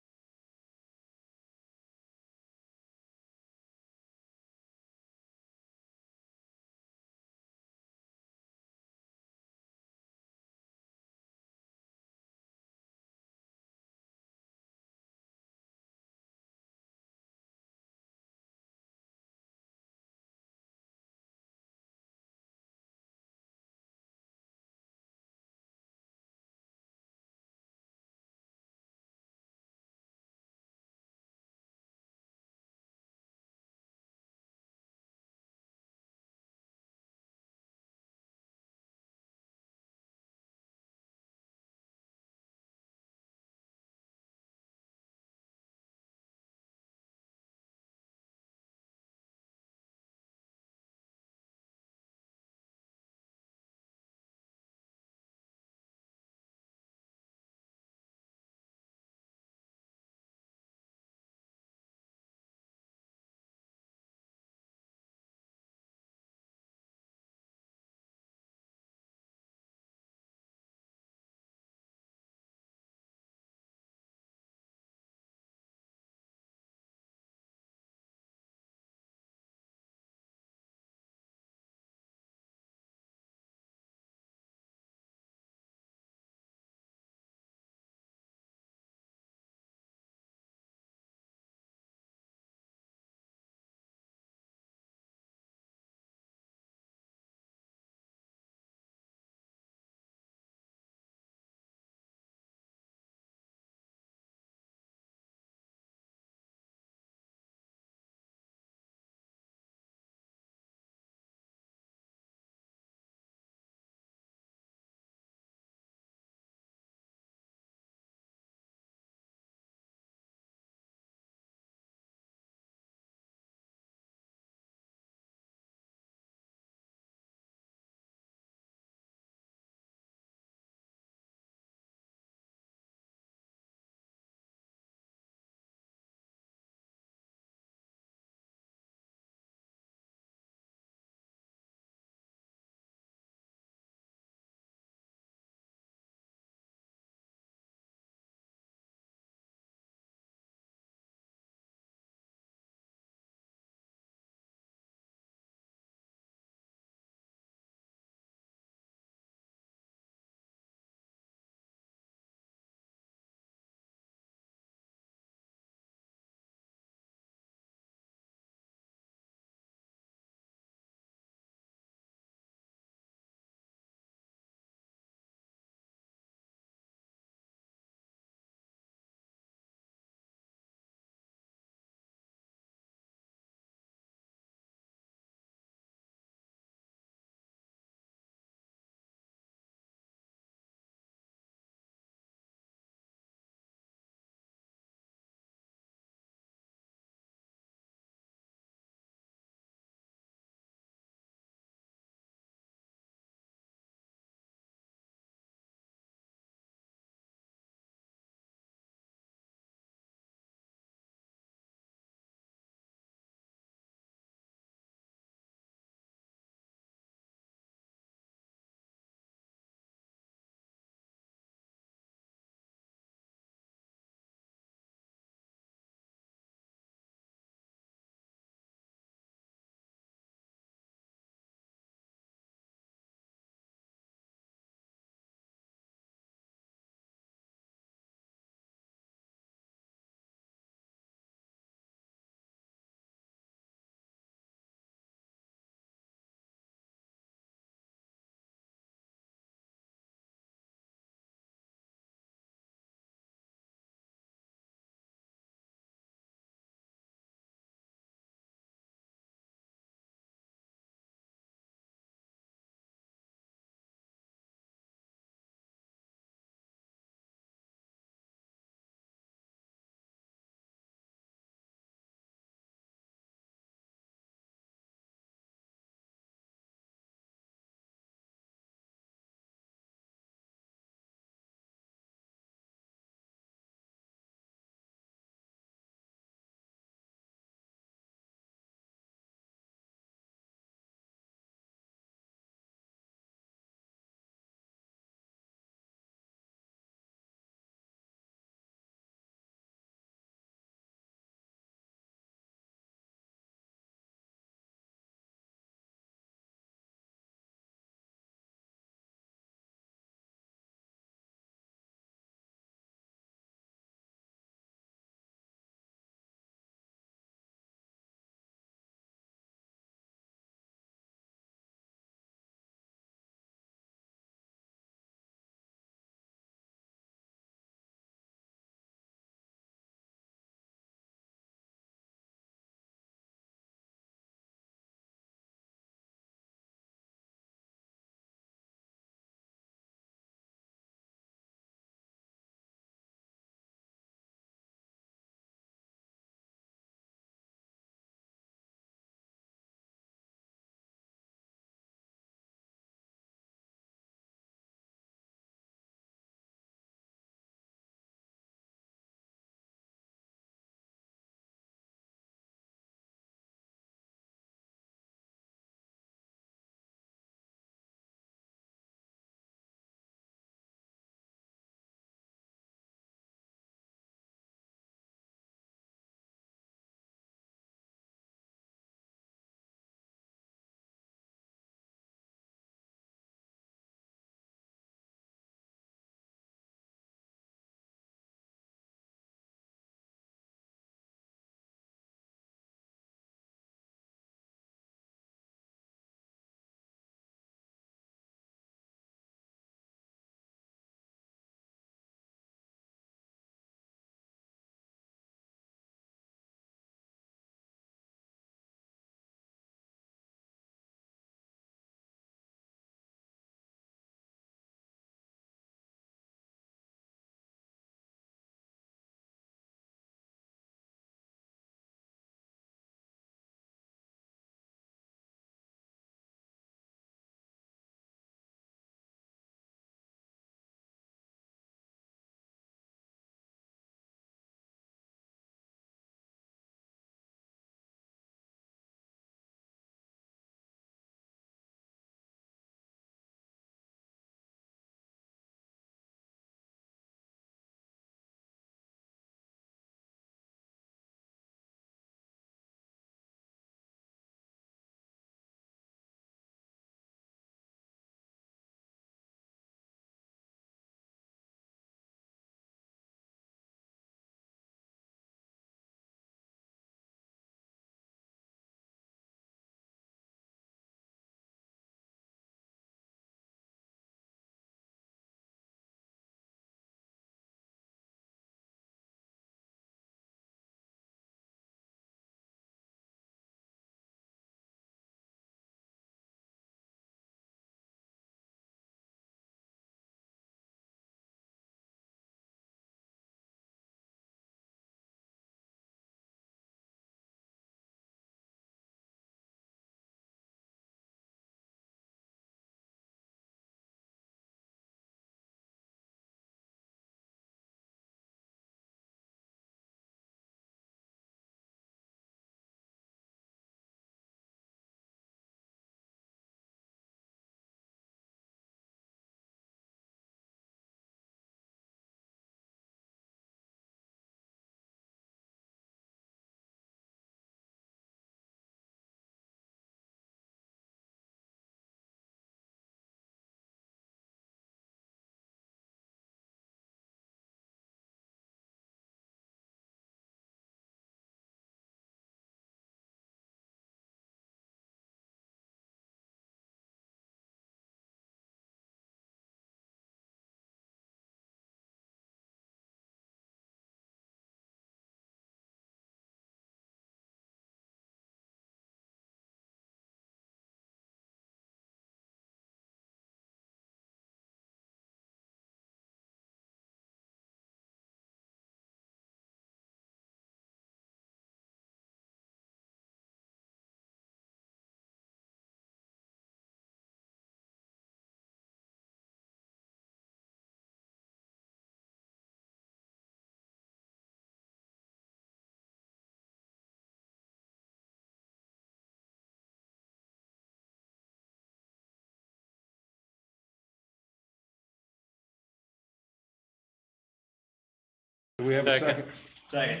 Do we have a second? Second.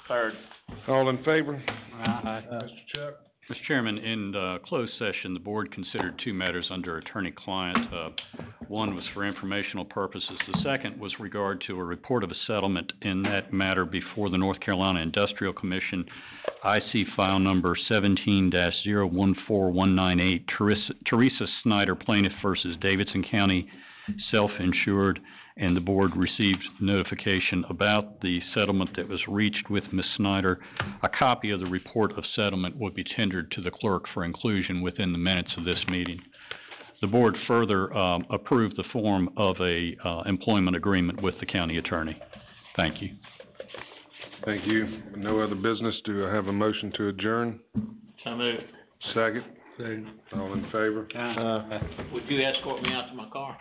Third. All in favor? Mr. Chairman, in, closed session, the board considered two matters under attorney-client. One was for informational purposes. The second was regard to a report of a settlement in that matter before the North Carolina Industrial Commission, IC file number 17-014198, Teresa Snyder plaintiff versus Davidson County, self-insured, and the board received notification about the settlement that was reached with Ms. Snyder. A copy of the report of settlement will be tendered to the clerk for inclusion within the minutes of this meeting. The board further approved the form of a employment agreement with the county attorney. Thank you. Thank you. No other business. Do I have a motion to adjourn? So moved. Second? All in favor? Would you escort me out to my car?